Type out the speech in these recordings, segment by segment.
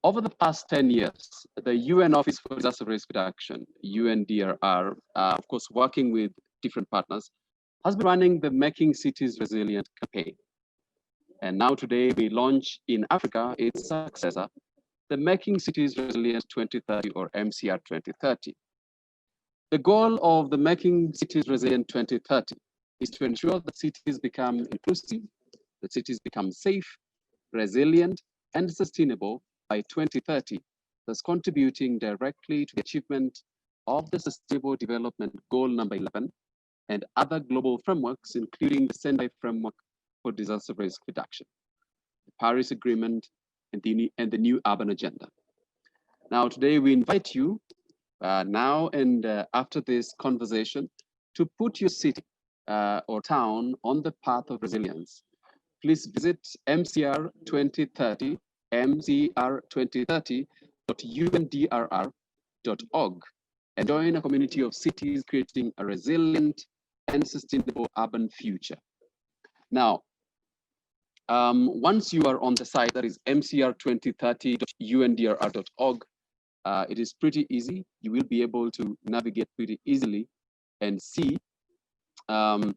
Over the past 10 years, the UN Office for Disaster Risk Reduction, UNDRR, of course, working with different partners, has been running the Making Cities Resilient campaign. And now today we launch in Africa its successor, the Making Cities Resilient 2030 or MCR 2030. The goal of the Making Cities Resilient 2030 is to ensure that cities become inclusive, that cities become safe, resilient, and sustainable by 2030, thus contributing directly to the achievement of the Sustainable Development Goal number 11 and other global frameworks, including the Sendai Framework for Disaster Risk Reduction, the Paris Agreement, and the New Urban Agenda. Now, today we invite you now and after this conversation to put your city or town on the path of resilience. Please visit MCR2030, MCR2030.undrr.org and join a community of cities creating a resilient and sustainable urban future. Now, once you are on the site, that is mcr2030.undrr.org, it is pretty easy. You will be able to navigate pretty easily and see what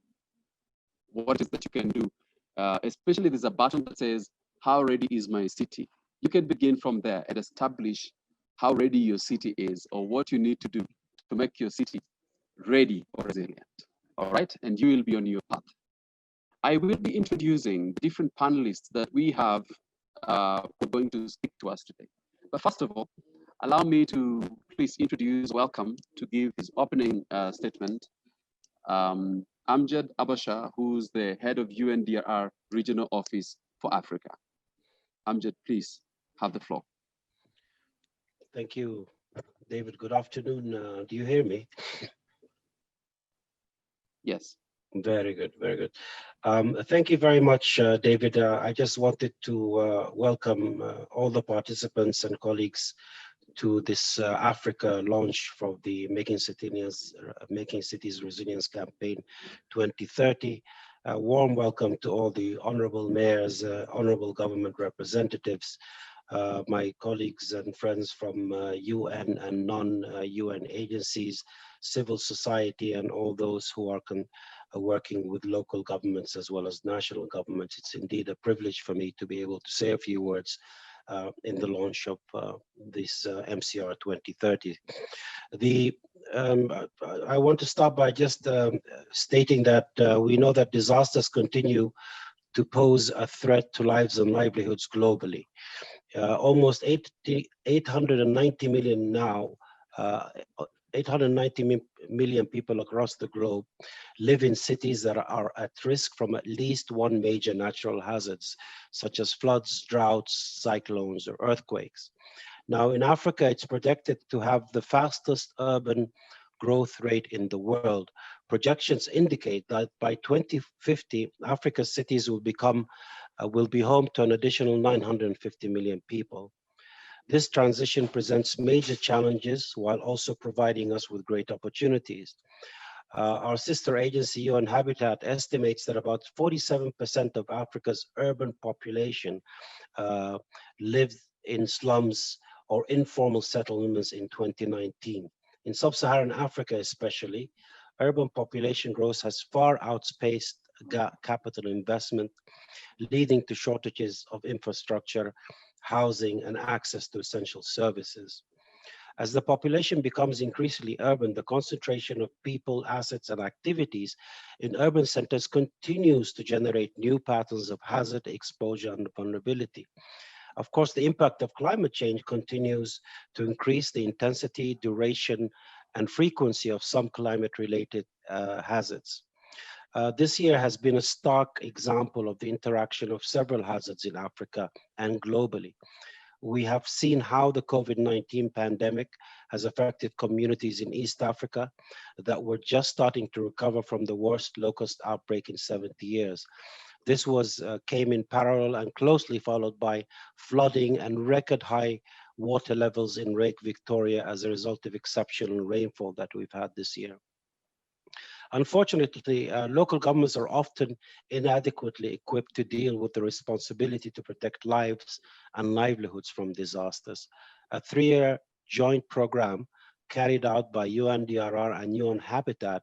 it is that you can do. Especially there's a button that says, how ready is my city? You can begin from there and establish how ready your city is or what you need to do to make your city ready or resilient. All right, and you will be on your path. I will be introducing different panelists that we have who are going to speak to us today. But first of all, allow me to please introduce, welcome, to give his opening statement, Amjad Abasha, who's the head of UNDRR Regional Office for Africa. Amjad, please have the floor. Thank you, David. Good afternoon. Do you hear me? Yes. Very good, very good. Thank you very much, David. I just wanted to welcome all the participants and colleagues to this Africa launch for the Making Cities Resilience Campaign 2030. A warm welcome to all the honorable mayors, honorable government representatives, my colleagues and friends from UN and non-UN agencies, civil society, and all those who are working with local governments as well as national governments. It's indeed a privilege for me to be able to say a few words in the launch of this MCR 2030. I want to start by just stating that we know that disasters continue to pose a threat to lives and livelihoods globally. Almost 890 million now, 890 million people across the globe live in cities that are at risk from at least one major natural hazards, such as floods, droughts, cyclones, or earthquakes. Now, in Africa, it's projected to have the fastest urban growth rate in the world. Projections indicate that by 2050, Africa's cities will be home to an additional 950 million people. This transition presents major challenges while also providing us with great opportunities. Our sister agency, UN Habitat, estimates that about 47% of Africa's urban population lived in slums or informal settlements in 2019. In sub-Saharan Africa especially, urban population growth has far outpaced capital investment, leading to shortages of infrastructure, housing, and access to essential services. As the population becomes increasingly urban, the concentration of people, assets, and activities in urban centers continues to generate new patterns of hazard, exposure, and vulnerability. Of course, the impact of climate change continues to increase the intensity, duration, and frequency of some climate-related hazards. This year has been a stark example of the interaction of several hazards in Africa and globally. We have seen how the COVID-19 pandemic has affected communities in East Africa that were just starting to recover from the worst locust outbreak in 70 years. This came in parallel and closely followed by flooding and record high water levels in Lake Victoria as a result of exceptional rainfall that we've had this year. Unfortunately, local governments are often inadequately equipped to deal with the responsibility to protect lives and livelihoods from disasters. A 3-year joint program carried out by UNDRR and UN Habitat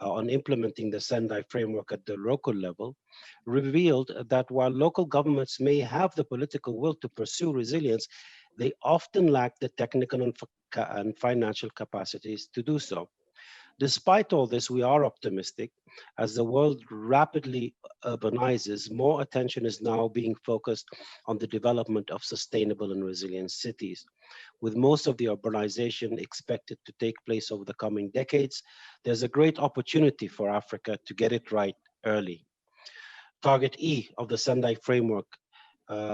on implementing the Sendai framework at the local level revealed that while local governments may have the political will to pursue resilience, they often lack the technical and financial capacities to do so. Despite all this, we are optimistic. As the world rapidly urbanizes, more attention is now being focused on the development of sustainable and resilient cities. With most of the urbanization expected to take place over the coming decades, there's a great opportunity for Africa to get it right early. Target E of the Sendai framework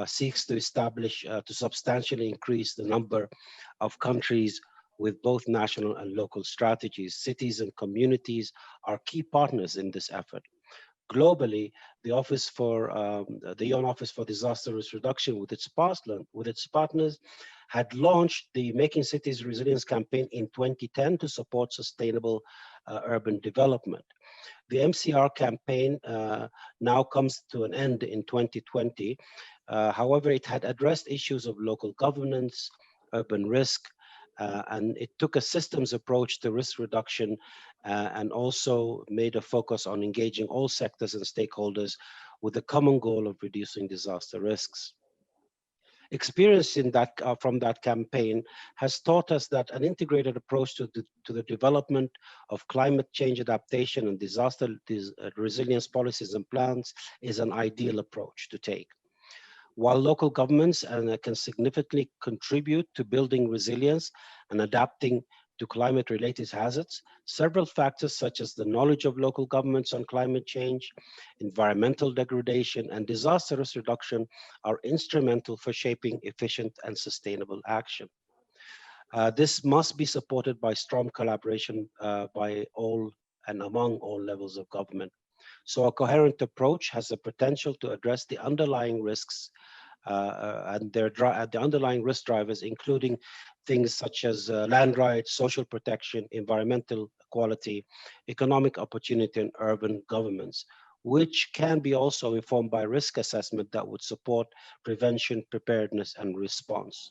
seeks to establish, to substantially increase the number of countries with both national and local strategies. Cities and communities are key partners in this effort. Globally, the the UN Office for Disaster Risk Reduction with its partners had launched the Making Cities Resilience campaign in 2010 to support sustainable urban development. The MCR campaign now comes to an end in 2020. However, it had addressed issues of local governance, urban risk, and it took a systems approach to risk reduction and also made a focus on engaging all sectors and stakeholders with the common goal of reducing disaster risks. Experience from that campaign has taught us that an integrated approach to the development of climate change adaptation and disaster resilience policies and plans is an ideal approach to take. While local governments can significantly contribute to building resilience and adapting to climate-related hazards, several factors such as the knowledge of local governments on climate change, environmental degradation, and disaster risk reduction are instrumental for shaping efficient and sustainable action. This must be supported by strong collaboration by all and among all levels of government. So a coherent approach has the potential to address the underlying risks and the underlying risk drivers, including things such as land rights, social protection, environmental equality, economic opportunity, and urban governments, which can be also informed by risk assessment that would support prevention, preparedness, and response.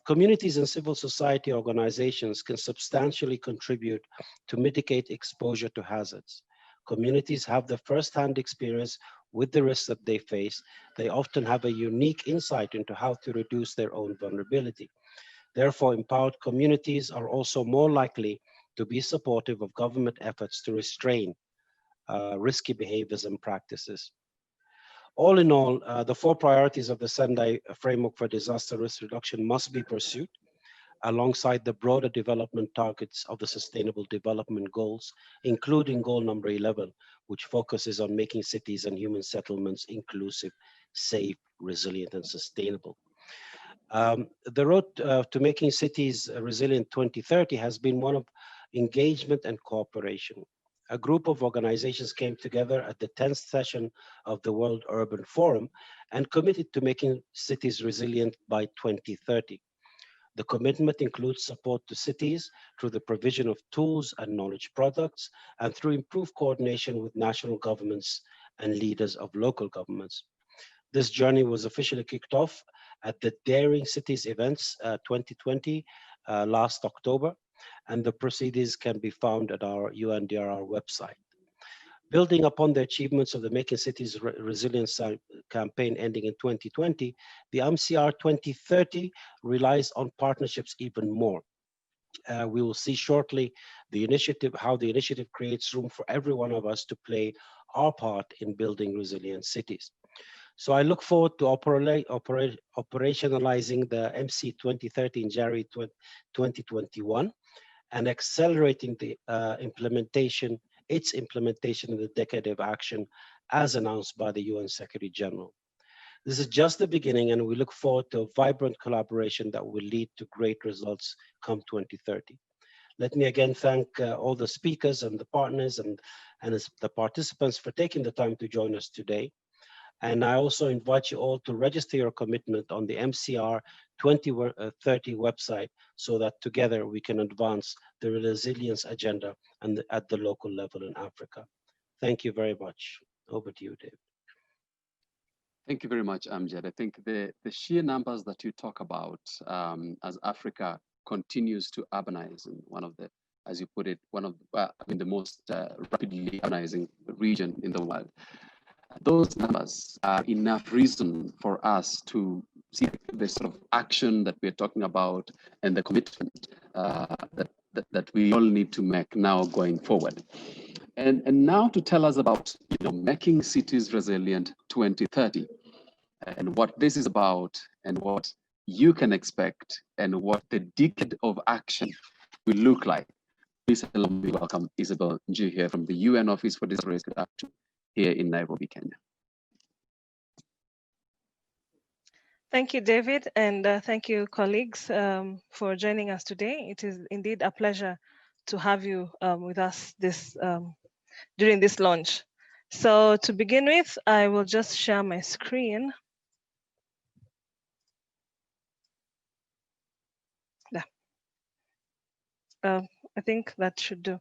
Communities and civil society organizations can substantially contribute to mitigate exposure to hazards. Communities have the first-hand experience with the risks that they face. They often have a unique insight into how to reduce their own vulnerability. Therefore, empowered communities are also more likely to be supportive of government efforts to restrain risky behaviors and practices. All in all, the 4 priorities of the Sendai Framework for Disaster Risk Reduction must be pursued alongside the broader development targets of the Sustainable Development Goals, including goal number 11, which focuses on making cities and human settlements inclusive, safe, resilient, and sustainable. The road to making cities resilient 2030 has been one of engagement and cooperation. A group of organizations came together at the 10th session of the World Urban Forum and committed to making cities resilient by 2030. The commitment includes support to cities through the provision of tools and knowledge products and through improved coordination with national governments and leaders of local governments. This journey was officially kicked off at the Daring Cities Events 2020 last October, and the proceedings can be found at our UNDRR website. Building upon the achievements of the Making Cities Resilience campaign ending in 2020, the MCR2030 relies on partnerships even more. We will see shortly how the initiative creates room for every one of us to play our part in building resilient cities. So I look forward to operationalizing the MC2030 in January 2021 and accelerating the its implementation in the Decade of Action as announced by the UN Secretary General. This is just the beginning, and we look forward to a vibrant collaboration that will lead to great results come 2030. Let me again thank all the speakers and the partners and the participants for taking the time to join us today. And I also invite you all to register your commitment on the MCR 2030 website so that together we can advance the resilience agenda and at the local level in Africa. Thank you very much. Over to you, Dave. Thank you very much, Amjad. I think the sheer numbers that you talk about as Africa continues to urbanize, in one of the, as you put it, one of the most rapidly urbanizing region in the world. Those numbers are enough reason for us to see the sort of action that we're talking about and the commitment that we all need to make now going forward. And now to tell us about making cities resilient 2030 and what this is about and what you can expect and what the decade of action will look like. Please allow me to welcome Isabel Nju here from the UN Office for Disaster Risk Reduction here in Nairobi, Kenya. Thank you, David, and thank you, colleagues, for joining us today. It is indeed a pleasure to have you with us during this launch. So to begin with, I will just share my screen. Yeah. I think that should do.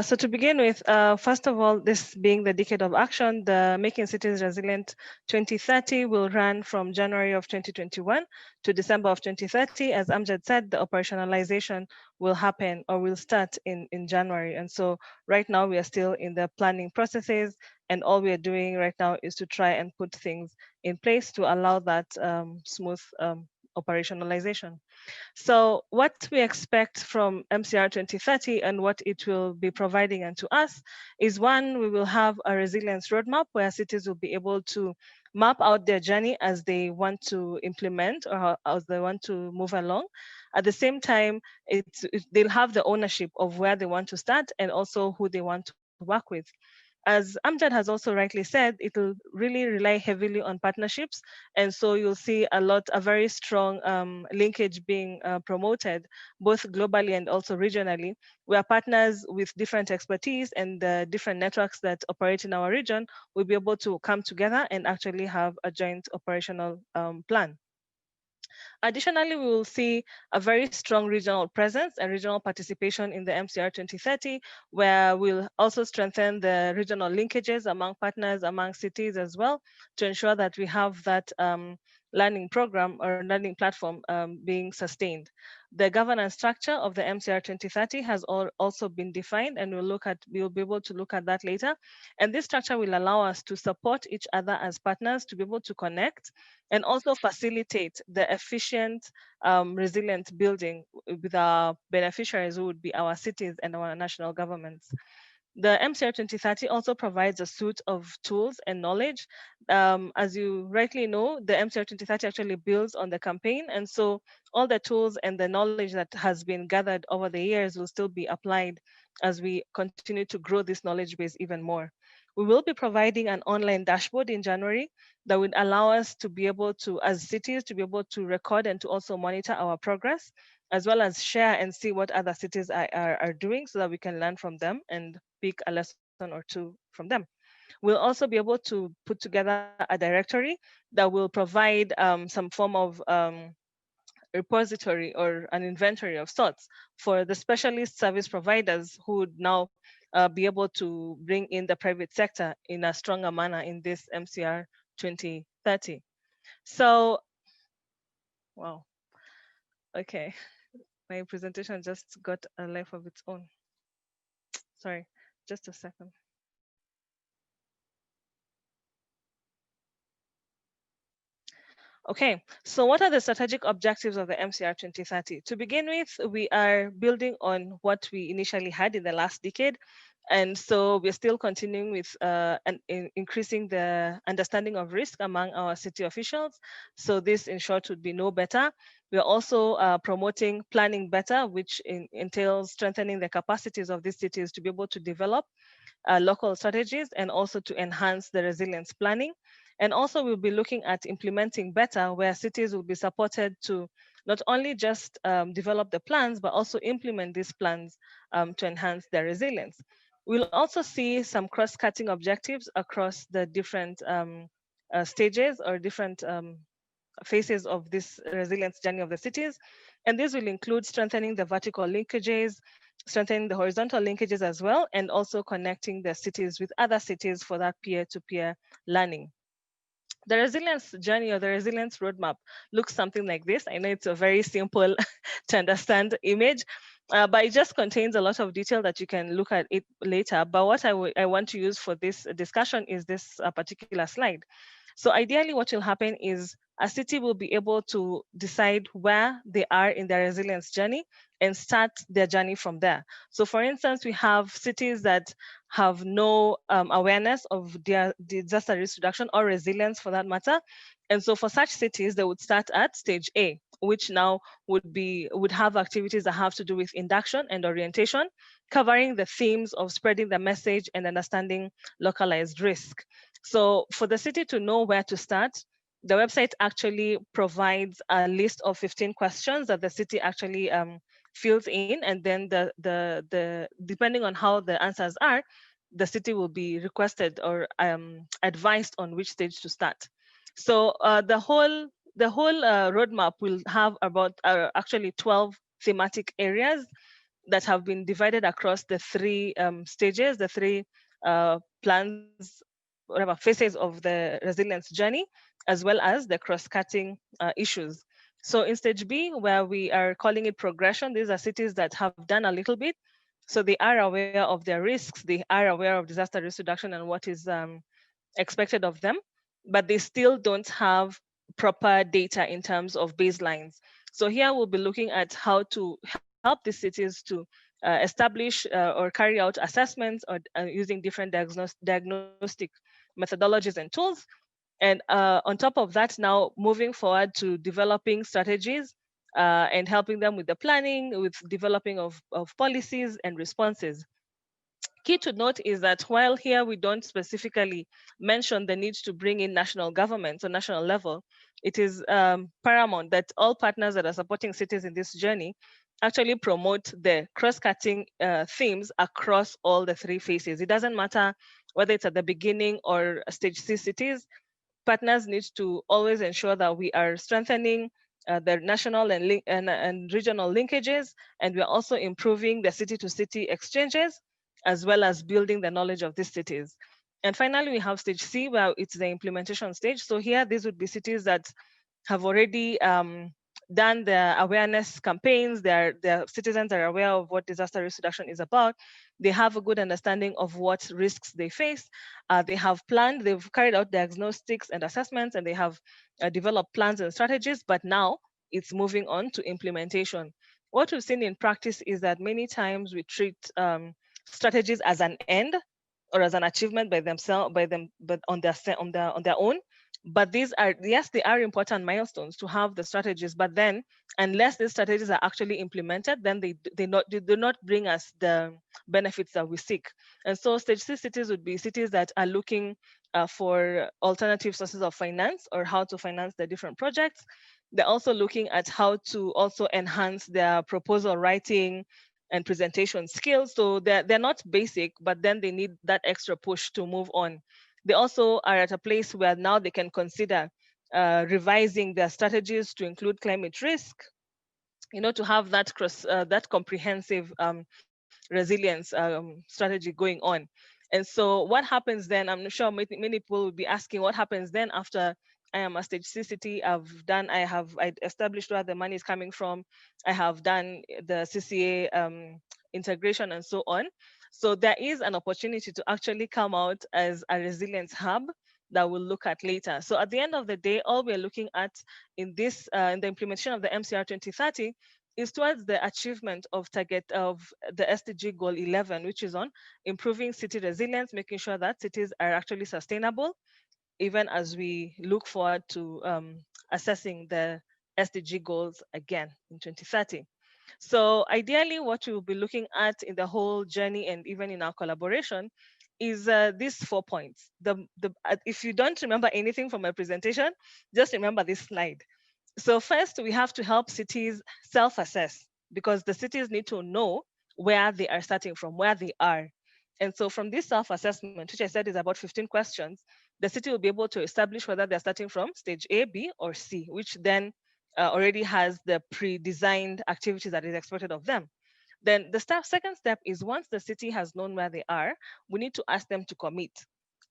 So to begin with, first of all, this being the decade of action, the Making Cities Resilient 2030 will run from January of 2021 to December of 2030. As Amjad said, the operationalization will happen or will start in January. And so right now we are still in the planning processes, and all we are doing right now is to try and put things in place to allow that smooth operationalization. So what we expect from MCR 2030 and what it will be providing unto us is, one, we will have a resilience roadmap where cities will be able to map out their journey as they want to implement or as they want to move along. At the same time, they'll have the ownership of where they want to start and also who they want to work with. As Amjad has also rightly said, it will really rely heavily on partnerships. And so you'll see a very strong linkage being promoted, both globally and also regionally. We are partners with different expertise, and the different networks that operate in our region will be able to come together and actually have a joint operational plan. Additionally, we will see a very strong regional presence and regional participation in the MCR 2030, where we'll also strengthen the regional linkages among partners, among cities as well, to ensure that we have that learning program or learning platform being sustained. The governance structure of the MCR 2030 has also been defined, and we'll be able to look at that later. And this structure will allow us to support each other as partners, to be able to connect and also facilitate the efficient, resilient building with our beneficiaries, who would be our cities and our national governments. The MCR 2030 also provides a suite of tools and knowledge. As you rightly know, the MCR 2030 actually builds on the campaign. And so all the tools and the knowledge that has been gathered over the years will still be applied as we continue to grow this knowledge base even more. We will be providing an online dashboard in January that would allow us to be able to, as cities, to be able to record and to also monitor our progress, as well as share and see what other cities are doing so that we can learn from them and pick a lesson or two from them. We'll also be able to put together a directory that will provide some form of repository or an inventory of sorts for the specialist service providers who would now be able to bring in the private sector in a stronger manner in this MCR 2030. So, wow, okay. My presentation just got a life of its own. Sorry, just a second. Okay, so what are the strategic objectives of the MCR 2030? To begin with, we are building on what we initially had in the last decade. And so we're still continuing with increasing the understanding of risk among our city officials. So this, in short, would be know better. We're also promoting planning better, which entails strengthening the capacities of these cities to be able to develop local strategies and also to enhance the resilience planning. And also we'll be looking at implementing better, where cities will be supported to not only just develop the plans, but also implement these plans to enhance their resilience. We'll also see some cross-cutting objectives across the different stages or different phases of this resilience journey of the cities. And this will include strengthening the vertical linkages, strengthening the horizontal linkages as well, and also connecting the cities with other cities for that peer-to-peer learning. The resilience journey or the resilience roadmap looks something like this. I know it's a very simple to understand image, but it just contains a lot of detail that you can look at it later. But what I want to use for this discussion is this particular slide. So ideally what will happen is a city will be able to decide where they are in their resilience journey and start their journey from there. So for instance, we have cities that have no awareness of their disaster risk reduction or resilience for that matter. And so for such cities, they would start at stage A, which now would have activities that have to do with induction and orientation, covering the themes of spreading the message and understanding localized risk. So for the city to know where to start, the website actually provides a list of 15 questions that the city actually fills in, and then depending on how the answers are, the city will be requested or advised on which stage to start. So the whole roadmap will have about actually 12 thematic areas that have been divided across the three stages, the three plans, whatever phases of the resilience journey, as well as the cross-cutting issues. So in stage B, where we are calling it progression, these are cities that have done a little bit. So they are aware of their risks, they are aware of disaster risk reduction and what is expected of them, but they still don't have proper data in terms of baselines. So here we'll be looking at how to help the cities to establish or carry out assessments or using different diagnostic methodologies and tools. And on top of that, now moving forward to developing strategies and helping them with the planning, with developing of policies and responses. Key to note is that while here we don't specifically mention the need to bring in national governments or national level, it is paramount that all partners that are supporting cities in this journey actually promote the cross-cutting themes across all the three phases. It doesn't matter whether it's at the beginning or stage C cities, partners need to always ensure that we are strengthening the national and regional linkages, and we're also improving the city-to-city exchanges, as well as building the knowledge of these cities. And finally, we have stage C, where it's the implementation stage. So here, these would be cities that have already done the awareness campaigns. Their citizens are aware of what disaster risk reduction is about. They have a good understanding of what risks they face. They have planned, they've carried out diagnostics and assessments, and they have developed plans and strategies, but now it's moving on to implementation. What we've seen in practice is that many times we treat strategies as an end or as an achievement by themselves, but on their own. But these are, yes, they are important milestones to have the strategies, but then unless these strategies are actually implemented, then they do not bring us the benefits that we seek. And so stage C cities would be cities that are looking for alternative sources of finance or how to finance the different projects. They're also looking at how to also enhance their proposal writing and presentation skills. So they're not basic, but then they need that extra push to move on. They also are at a place where now they can consider revising their strategies to include climate risk, to have that that comprehensive resilience strategy going on. And so what happens then, I'm sure many people will be asking what happens then after I am a stage C city, I established where the money is coming from, I have done the CCA integration and so on. So there is an opportunity to actually come out as a resilience hub that we'll look at later. So at the end of the day, all we're looking at in this, in the implementation of the MCR 2030 is towards the achievement of target of the SDG goal 11, which is on improving city resilience, making sure that cities are actually sustainable, even as we look forward to assessing the SDG goals again in 2030. So ideally, what we'll be looking at in the whole journey and even in our collaboration is these 4 points. If you don't remember anything from my presentation, just remember this slide. So first, we have to help cities self-assess, because the cities need to know where they are starting from, where they are. And so from this self-assessment, which I said is about 15 questions, the city will be able to establish whether they're starting from stage A, B, or C, which then already has the pre-designed activities that is expected of them. Then the second step is once the city has known where they are, we need to ask them to commit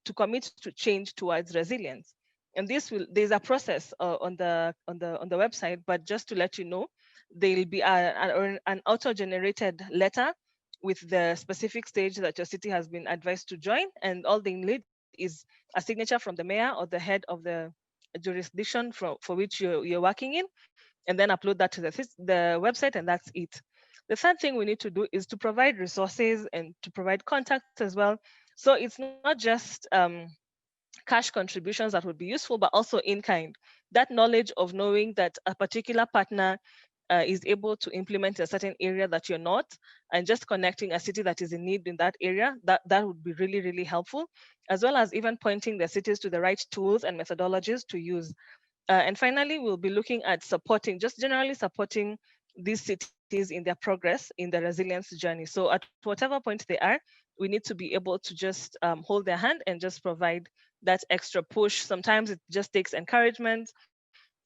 to change towards resilience. And there's a process on the website, but just to let you know, there'll be an auto-generated letter with the specific stage that your city has been advised to join, and all they need is a signature from the mayor or the head of the jurisdiction for which you're working in, and then upload that to the website, and that's it. The third thing we need to do is to provide resources and to provide contacts as well. So it's not just cash contributions that would be useful, but also in kind. That knowledge of knowing that a particular partner is able to implement a certain area that you're not, and just connecting a city that is in need in that area, that would be really, really helpful, as well as even pointing the cities to the right tools and methodologies to use. And finally, we'll be looking at supporting, just generally supporting these cities in their progress in the resilience journey. So at whatever point they are, we need to be able to just hold their hand and just provide that extra push. Sometimes it just takes encouragement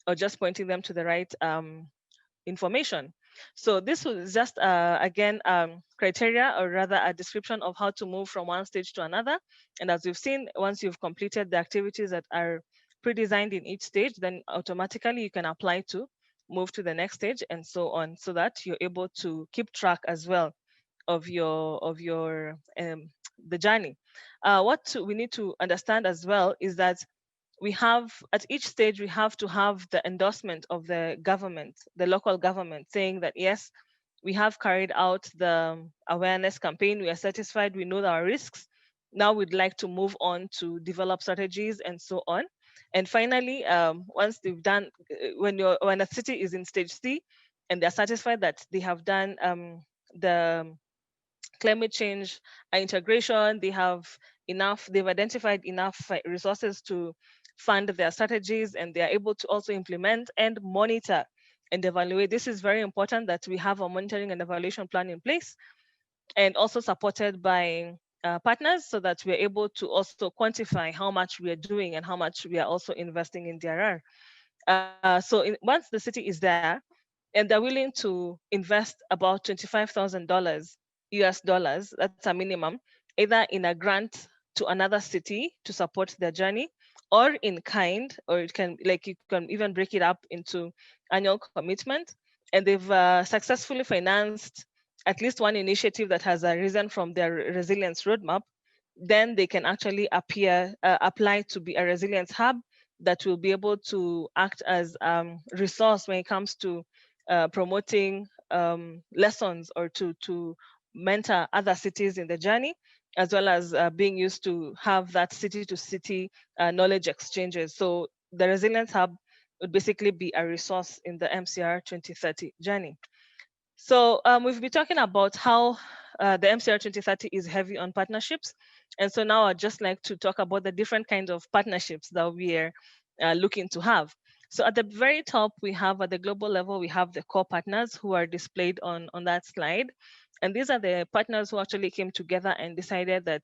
or just pointing them to the right information. So this was just, again, criteria, or rather a description of how to move from one stage to another. And as we've seen, once you've completed the activities that are pre-designed in each stage, then automatically you can apply to move to the next stage and so on, so that you're able to keep track as well of your the journey. What we need to understand as well is that we have, at each stage, we have to have the endorsement of the government, the local government, saying that yes, we have carried out the awareness campaign, we are satisfied, we know our risks. Now we'd like to move on to develop strategies and so on. And finally, once they've done, when a city is in stage C and they're satisfied that they have done the climate change integration, they've identified enough resources to fund their strategies, and they are able to also implement and monitor and evaluate. This is very important that we have a monitoring and evaluation plan in place, and also supported by partners, so that we're able to also quantify how much we are doing and how much we are also investing in DRR. Once the city is there and they're willing to invest about $25,000 US dollars, that's a minimum, either in a grant to another city to support their journey, or in kind, or it can, like, you can even break it up into annual commitment. And they've successfully financed at least one initiative that has arisen from their resilience roadmap, then they can actually apply to be a resilience hub that will be able to act as resource when it comes to promoting lessons, or to mentor other cities in the journey, as well as being used to have that city to city knowledge exchanges. So the Resilience Hub would basically be a resource in the MCR 2030 journey. So we've been talking about how the MCR 2030 is heavy on partnerships. And so now I'd just like to talk about the different kinds of partnerships that we are looking to have. So at the very top, we have, at the global level, we have the core partners who are displayed on that slide. And these are the partners who actually came together and decided that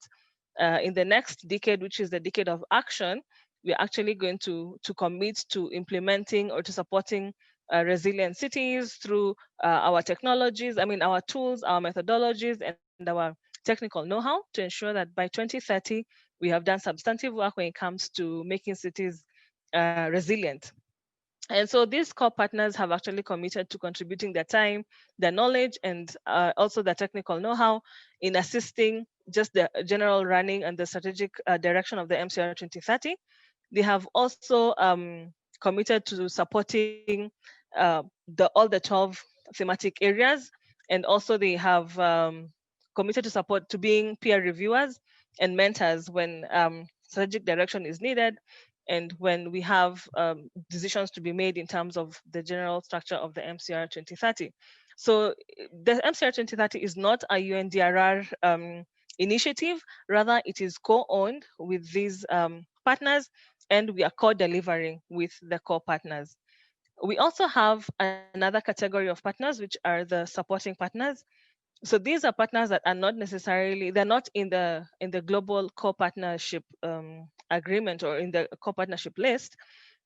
in the next decade, which is the decade of action, we're actually going to commit to implementing or to supporting resilient cities through our technologies, our tools, our methodologies, and our technical know-how, to ensure that by 2030, we have done substantive work when it comes to making cities resilient. And so these core partners have actually committed to contributing their time, their knowledge, and also their technical know-how in assisting just the general running and the strategic direction of the MCR 2030. They have also committed to supporting all the 12 thematic areas, and also they have committed to being peer reviewers and mentors when strategic direction is needed, and when we have decisions to be made in terms of the general structure of the MCR 2030. So the MCR 2030 is not a UNDRR initiative, rather it is co-owned with these partners, and we are co-delivering with the core partners. We also have another category of partners, which are the supporting partners. So these are partners that are not necessarily, they're not in the global co-partnership agreement or in the co-partnership list,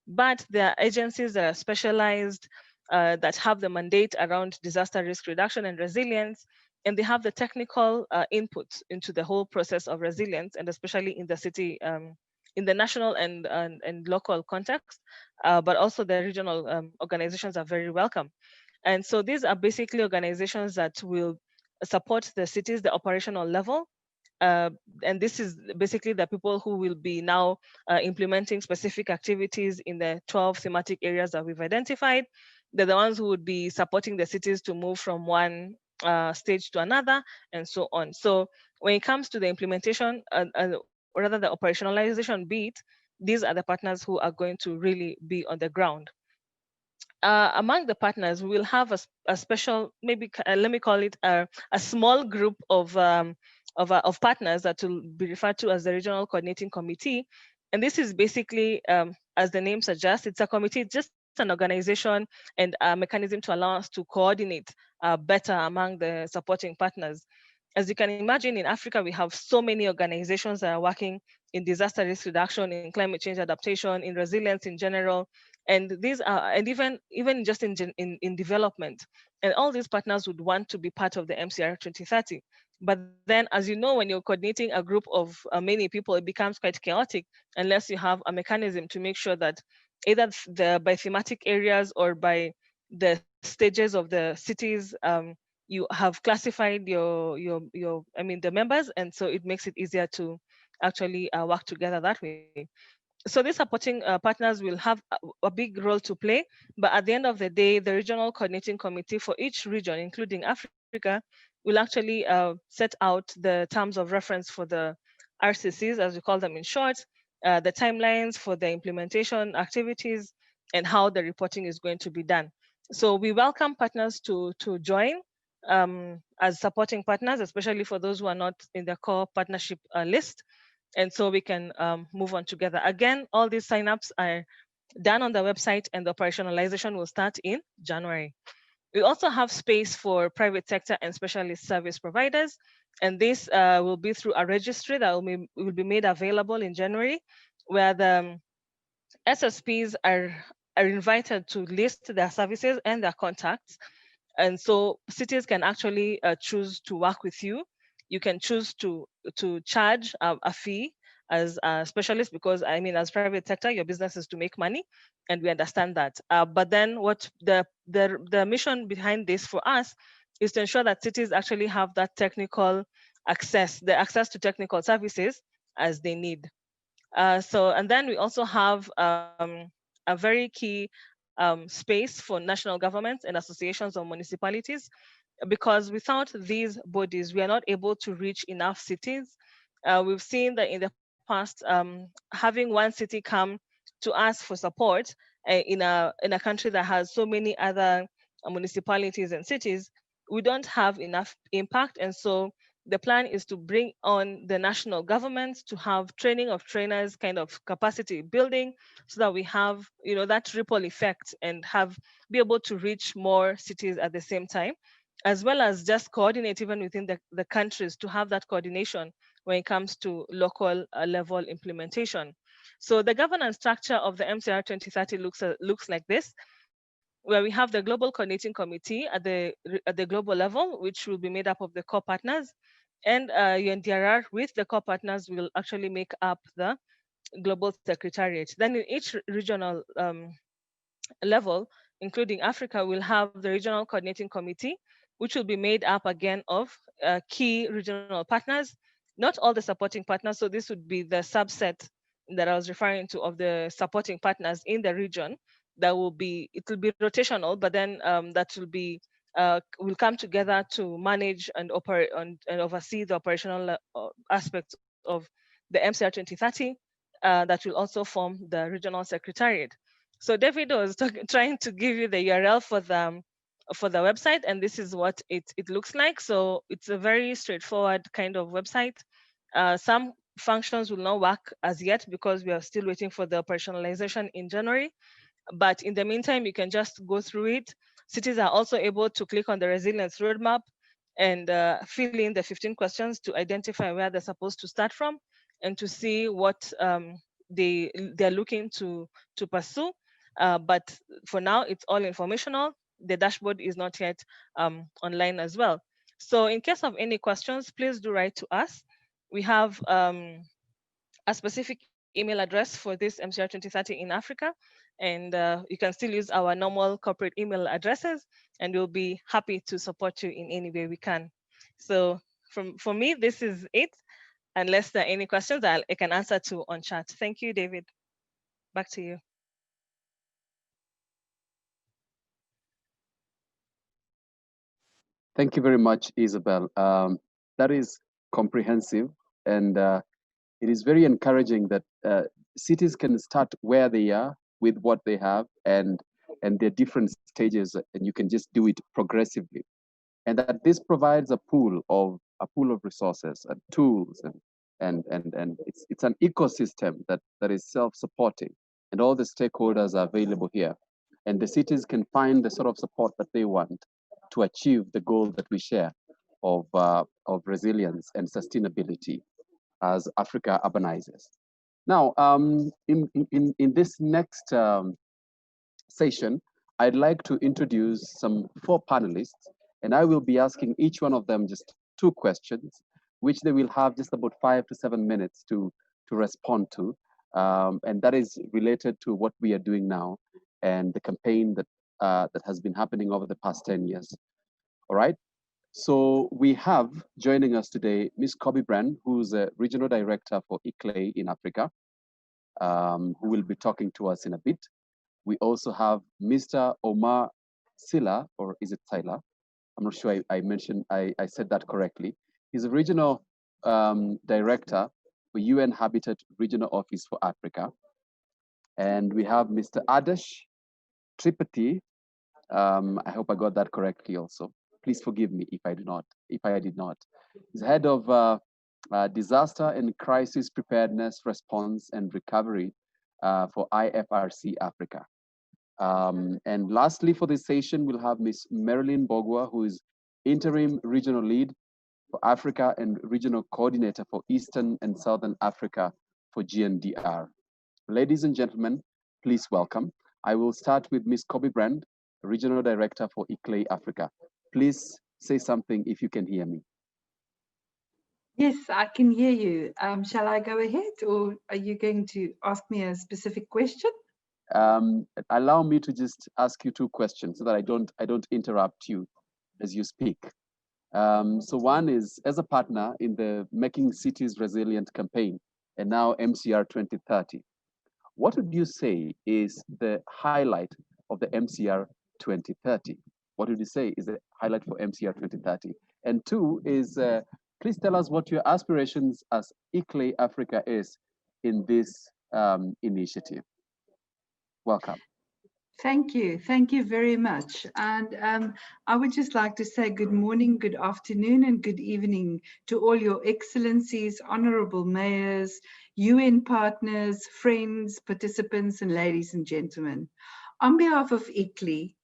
but they're agencies that are specialized, that have the mandate around disaster risk reduction and resilience, and they have the technical input into the whole process of resilience, and especially in the city, in the national and local context, but also the regional organizations are very welcome. And so these are basically organizations that will support the cities, the operational level. Uh, and this is basically the people who will be now implementing specific activities in the 12 thematic areas that we've identified. They're the ones who would be supporting the cities to move from one stage to another, and so on. So when it comes to the implementation, or rather the operationalization beat, these are the partners who are going to really be on the ground. Among the partners, we will have a special, maybe let me call it a small group of partners that will be referred to as the Regional Coordinating Committee. And this is basically, as the name suggests, it's a committee, just an organization and a mechanism to allow us to coordinate better among the supporting partners. As you can imagine, in Africa, we have so many organizations that are working in disaster risk reduction, in climate change adaptation, in resilience in general, and these are, and even just in development, and all these partners would want to be part of the MCR 2030. But then, as you know, when you're coordinating a group of many people, it becomes quite chaotic unless you have a mechanism to make sure that either by thematic areas or by the stages of the cities, you have classified the members, and so it makes it easier to actually work together that way. So these supporting partners will have a big role to play, but at the end of the day, the regional coordinating committee for each region, including Africa, will actually set out the terms of reference for the RCCs, as we call them in short, the timelines for the implementation activities, and how the reporting is going to be done. So we welcome partners to join as supporting partners, especially for those who are not in the core partnership list, and so we can move on together. Again, all these signups are done on the website, and the operationalization will start in January. We also have space for private sector and specialist service providers, and this will be through a registry that will be made available in January, where the SSPs are invited to list their services and their contacts. And so cities can actually choose to work with you. You can choose to charge a fee as a specialist, because I mean, as private sector, your business is to make money, and we understand that. But then, what the mission behind this for us is to ensure that cities actually have that technical access, the access to technical services as they need. And then we also have a very key space for national governments and associations of municipalities, because without these bodies, we are not able to reach enough cities. We've seen that in the past, having one city come to us for support in a country that has so many other municipalities and cities, we don't have enough impact. And so the plan is to bring on the national government to have training of trainers, kind of capacity building, so that we have, that ripple effect and be able to reach more cities at the same time, as well as just coordinate even within the countries to have that coordination when it comes to local level implementation. So the governance structure of the MCR 2030 looks like this, where we have the Global Coordinating Committee at the global level, which will be made up of the core partners, and UNDRR with the core partners will actually make up the Global Secretariat. Then in each regional level, including Africa, we'll have the Regional Coordinating Committee, which will be made up again of key regional partners, not all the supporting partners. So this would be the subset that I was referring to of the supporting partners in the region. It will be rotational, but then that will come together to manage and operate and oversee the operational aspects of the MCR 2030 that will also form the regional secretariat. So David was trying to give you the URL for the website, and this is what it looks like. So it's a very straightforward kind of website. Some functions will not work as yet because we are still waiting for the operationalization in January. But in the meantime, you can just go through it. Cities are also able to click on the resilience roadmap and fill in the 15 questions to identify where they're supposed to start from and to see what they're looking to pursue. But for now, it's all informational. The dashboard is not yet online as well. So in case of any questions, please do write to us. We have a specific email address for this MCR 2030 in Africa, and you can still use our normal corporate email addresses, and we'll be happy to support you in any way we can. So for me, this is it. Unless there are any questions, I can answer to on chat. Thank you, David. Back to you. Thank you very much, Isabel. That is comprehensive, and it is very encouraging that cities can start where they are with what they have, and their different stages, and you can just do it progressively. And that this provides a pool of resources and tools, and it's an ecosystem that is self-supporting, and all the stakeholders are available here, and the cities can find the sort of support that they want to achieve the goal that we share of resilience and sustainability as Africa urbanizes. Now, in this next session, I'd like to introduce some 4 panelists, and I will be asking each one of them just 2 questions, which they will have just about 5 to 7 minutes to respond to, and that is related to what we are doing now and the campaign that that has been happening over the past 10 years. All right. So we have joining us today Ms. Kobe Brand, who's a regional director for ICLEI in Africa, who will be talking to us in a bit. We also have Mr. Omar Silla, or is it Tyler? I'm not sure I said that correctly. He's a regional director for UN Habitat Regional Office for Africa. And we have Mr. Adesh Tripathi. I hope I got that correctly also. Please forgive me if I did not. He's head of disaster and crisis preparedness, response and recovery for IFRC Africa. And lastly, for this session, we'll have Ms. Marilyn Bogwa, who is interim regional lead for Africa and regional coordinator for Eastern and Southern Africa for GNDR. Ladies and gentlemen, please welcome. I will start with Ms. Kobe Brand, regional director for ICLEI Africa. Please say something if you can hear me. Yes, I can hear you. Shall I go ahead, or are you going to ask me a specific question? Allow me to just ask you 2 questions so that I don't interrupt you as you speak. So one is, as a partner in the Making Cities Resilient campaign, and now MCR 2030, what would you say is the highlight of the MCR 2030? What would you say is the highlight for MCR 2030? And 2 is, please tell us what your aspirations as ICLEI Africa is in this initiative. Welcome. Thank you. Thank you very much. And I would just like to say good morning, good afternoon, and good evening to all your excellencies, honorable mayors, UN partners, friends, participants, and ladies and gentlemen. On behalf of ICLEI,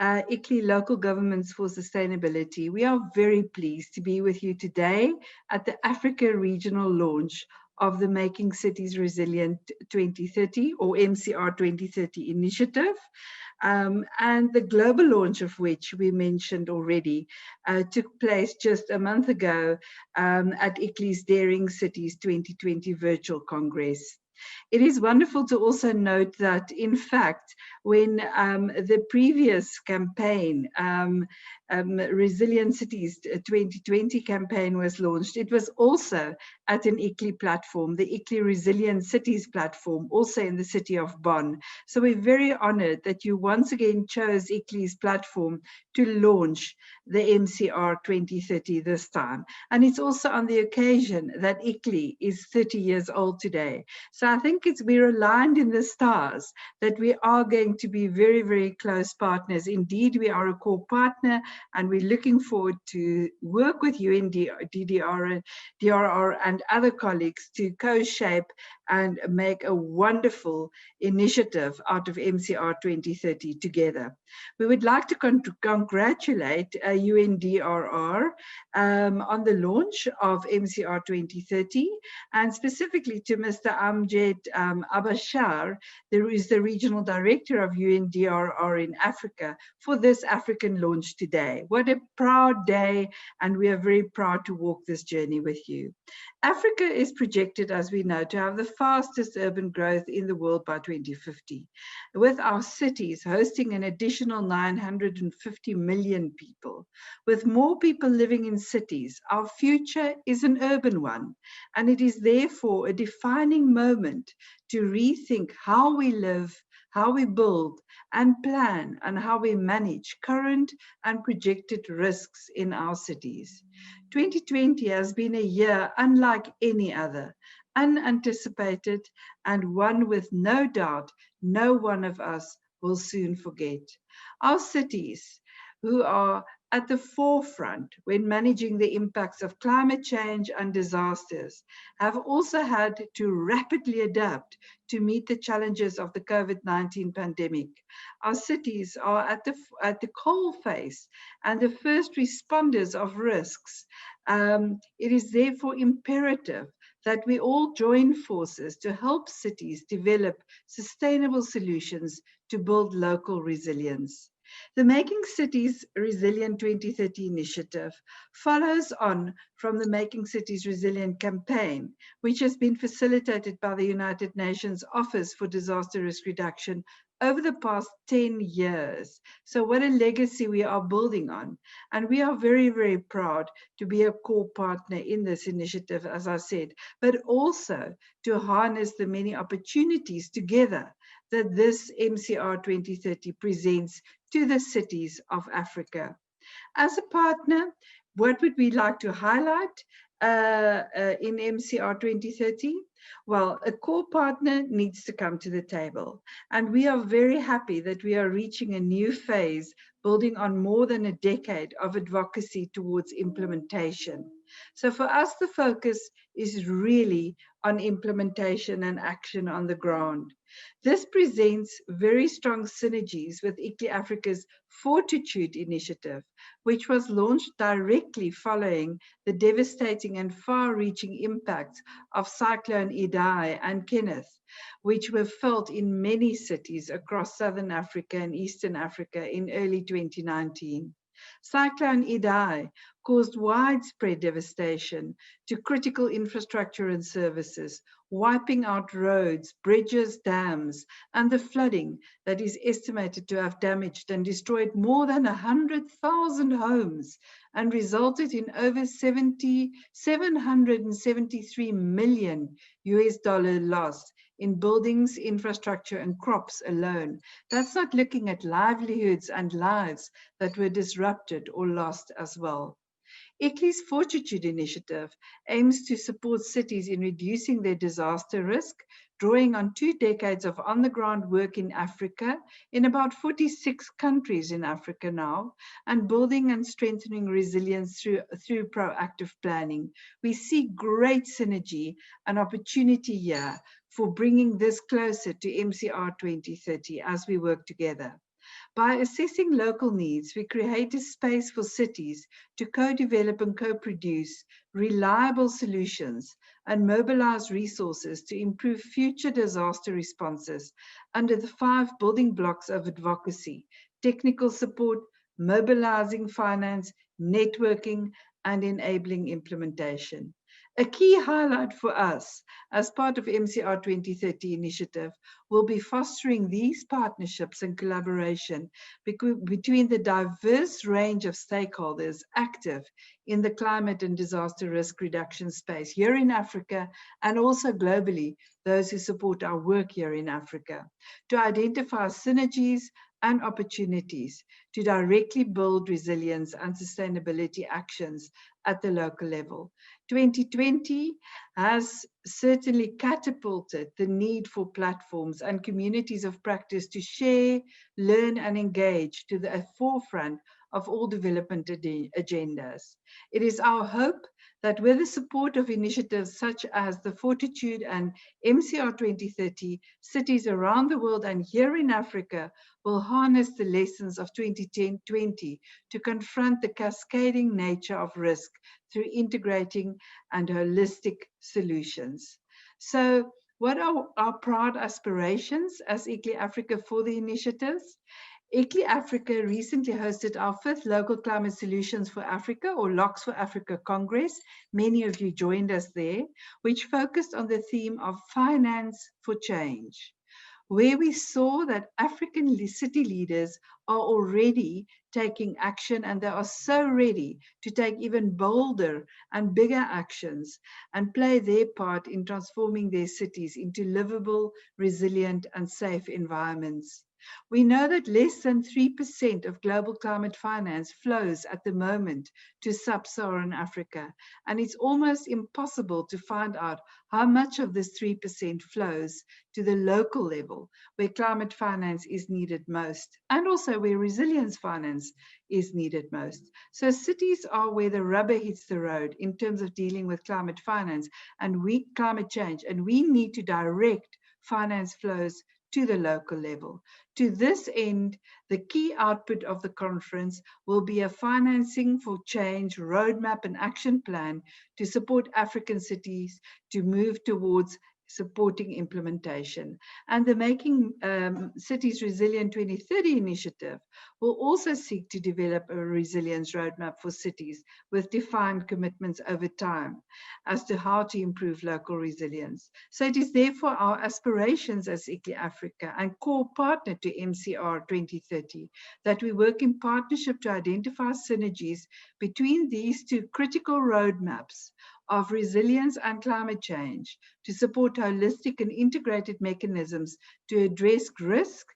ICLEI Local Governments for Sustainability, we are very pleased to be with you today at the Africa Regional launch of the Making Cities Resilient 2030 or MCR 2030 initiative, and the global launch of which we mentioned already took place just a month ago at ICLEI's Daring Cities 2020 Virtual Congress. It is wonderful to also note that, in fact, when the previous campaign, Resilient Cities 2020 campaign was launched, it was also at an ICLEI platform, the ICLEI Resilient Cities platform, also in the city of Bonn. So we're very honored that you once again chose ICLEI's platform to launch the MCR 2030 this time. And it's also on the occasion that ICLEI is 30 years old today. So I think we're aligned in the stars that we are going to be very, very close partners. Indeed, we are a core partner, and we're looking forward to work with UNDRR and other colleagues to co-shape and make a wonderful initiative out of MCR 2030 together. We would like to congratulate UNDRR on the launch of MCR 2030, and specifically to Mr. Amjad Abashar, who is the Regional Director of UNDRR in Africa, for this African launch today. What a proud day, and we are very proud to walk this journey with you. Africa is projected, as we know, to have the fastest urban growth in the world by 2050, with our cities hosting an additional 950 million people. With more people living in cities, our future is an urban one, and it is therefore a defining moment to rethink how we live, how we build and plan, and how we manage current and projected risks in our cities. 2020 has been a year unlike any other, unanticipated, and one with no doubt no one of us will soon forget. Our cities, who are at the forefront when managing the impacts of climate change and disasters, have also had to rapidly adapt to meet the challenges of the COVID-19 pandemic. Our cities are at the coalface and the first responders of risks. It is therefore imperative that we all join forces to help cities develop sustainable solutions to build local resilience. The Making Cities Resilient 2030 initiative follows on from the Making Cities Resilient campaign, which has been facilitated by the United Nations Office for Disaster Risk Reduction over the past 10 years. So what a legacy we are building on. And we are very, very proud to be a core partner in this initiative, as I said, but also to harness the many opportunities together that this MCR 2030 presents to the cities of Africa. As a partner, what would we like to highlight in MCR 2030? Well, a core partner needs to come to the table. And we are very happy that we are reaching a new phase, building on more than a decade of advocacy towards implementation. So for us, the focus is really on implementation and action on the ground. This presents very strong synergies with ICLEI Africa's Fortitude initiative, which was launched directly following the devastating and far-reaching impacts of Cyclone Idai and Kenneth, which were felt in many cities across Southern Africa and Eastern Africa in early 2019. Cyclone Idai caused widespread devastation to critical infrastructure and services, wiping out roads, bridges, dams, and the flooding that is estimated to have damaged and destroyed more than 100,000 homes and resulted in over $773 million loss in buildings, infrastructure, and crops alone. That's not looking at livelihoods and lives that were disrupted or lost as well. ICLEI's Fortitude initiative aims to support cities in reducing their disaster risk, drawing on 2 decades of on-the-ground work in Africa, in about 46 countries in Africa now, and building and strengthening resilience through proactive planning. We see great synergy and opportunity here for bringing this closer to MCR 2030 as we work together. By assessing local needs, we create a space for cities to co-develop and co-produce reliable solutions and mobilize resources to improve future disaster responses under the 5 building blocks of advocacy: technical support, mobilizing finance, networking, and enabling implementation. A key highlight for us as part of MCR 2030 initiative will be fostering these partnerships and collaboration between the diverse range of stakeholders active in the climate and disaster risk reduction space here in Africa, and also globally, those who support our work here in Africa, to identify synergies and opportunities to directly build resilience and sustainability actions at the local level. 2020 has certainly catapulted the need for platforms and communities of practice to share, learn, and engage to the forefront of all development agendas. It is our hope that with the support of initiatives such as the Fortitude and MCR2030, cities around the world and here in Africa will harness the lessons of 2020 to confront the cascading nature of risk through integrating and holistic solutions. So what are our proud aspirations as ICLEI Africa for the initiatives? ICLEI Africa recently hosted our 5th Local Climate Solutions for Africa, or LOCS for Africa Congress. Many of you joined us there, which focused on the theme of finance for change, where we saw that African city leaders are already taking action, and they are so ready to take even bolder and bigger actions and play their part in transforming their cities into livable, resilient, and safe environments. We know that less than 3% of global climate finance flows at the moment to sub-Saharan Africa, and it's almost impossible to find out how much of this 3% flows to the local level, where climate finance is needed most, and also where resilience finance is needed most. So cities are where the rubber hits the road in terms of dealing with climate finance and climate change, and we need to direct finance flows to the local level. To this end, the key output of the conference will be a financing for change roadmap and action plan to support African cities to move towards supporting implementation. And the Making Cities Resilient 2030 initiative will also seek to develop a resilience roadmap for cities with defined commitments over time as to how to improve local resilience. So it is therefore our aspirations as ICLEI Africa and core partner to MCR 2030 that we work in partnership to identify synergies between these two critical roadmaps of resilience and climate change to support holistic and integrated mechanisms to address risk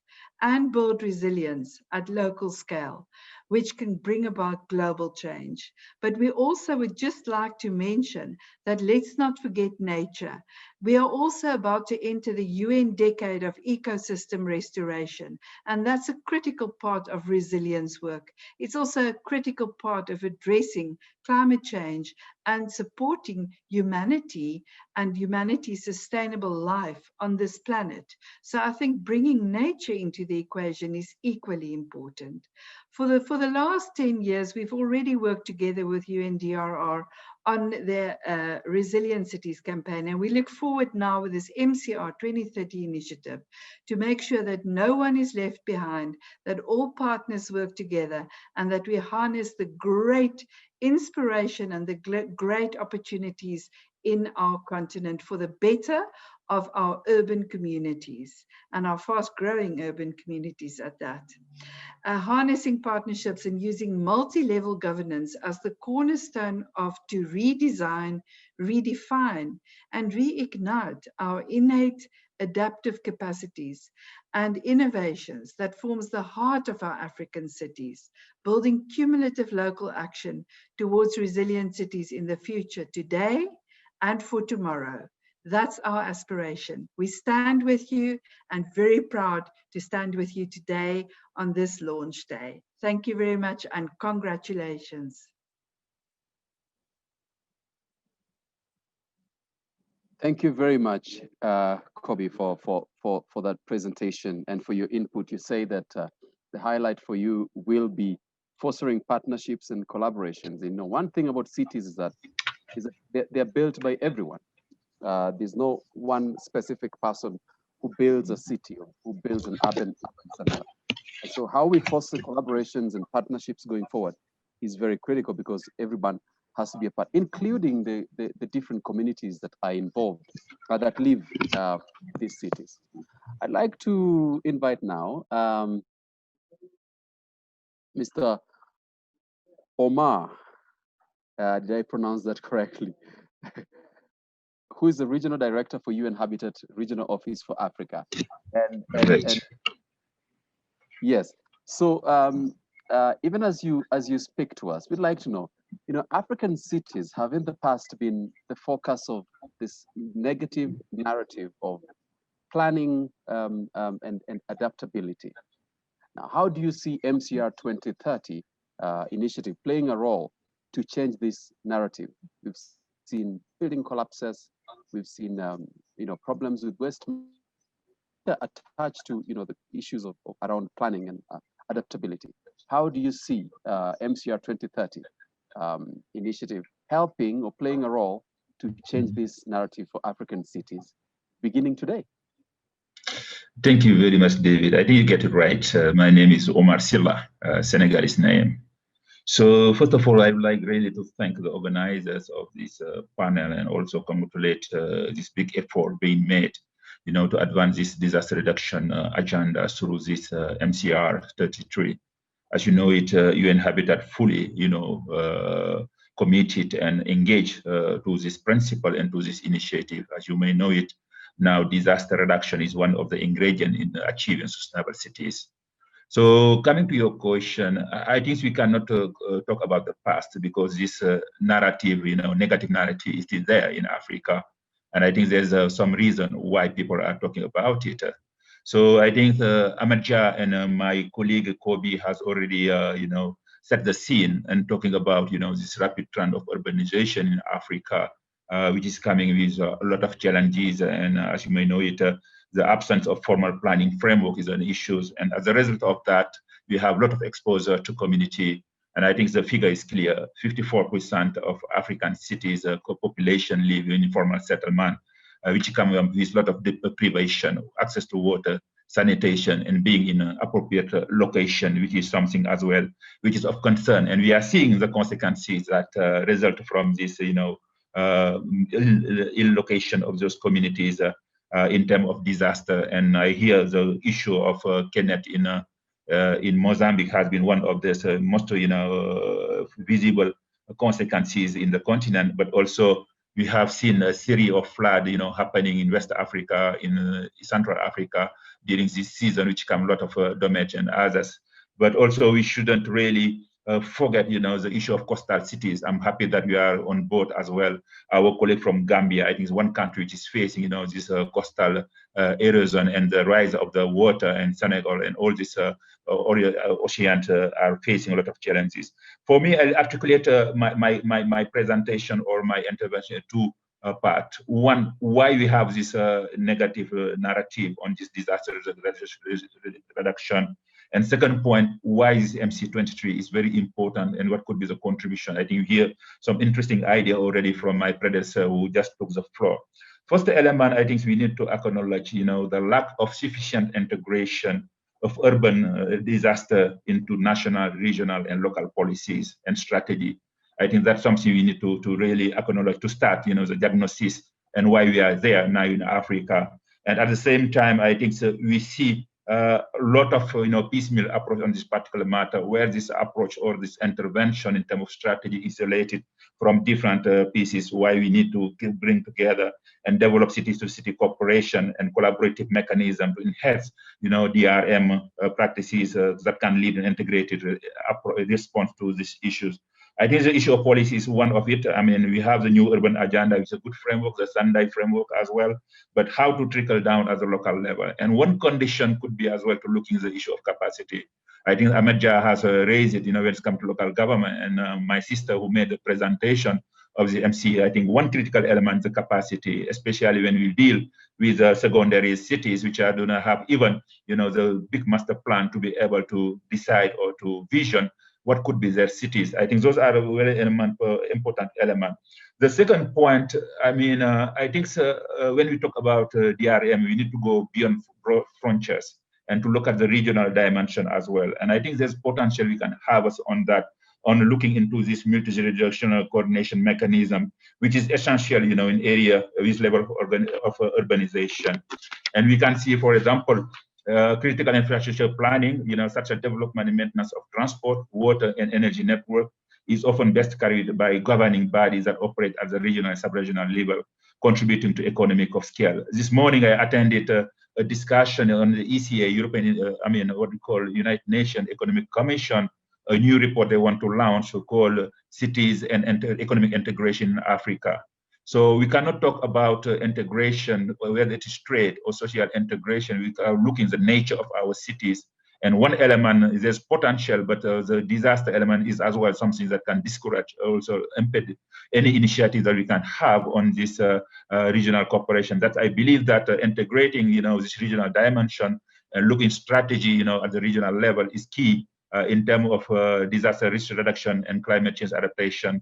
and build resilience at local scale, which can bring about global change. But we also would just like to mention that let's not forget nature. We are also about to enter the UN Decade of Ecosystem Restoration, and that's a critical part of resilience work. It's also a critical part of addressing climate change and supporting humanity and humanity's sustainable life on this planet. So I think bringing nature into the equation is equally important. For the last 10 years, we've already worked together with UNDRR on their Resilient Cities campaign, and we look forward now with this MCR 2030 initiative to make sure that no one is left behind, that all partners work together, and that we harness the great inspiration and the great opportunities in our continent for the better of our urban communities and our fast-growing urban communities at that. Harnessing partnerships and using multi-level governance as the cornerstone to redesign, redefine, and reignite our innate adaptive capacities and innovations that forms the heart of our African cities, building cumulative local action towards resilient cities in the future, today and for tomorrow. That's our aspiration. We stand with you and very proud to stand with you today on this launch day. Thank you very much and congratulations. Thank you very much, Kobe, for that presentation and for your input. You say that the highlight for you will be fostering partnerships and collaborations. You know, one thing about cities is that they're built by everyone. There's no one specific person who builds a city or who builds an urban center. And so how we foster collaborations and partnerships going forward is very critical because everyone has to be a part, including the different communities that are involved, that live in these cities. I'd like to invite now Mr. Omar, did I pronounce that correctly? Who is the Regional Director for UN Habitat Regional Office for Africa. And yes, so even as you speak to us, we'd like to know, you know, African cities have in the past been the focus of this negative narrative of planning and adaptability. Now, how do you see MCR 2030 initiative playing a role to change this narrative? We've seen building collapses. We've seen problems with waste attached to the issues of around planning and adaptability. How do you see MCR2030 initiative helping or playing a role to change this narrative for African cities beginning today? Thank you very much, David. I think you get it right. My name is Omar Silla, Senegalese name. So first of all, I would like really to thank the organizers of this panel and also congratulate this big effort being made, to advance this disaster reduction agenda through this MCR33. As you know it, UN Habitat fully, committed and engaged to this principle and to this initiative. As you may know it, now disaster reduction is one of the ingredients in achieving sustainable cities. So coming to your question, I think we cannot talk about the past because this narrative, negative narrative is still there in Africa. And I think there's some reason why people are talking about it. So I think Amadja and my colleague Kobe has already, set the scene and talking about, this rapid trend of urbanization in Africa, which is coming with a lot of challenges. And as you may know it, the absence of formal planning framework is an issue. And as a result of that, we have a lot of exposure to community. And I think the figure is clear. 54% of African cities population live in informal settlement, which come with a lot of deprivation, access to water, sanitation, and being in an appropriate location, which is something as well, which is of concern. And we are seeing the consequences that result from this, ill location of those communities in terms of disaster. And I hear the issue of Kenneth in Mozambique has been one of the most, visible consequences in the continent, but also we have seen a series of floods, happening in West Africa, in Central Africa during this season, which come a lot of damage and others. But also we shouldn't really forget, the issue of coastal cities. I'm happy that we are on board as well. Our colleague from Gambia, I think, is one country which is facing, this coastal erosion and the rise of the water, and Senegal and all this oceans are facing a lot of challenges. For me, I articulate my presentation or my intervention in two parts. One, why we have this negative narrative on this disaster reduction. And second point, why is MC23 is very important and what could be the contribution. I think you hear some interesting idea already from my predecessor who just took the floor. First element, I think we need to acknowledge, the lack of sufficient integration of urban disaster into national, regional, and local policies and strategy. I think that's something we need to really acknowledge to start, the diagnosis and why we are there now in Africa. And at the same time, I think we see a lot of piecemeal approach on this particular matter, where this approach or this intervention in terms of strategy is related from different pieces, why we need to bring together and develop city-to-city cooperation and collaborative mechanism to enhance DRM practices that can lead an integrated response to these issues. I think the issue of policy is one of it. I mean, we have the new urban agenda, which is a good framework, the Sendai framework as well, but how to trickle down at the local level. And one condition could be as well to look into the issue of capacity. I think Amadja has raised it, when it comes to local government, and my sister who made the presentation of the MC, I think one critical element is the capacity, especially when we deal with secondary cities, which are do not have even, the big master plan to be able to decide or to vision what could be their cities. I think those are a very important element. The second point, I mean, I think when we talk about DRM, we need to go beyond frontiers and to look at the regional dimension as well. And I think there's potential we can have us on that, on looking into this multi-jurisdictional coordination mechanism, which is essential, in area with level of urbanization. And we can see, for example, critical infrastructure planning, such as development and maintenance of transport, water, and energy network is often best carried by governing bodies that operate at the regional and sub-regional level, contributing to economic of scale. This morning, I attended a discussion on the ECA, what we call United Nations Economic Commission, a new report they want to launch called Cities and Economic Integration in Africa. So we cannot talk about integration, whether it is trade or social integration. We are looking at the nature of our cities And one element is there's potential, but the disaster element is as well something that can discourage, also impede any initiative that we can have on this regional cooperation. That I believe that integrating, this regional dimension and looking strategy, at the regional level is key in terms of disaster risk reduction and climate change adaptation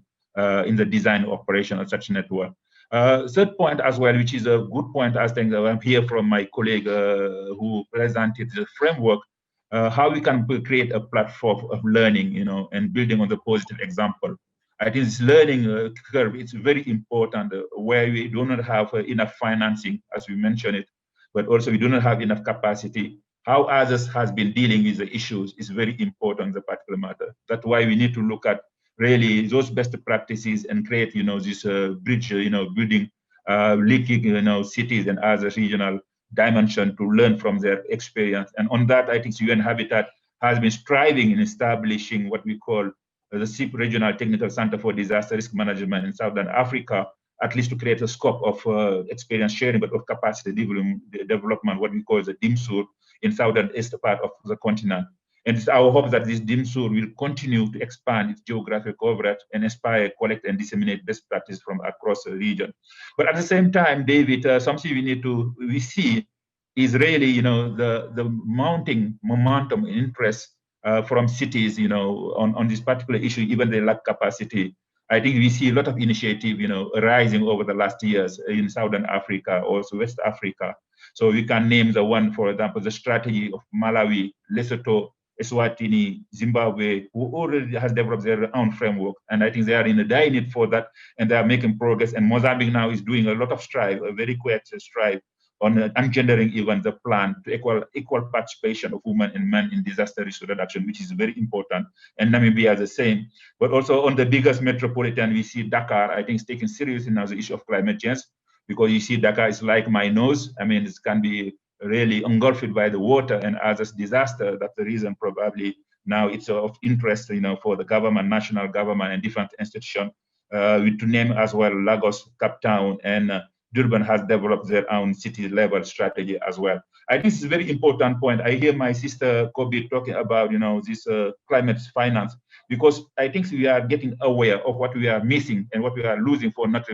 in the design operation of such network. Third point as well, which is a good point, I think I'm here from my colleague who presented the framework, how we can create a platform of learning, and building on the positive example. I think this learning curve is very important, where we do not have enough financing, as we mentioned it, but also we do not have enough capacity. How others has been dealing with the issues is very important, the particular matter. That's why we need to look at really those best practices and create, this bridge, building, linking, cities and other regional dimension to learn from their experience. And on that, I think UN Habitat has been striving in establishing what we call the SIP Regional Technical Center for Disaster Risk Management in Southern Africa, at least to create a scope of experience sharing, but of capacity development, what we call the DIMSUR in southern east part of the continent. And it's our hope that this DIMSUR will continue to expand its geographic coverage and inspire, collect, and disseminate best practice from across the region. But at the same time, David, something we see is really, the mounting momentum and interest from cities, on this particular issue, even they lack capacity. I think we see a lot of initiative, arising over the last years in Southern Africa, also West Africa. So we can name the one, for example, the strategy of Malawi, Lesotho, Eswatini, Zimbabwe, who already has developed their own framework. And I think they are in a dire need for that, and they are making progress. And Mozambique now is doing a lot of strive, a very quick strive on ungendering even the plan to equal participation of women and men in disaster risk reduction, which is very important. And Namibia is the same. But also on the biggest metropolitan, we see Dakar, I think, is taking seriously now the issue of climate change, because you see Dakar is like my nose. I mean, it can be really engulfed by the water and others disaster. That's the reason probably now it's of interest, for the government, national government, and different institutions. To name as well, Lagos, Cape Town, and Durban has developed their own city level strategy as well. I think this is a very important point. I hear my sister Kobe talking about, this climate finance, because I think we are getting aware of what we are missing and what we are losing for not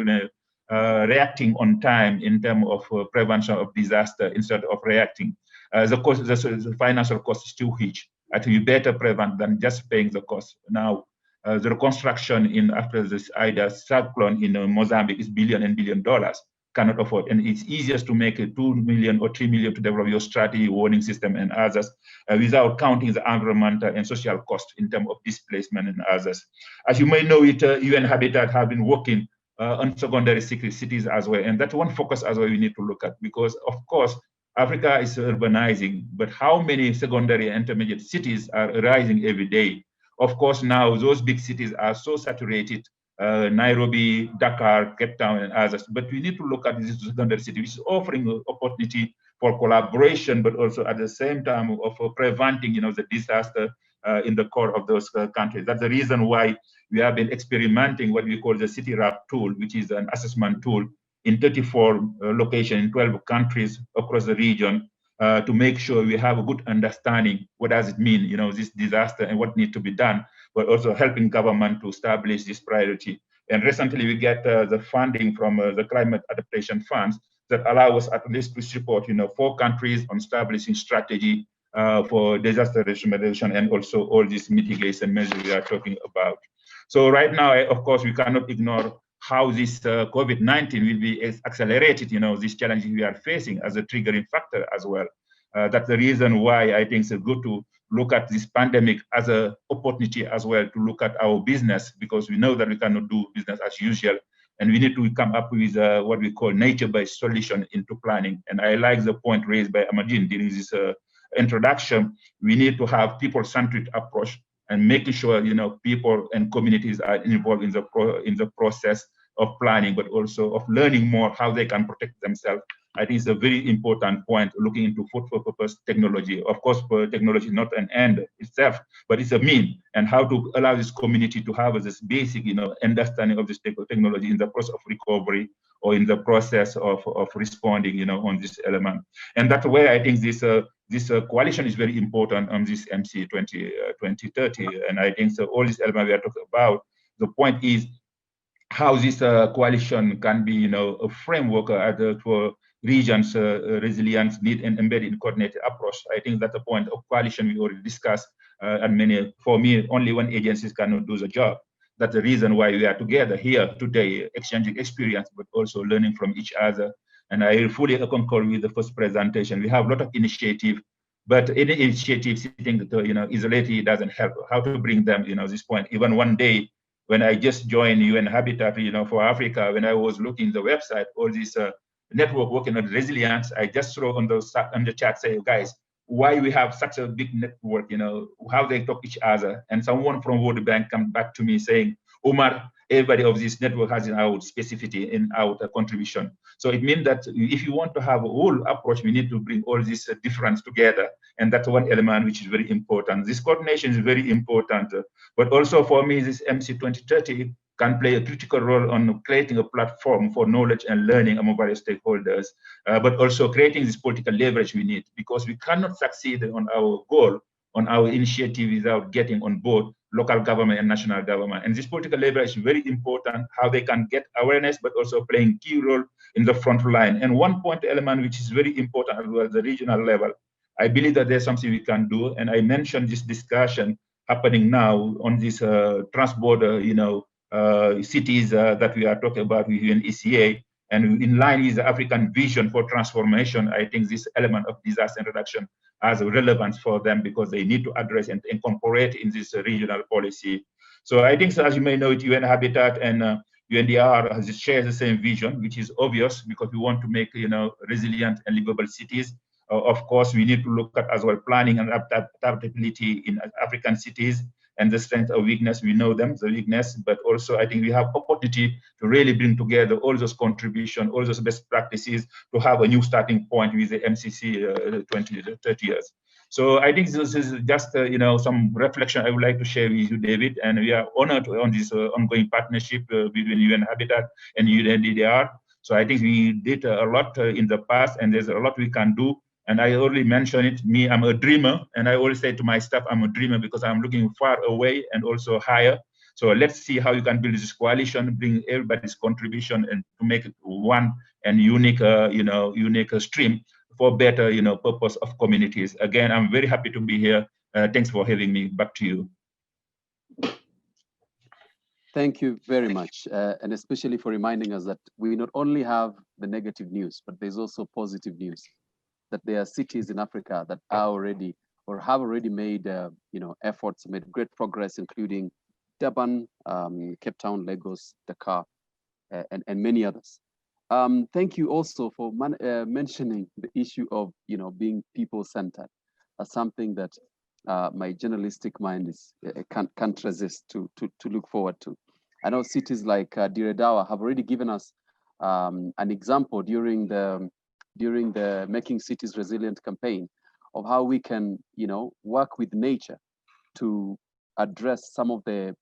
reacting on time in terms of prevention of disaster instead of reacting. The cost, the financial cost is too huge. I think we better prevent than just paying the cost. Now, the reconstruction after this Ida cyclone in Mozambique is billion and billion dollars. Cannot afford, and it's easiest to make a 2 million or 3 million to develop your strategy, warning system, and others, without counting the environmental and social cost in terms of displacement and others. As you may know, UN Habitat have been working on secondary cities as well, and that's one focus as well we need to look at, because of course Africa is urbanizing, but how many secondary and intermediate cities are rising every day? Of course, now those big cities are so saturated. Nairobi, Dakar, Cape Town, and others. But we need to look at this secondary city, which is offering an opportunity for collaboration, but also at the same time of preventing, the disaster in the core of those countries. That's the reason why we have been experimenting what we call the City RAP tool, which is an assessment tool in 34 locations in 12 countries across the region, to make sure we have a good understanding what does it mean, this disaster and what needs to be done, but also helping government to establish this priority. And recently we get the funding from the climate adaptation funds that allow us at least to support, 4 countries on establishing strategy for disaster remediation and also all these mitigation measures we are talking about. So right now, of course, we cannot ignore how this COVID-19 will be accelerated, these challenges we are facing as a triggering factor as well. That's the reason why I think it's good to look at this pandemic as an opportunity as well to look at our business, because we know that we cannot do business as usual, and we need to come up with what we call nature-based solution into planning. And I like the point raised by Amadine during this introduction. We need to have people-centric approach and making sure people and communities are involved in the process of planning, but also of learning more how they can protect themselves, I think it's a very important point, looking into food for purpose technology. Of course, technology is not an end itself, but it's a mean, and how to allow this community to have this basic, understanding of this technology in the process of recovery or in the process of responding, on this element. And that's where I think this coalition is very important on this MC2030. And I think so all these elements we are talking about, the point is how this coalition can be, a framework for regions' resilience, need, and embedded coordinated approach. I think that's the point of coalition we already discussed. And for me, only one agency cannot do the job. That's the reason why we are together here today, exchanging experience, but also learning from each other. And I fully concur with the first presentation. We have a lot of initiative, but any initiative sitting, isolated doesn't help. How to bring them, this point. Even one day, when I just joined UN Habitat, for Africa, when I was looking at the website, all this network working on resilience, I just throw on the chat, say, guys, why we have such a big network, how they talk each other. And someone from World Bank come back to me saying, Omar, everybody of this network has an out specificity in our contribution. So it means that if you want to have a whole approach, we need to bring all these difference together. And that's one element which is very important. This coordination is very important. But also for me, this MC2030 can play a critical role on creating a platform for knowledge and learning among various stakeholders, but also creating this political leverage we need, because we cannot succeed on our goal, on our initiative without getting on board local government and national government. And this political leverage is very important, how they can get awareness, but also playing key role in the front line. And one point element which is very important as well at the regional level, I believe that there's something we can do. And I mentioned this discussion happening now on this trans-border, cities that we are talking about with UNECA, and in line with the African vision for transformation. I think this element of disaster reduction has a relevance for them, because they need to address and incorporate in this regional policy. So I think, so as you may know, UN Habitat and UNDR shares the same vision, which is obvious, because we want to make resilient and livable cities. Of course, we need to look at as well planning and adaptability in African cities, and the strength or weakness, we know them, the weakness, but also I think we have opportunity to really bring together all those contributions, all those best practices to have a new starting point with the MCC 2030 years. So I think this is just, some reflection I would like to share with you, David, and we are honored on this ongoing partnership between UN Habitat and UNDR. So I think we did a lot in the past, and there's a lot we can do. And I already mentioned it, me, I'm a dreamer. And I always say to my staff, I'm a dreamer, because I'm looking far away and also higher. So let's see how you can build this coalition, bring everybody's contribution, and to make it one and unique, unique stream for better, purpose of communities. Again, I'm very happy to be here. Thanks for having me. Back to you. Thank you very much. And especially for reminding us that we not only have the negative news, but there's also positive news, that there are cities in Africa that are already or have already made efforts, made great progress, including Durban, Cape Town, Lagos, Dakar, and many others. Thank you also for mentioning the issue of being people-centered as something that my journalistic mind is can't resist to look forward to. I know cities like Diredawa have already given us an example during the Making Cities Resilient campaign of how we can, work with nature to address some of the,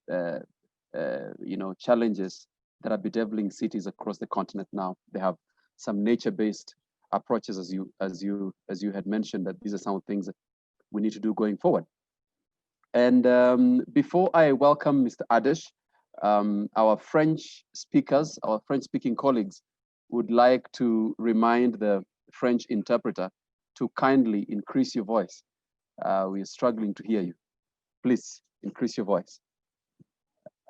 challenges that are bedeviling cities across the continent now. They have some nature-based approaches, as you had mentioned, that these are some of the things that we need to do going forward. And before I welcome Mr. Adesh, our French speakers, our French-speaking colleagues, would like to remind the French interpreter to kindly increase your voice. We are struggling to hear you. Please increase your voice.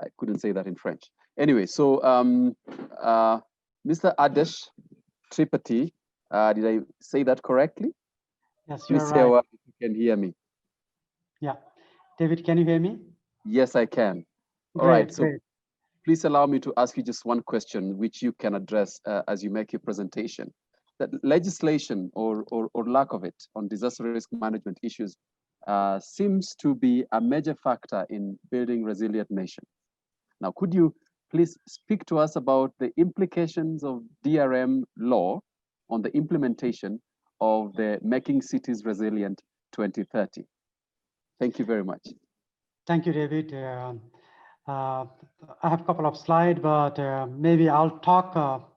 I couldn't say that in French. Anyway, so Mr. Adesh Tripathi, did I say that correctly? Yes, you're right. Say if you can hear me. Yeah. David, can you hear me? Yes, I can. All right. So please allow me to ask you just one question, which you can address as you make your presentation. That legislation or lack of it on disaster risk management issues seems to be a major factor in building resilient nations. Now, could you please speak to us about the implications of DRM law on the implementation of the Making Cities Resilient 2030. Thank you very much. Thank you, David. I have a couple of slides, but maybe I'll talk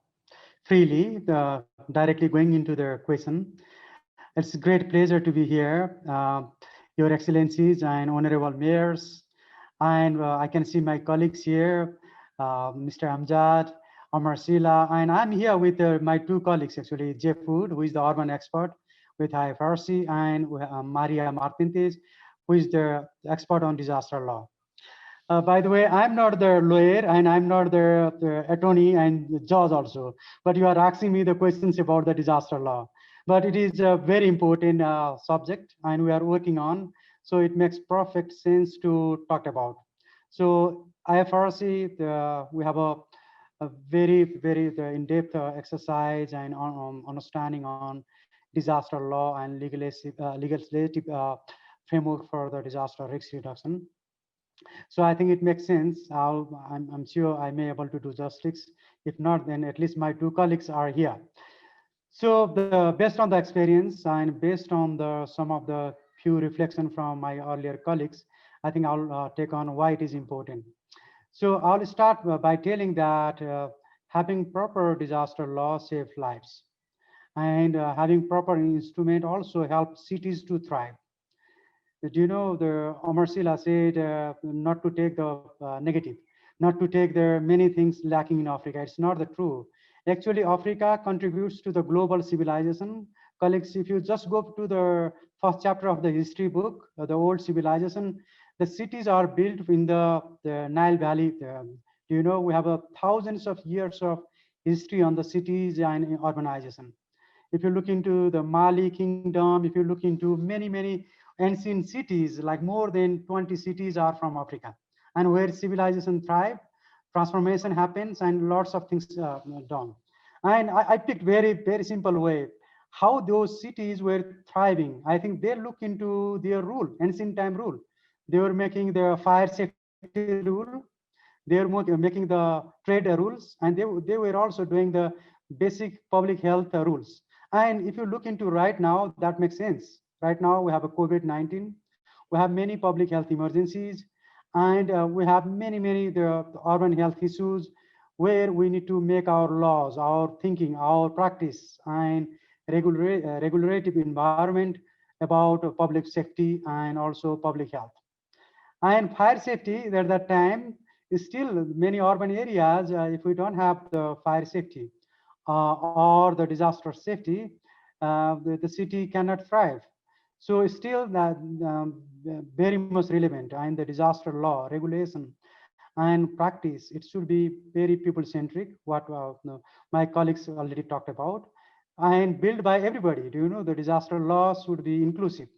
freely, directly going into the question. It's a great pleasure to be here, Your Excellencies and Honorable Mayors. And I can see my colleagues here, Mr. Amjad, Amar Sila, and I'm here with my two colleagues, actually, Jeff Wood, who is the urban expert with IFRC, and Maria Martinez, who is the expert on disaster law. By the way, I'm not the lawyer and I'm not the attorney and the judge also, but you are asking me the questions about the disaster law. But it is a very important subject and we are working on, so it makes perfect sense to talk about. So IFRC, we have a very in-depth exercise and understanding on disaster law and legislative framework for the disaster risk reduction. So I think it makes sense. I'm sure I may be able to do justice. If not, then at least my two colleagues are here. So based on the experience and based on some of the few reflections from my earlier colleagues, I think I'll take on why it is important. So I'll start by telling that having proper disaster law saves lives, and having proper instrument also helps cities to thrive. Do you know, the Omar Sila said not to take the negative, not to take the many things lacking in Africa. It's not the true. Actually, Africa contributes to the global civilization. Colleagues, if you just go to the first chapter of the history book, the old civilization, the cities are built in the Nile Valley. You know, we have thousands of years of history on the cities and urbanization. If you look into the Mali kingdom, if you look into many ancient cities, like more than 20 cities are from Africa, and where civilization thrive, transformation happens, and lots of things done. And I picked very simple way how those cities were thriving. I think they look into their rule, ancient time rule. They were making the fire safety rule. They were making the trade rules, and they were also doing the basic public health rules. And if you look into right now, that makes sense. Right now, we have a COVID-19. We have many public health emergencies, and we have many the urban health issues where we need to make our laws, our thinking, our practice, and regulative environment about public safety and also public health. And fire safety, at that time, is still many urban areas, if we don't have the fire safety or the disaster safety, the city cannot thrive. So still that very much relevant, and the disaster law, regulation, and practice, it should be very people-centric, what my colleagues already talked about, and built by everybody. Do you know, the disaster law should be inclusive.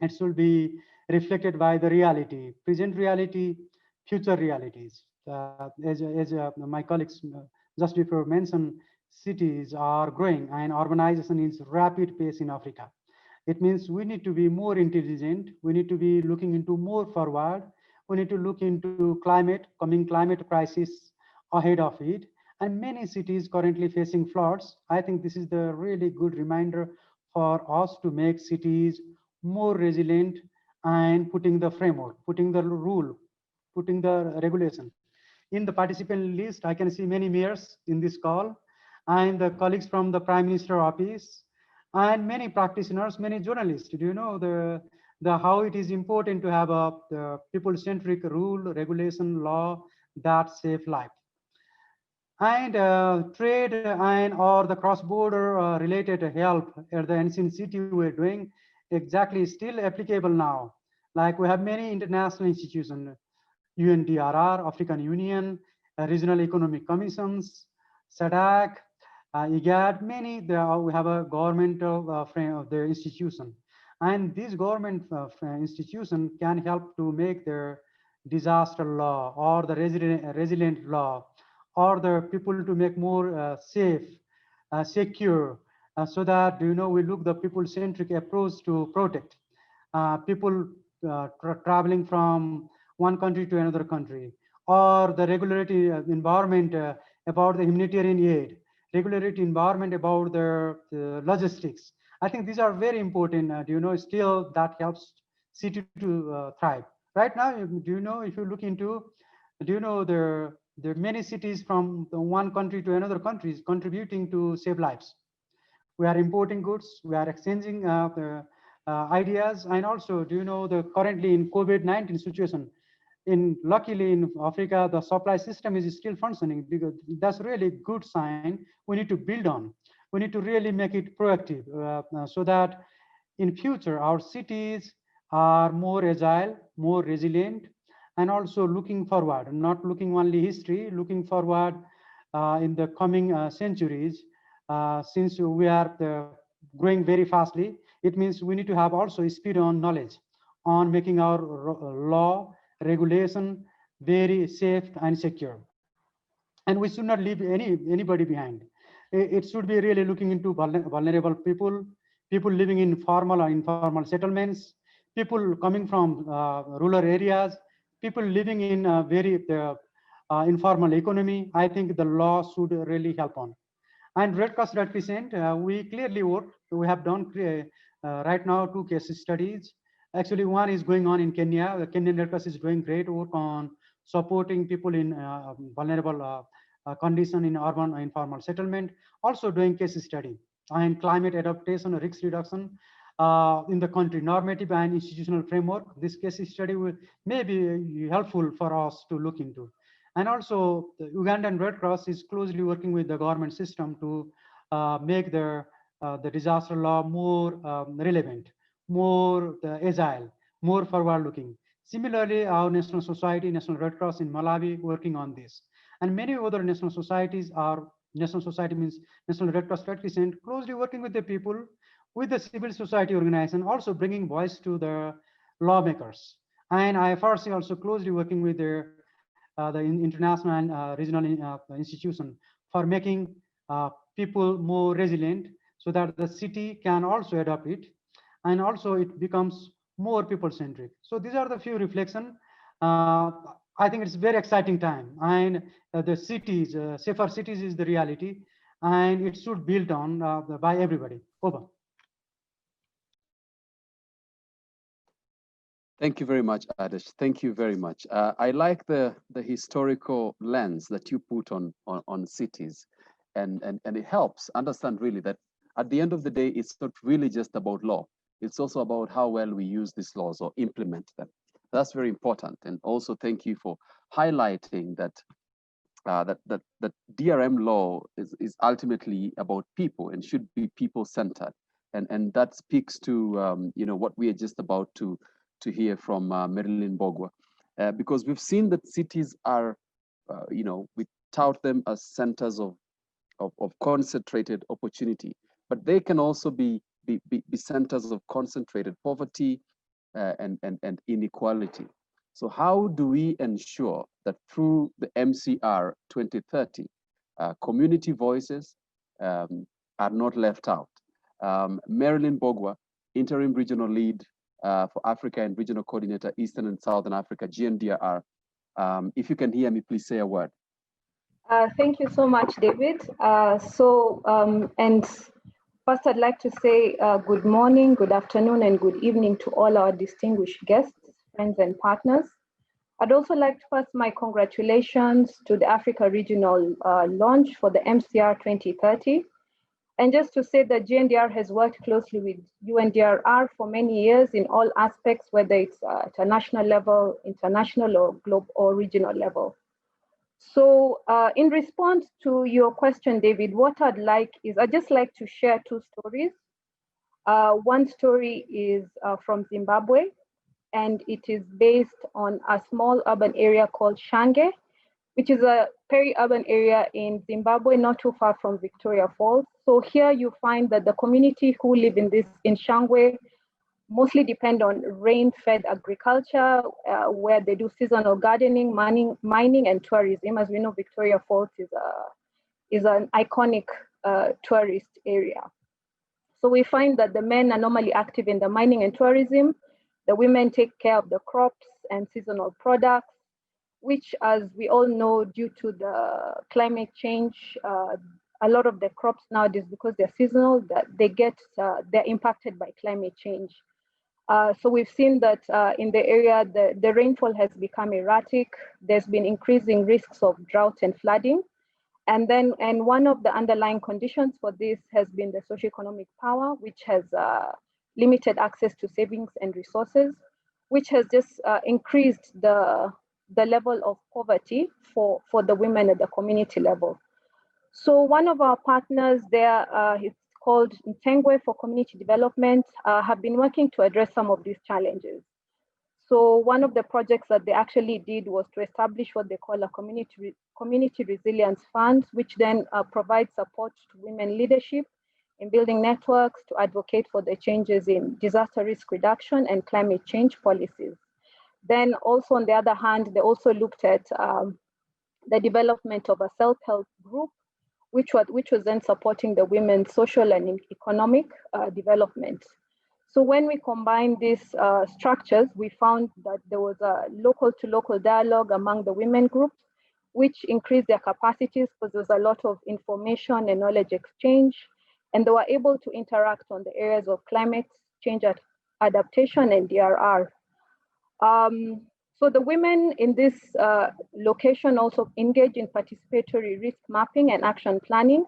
It should be reflected by the reality, present reality, future realities. As my colleagues just before mentioned, cities are growing and urbanization is rapid pace in Africa. It means we need to be more intelligent. We need to be looking into more forward. We need to look into coming climate crisis ahead of it. And many cities currently facing floods. I think this is the really good reminder for us to make cities more resilient and putting the framework, putting the rule, putting the regulation. In the participant list, I can see many mayors in this call, and the colleagues from the Prime Minister office, and many practitioners, many journalists. Do you know the how it is important to have the people-centric rule, regulation, law that save life. And trade and or the cross-border related help at the ancient city we're doing exactly still applicable now. Like we have many international institutions, UNDRR, African Union, regional economic commissions, SADC, IGAD, many. We have a governmental frame of the institution, and these government institution can help to make their disaster law or the resilient law, or the people to make more safe, secure, so that we look the people-centric approach to protect people traveling from one country to another country, or the regulatory environment about the humanitarian aid. regulatory environment, about the logistics. I think these are very important. Still that helps city to thrive. Right now, if you look into, there are many cities from one country to another country is contributing to save lives. We are importing goods, we are exchanging the ideas, and also, the currently in COVID-19 situation, luckily in Africa, the supply system is still functioning, because that's really good sign. We need to build on. We need to really make it proactive, so that in future our cities are more agile, more resilient, and also looking forward, not looking only history, looking forward in the coming centuries. Since we are growing very fastly, it means we need to have also speed on knowledge, on making our law, regulation very safe and secure. And we should not leave anybody behind. It should be really looking into vulnerable people, people living in formal or informal settlements, people coming from rural areas, people living in a very informal economy. I think the law should really help on. And Red Cross Red Crescent, we clearly work. We have done right now 2 case studies. Actually, one is going on in Kenya. The Kenyan Red Cross is doing great work on supporting people in vulnerable condition in urban informal settlement. Also doing case study and climate adaptation or risk reduction in the country, normative and institutional framework. This case study may be helpful for us to look into. And also, the Ugandan Red Cross is closely working with the government system to make the disaster law more relevant, more agile, more forward-looking. Similarly, our National Society, National Red Cross in Malawi, working on this. And many other national societies are, National Society means National Red Cross Red Crescent, closely working with the people, with the civil society organization, also bringing voice to the lawmakers. And IFRC also closely working with the international and regional institution for making people more resilient, so that the city can also adopt it, and also it becomes more people-centric. So these are the few reflections. I think it's a very exciting time, and the cities, safer cities is the reality, and it should build on by everybody. Over. Thank you very much, Adesh. Thank you very much. I like the historical lens that you put on cities, and it helps understand really that at the end of the day, it's not really just about law. It's also about how well we use these laws or implement them. That's very important. And also thank you for highlighting that that DRM law is ultimately about people and should be people-centered. And that speaks to what we are just about to hear from Marilyn Bogwa, because we've seen that cities are, we tout them as centers of concentrated opportunity, but they can also be centers of concentrated poverty and inequality. So how do we ensure that through the MCR 2030, community voices are not left out? Marilyn Bogwa, Interim Regional Lead for Africa and Regional Coordinator, Eastern and Southern Africa, GNDRR. If you can hear me, please say a word. Thank you so much, David. And first, I'd like to say good morning, good afternoon, and good evening to all our distinguished guests, friends, and partners. I'd also like to pass my congratulations to the Africa Regional launch for the MCR 2030. And just to say that GNDR has worked closely with UNDRR for many years in all aspects, whether it's at a national level, international, or global or regional level. So in response to your question, David, what I'd just like to share 2 stories. One story is from Zimbabwe, and it is based on a small urban area called Shange, which is a peri-urban area in Zimbabwe, not too far from Victoria Falls. So here you find that the community who live in Shange mostly depend on rain-fed agriculture, where they do seasonal gardening, mining, and tourism. As we know, Victoria Falls is an iconic tourist area. So we find that the men are normally active in the mining and tourism. The women take care of the crops and seasonal products, which, as we all know, due to the climate change, a lot of the crops nowadays, because they're seasonal, that they're impacted by climate change. So we've seen that in the area, the rainfall has become erratic. There's been increasing risks of drought and flooding. And one of the underlying conditions for this has been the socioeconomic power, which has limited access to savings and resources, which has just increased the level of poverty for the women at the community level. So one of our partners there, it's called Ntengwe for Community Development, have been working to address some of these challenges. So one of the projects that they actually did was to establish what they call a community resilience fund, which then provides support to women leadership in building networks to advocate for the changes in disaster risk reduction and climate change policies. Then also on the other hand, they also looked at the development of a self-help group, which was then supporting the women's social and economic development. So when we combine these structures, we found that there was a local-to-local dialogue among the women groups, which increased their capacities because there was a lot of information and knowledge exchange, and they were able to interact on the areas of climate change adaptation and DRR. So the women in this location also engaged in participatory risk mapping and action planning.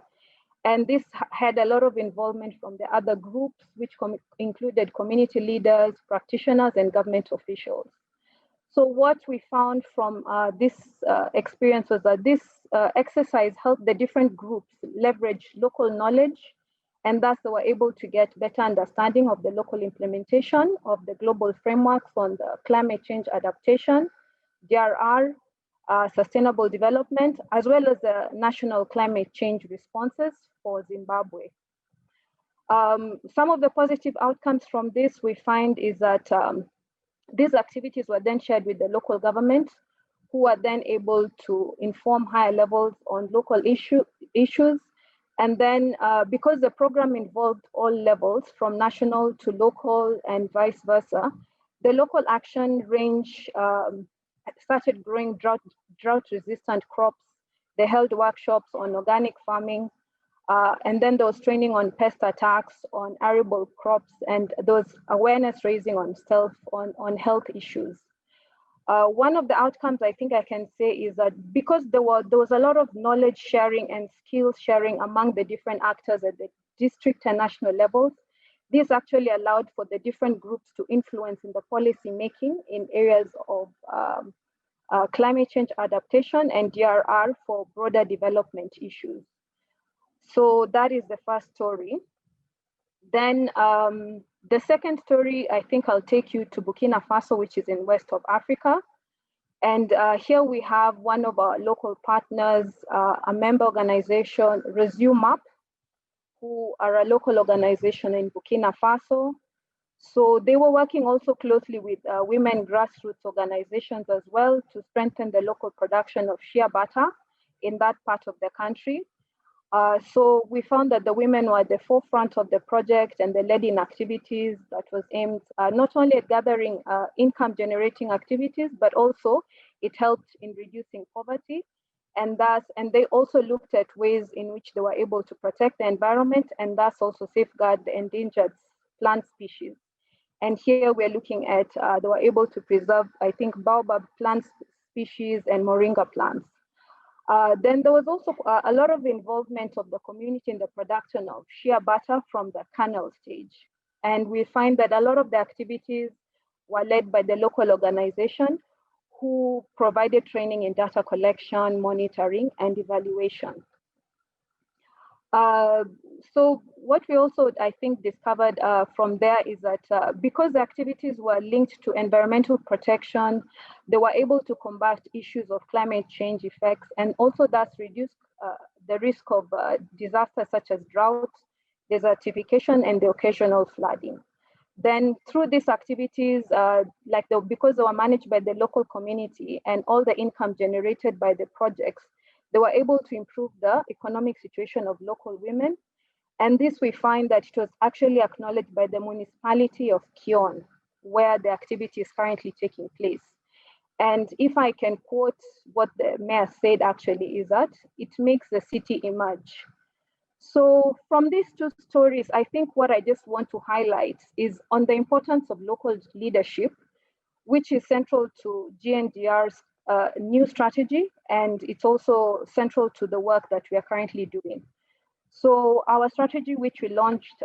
And this had a lot of involvement from the other groups, which included community leaders, practitioners, and government officials. So what we found from this experience was that this exercise helped the different groups leverage local knowledge, and thus they were able to get better understanding of the local implementation of the global frameworks on the climate change adaptation, DRR, sustainable development, as well as the national climate change responses for Zimbabwe. Some of the positive outcomes from this we find is that these activities were then shared with the local government, who are then able to inform higher levels on local issues. And then because the program involved all levels from national to local and vice versa, the local action range started growing drought-resistant crops. They held workshops on organic farming, and then there was training on pest attacks, on arable crops, and there was awareness raising on health issues. One of the outcomes I think I can say is that because there was a lot of knowledge sharing and skills sharing among the different actors at the district and national levels, this actually allowed for the different groups to influence in the policy making in areas of climate change adaptation and DRR for broader development issues. So that is the first story. Then the second story, I think I'll take you to Burkina Faso, which is in West of Africa. And here we have one of our local partners, a member organization, ResumeUp, who are a local organization in Burkina Faso. So they were working also closely with women grassroots organizations as well to strengthen the local production of shea butter in that part of the country. So we found that the women were at the forefront of the project, and they led in activities that was aimed not only at gathering income generating activities, but also it helped in reducing poverty. And they also looked at ways in which they were able to protect the environment and thus also safeguard the endangered plant species. And here we're looking at, they were able to preserve, I think, baobab plant species and moringa plants. Then there was also a lot of involvement of the community in the production of shea butter from the kernel stage. And we find that a lot of the activities were led by the local organization, who provided training in data collection, monitoring, and evaluation. So what we also, I think, discovered from there is that because the activities were linked to environmental protection, they were able to combat issues of climate change effects and also thus reduce the risk of disasters such as drought, desertification, and the occasional flooding. Then through these activities, because they were managed by the local community and all the income generated by the projects, they were able to improve the economic situation of local women. And this we find that it was actually acknowledged by the municipality of Kion, where the activity is currently taking place. And if I can quote what the mayor said actually is that it makes the city emerge. So from these two stories, I think what I just want to highlight is on the importance of local leadership, which is central to GNDR's new strategy, and it's also central to the work that we are currently doing. So our strategy, which we launched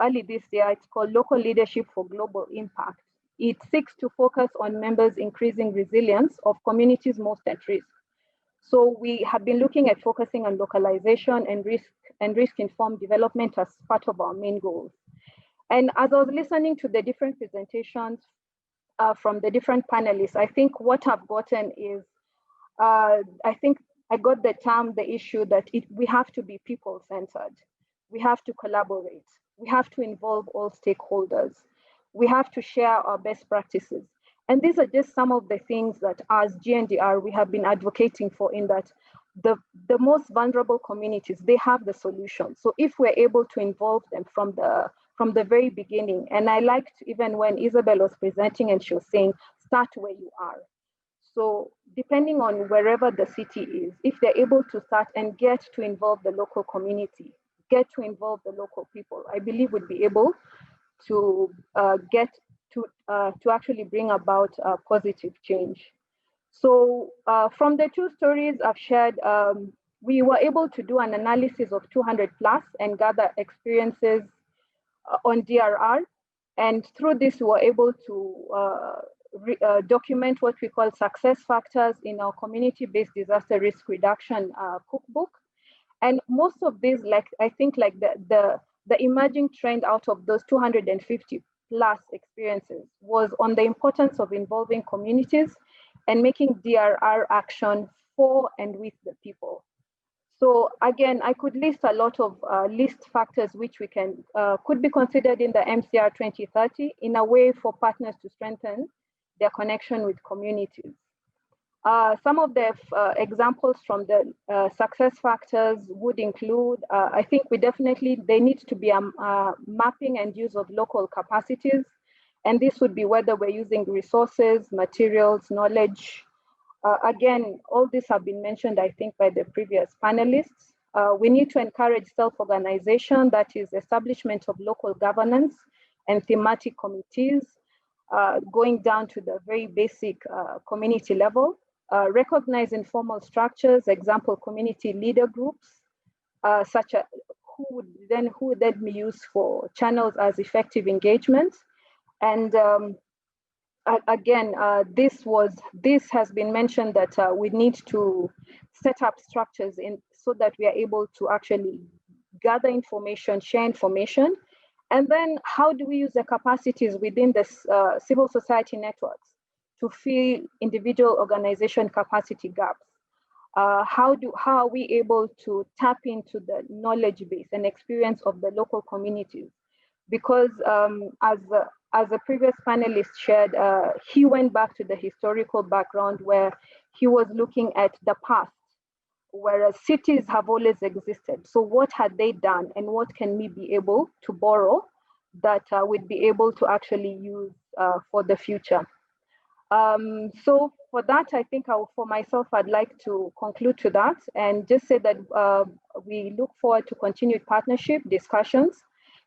early this year, it's called Local Leadership for Global Impact. It seeks to focus on members' increasing resilience of communities most at risk. So we have been looking at focusing on localization and risk-informed development as part of our main goals. And as I was listening to the different presentations from the different panelists, I think what I've gotten is, I think I got the term, the issue that we have to be people-centered. We have to collaborate. We have to involve all stakeholders. We have to share our best practices. And these are just some of the things that as GNDR, we have been advocating for, in that the most vulnerable communities, they have the solution. So if we're able to involve them from the very beginning, and I liked even when Isabel was presenting and she was saying, start where you are. So depending on wherever the city is, if they're able to start and get to involve the local community, get to involve the local people, I believe would be able to get to actually bring about positive change. So from the two stories I've shared, we were able to do an analysis of 200 plus and gather experiences on DRR. And through this, we were able to document what we call success factors in our community-based disaster risk reduction cookbook. And most of these, like I think, like the emerging trend out of those 250 plus experiences was on the importance of involving communities and making DRR action for and with the people. So again, I could list a lot of list factors which we can could be considered in the MCR2030 in a way for partners to strengthen their connection with communities. Some of the examples from the success factors would include, I think they need to be a mapping and use of local capacities. And this would be whether we're using resources, materials, knowledge. Again, all these have been mentioned, I think, by the previous panelists. We need to encourage self-organization, that is establishment of local governance and thematic committees, going down to the very basic community level. Recognize informal structures, example, community leader groups, such as who would then be used for channels as effective engagement. And again, this has been mentioned that we need to set up structures so that we are able to actually gather information, share information, and then how do we use the capacities within the civil society networks to fill individual organization capacity gaps? How are we able to tap into the knowledge base and experience of the local communities? Because as the previous panelist shared, he went back to the historical background where he was looking at the past, whereas cities have always existed. So what had they done and what can we be able to borrow that we'd be able to actually use for the future? So for that, I think for myself, I'd like to conclude to that and just say that we look forward to continued partnership discussions,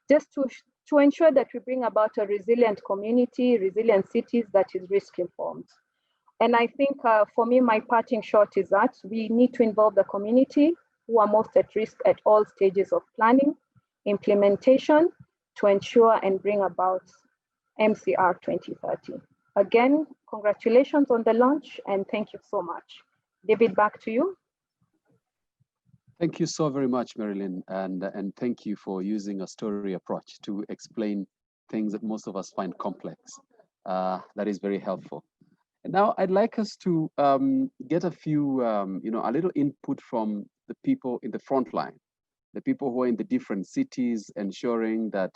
just to ensure that we bring about a resilient community, resilient cities that is risk informed. And I think for me, my parting shot is that we need to involve the community who are most at risk at all stages of planning, implementation, to ensure and bring about MCR 2030. Again, congratulations on the launch and thank you so much. David, back to you. Thank you so very much, Marilyn, and thank you for using a story approach to explain things that most of us find complex. That is very helpful. And now I'd like us to get a few, a little input from the people in the front line, the people who are in the different cities, ensuring that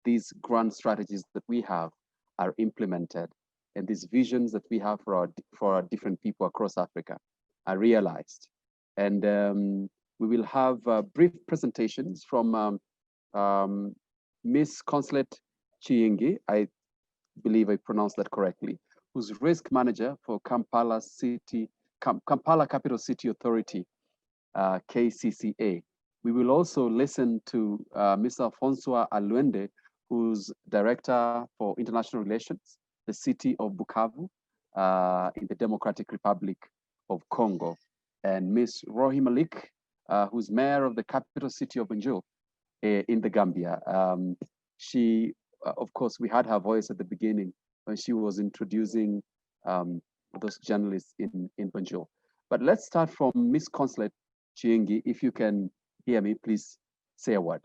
these grand strategies that we have are implemented, and these visions that we have for our different people across Africa are realized. And we will have brief presentations from Miss Consulate Chiingi, I believe I pronounced that correctly, who's risk manager for Kampala Capital City Authority, KCCA. We will also listen to Mr. François Alwende, who's Director for International Relations, the city of Bukavu in the Democratic Republic of Congo, and Ms. Rohi Malik, who's Mayor of the capital city of Banjo in the Gambia. She, of course, we had her voice at the beginning when she was introducing those journalists in Banjo. But let's start from Ms. Consulate Chiengi. If you can hear me, please say a word.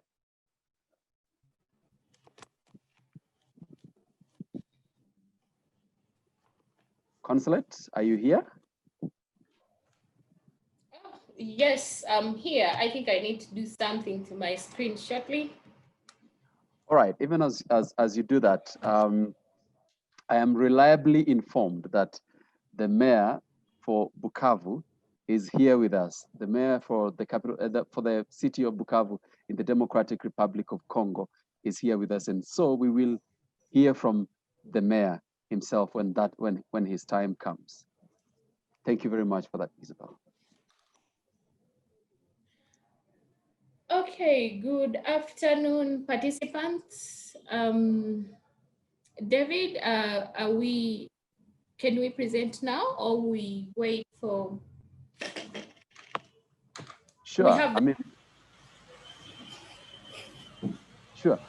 Consulate, are you here? Yes, I'm here. I think I need to do something to my screen shortly. All right, even as you do that, I am reliably informed that the mayor for Bukavu is here with us. The mayor for the capital, for the city of Bukavu in the Democratic Republic of Congo is here with us, and so we will hear from the mayor himself when his time comes. Thank you very much for that, Isabel. Okay, good afternoon, participants. David, can we present now or we wait for? Sure, I mean, sure.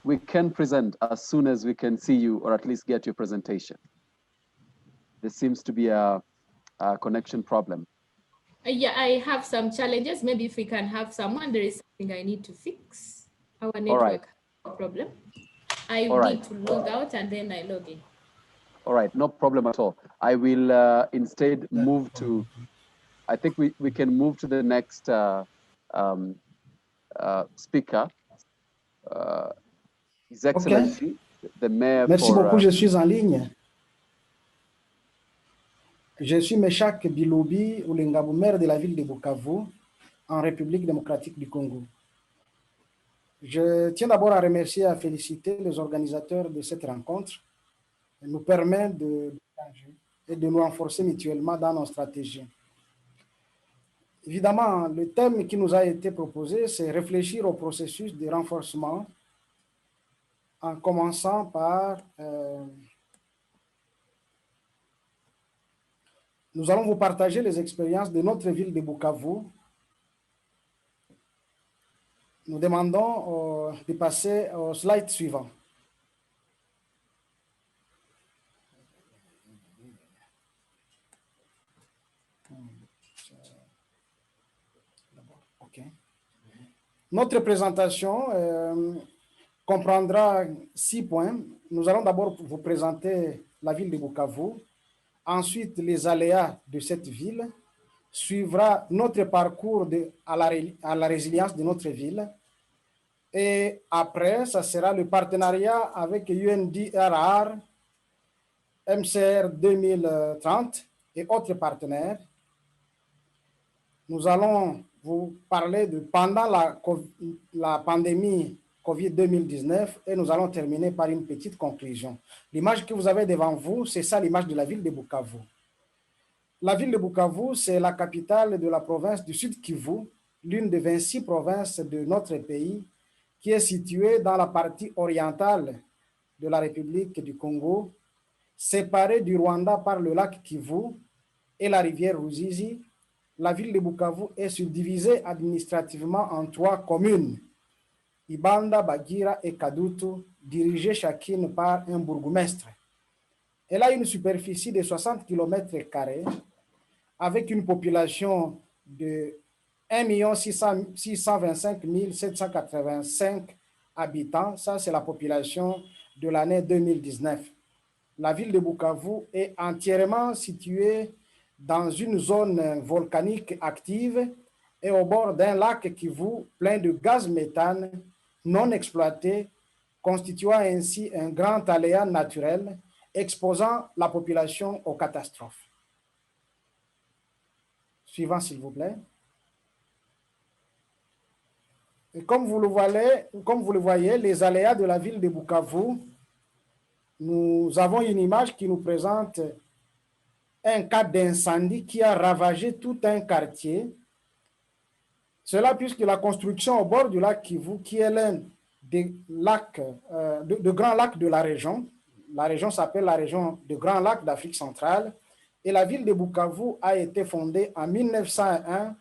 We can present as soon as we can see you or at least get your presentation. There seems to be a connection problem. Yeah, I have some challenges. Maybe if we can have someone, there is something I need to fix. Our network problem. I need to log out and then I log in. All right, no problem at all. I will instead move to, I think we can move to the next speaker. His Excellency, the Mayor. Merci beaucoup, je suis en ligne. Je suis Meshak Biloubi Oulengabou, maire de la ville de Bukavu, en République démocratique du Congo. Je tiens d'abord à remercier et à féliciter les organisateurs de cette rencontre. Elle nous permet d'échanger et de nous renforcer mutuellement dans nos stratégies. Évidemment, le thème qui nous a été proposé, c'est réfléchir au processus de renforcement en commençant par... nous allons vous partager les expériences de notre ville de Bukavu. Nous demandons de passer au slide suivant. Okay. Notre présentation comprendra 6 points. Nous allons d'abord vous présenter la ville de Bukavu, ensuite les aléas de cette ville, suivra notre parcours à la résilience de notre ville, et après, ça sera le partenariat avec UNDRR, MCR2030 et autres partenaires. Nous allons vous parler de pendant la pandémie COVID-2019 et nous allons terminer par une petite conclusion. L'image que vous avez devant vous, c'est ça l'image de la ville de Bukavu. La ville de Bukavu, c'est la capitale de la province du Sud Kivu, l'une des 26 provinces de notre pays, qui est située dans la partie orientale de la République du Congo, séparée du Rwanda par le lac Kivu et la rivière Ruzizi. La ville de Bukavu est subdivisée administrativement en 3 communes, Ibanda, Bagira et Kadutu, dirigées chacune par un bourgmestre. Elle a une superficie de 60 km² avec une population de 1 625 785 habitants. Ça, c'est la population de l'année 2019. La ville de Bukavu est entièrement située dans une zone volcanique active et au bord d'un lac Kivu plein de gaz méthane non exploité, constituant ainsi un grand aléa naturel exposant la population aux catastrophes. Suivant, s'il vous plaît. Et comme vous le voyez, les aléas de la ville de Bukavu, nous avons une image qui nous présente un cas d'incendie qui a ravagé tout un quartier. Cela puisque la construction au bord du lac Kivu, qui est l'un des lacs, de grands lacs de la région s'appelle la région de Grands Lacs d'Afrique centrale, et la ville de Bukavu a été fondée en 1901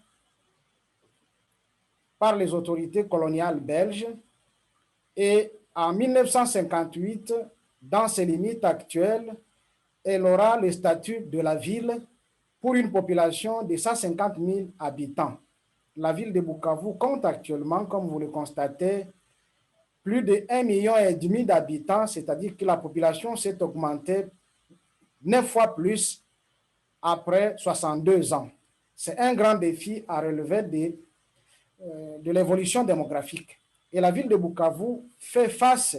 par les autorités coloniales belges, et en 1958, dans ses limites actuelles, elle aura le statut de la ville pour une population de 150 000 habitants. La ville de Bukavu compte actuellement, comme vous le constatez, plus de 1,5 million d'habitants, c'est-à-dire que la population s'est augmentée 9 fois plus après 62 ans. C'est un grand défi à relever de l'évolution démographique. Et la ville de Bukavu fait face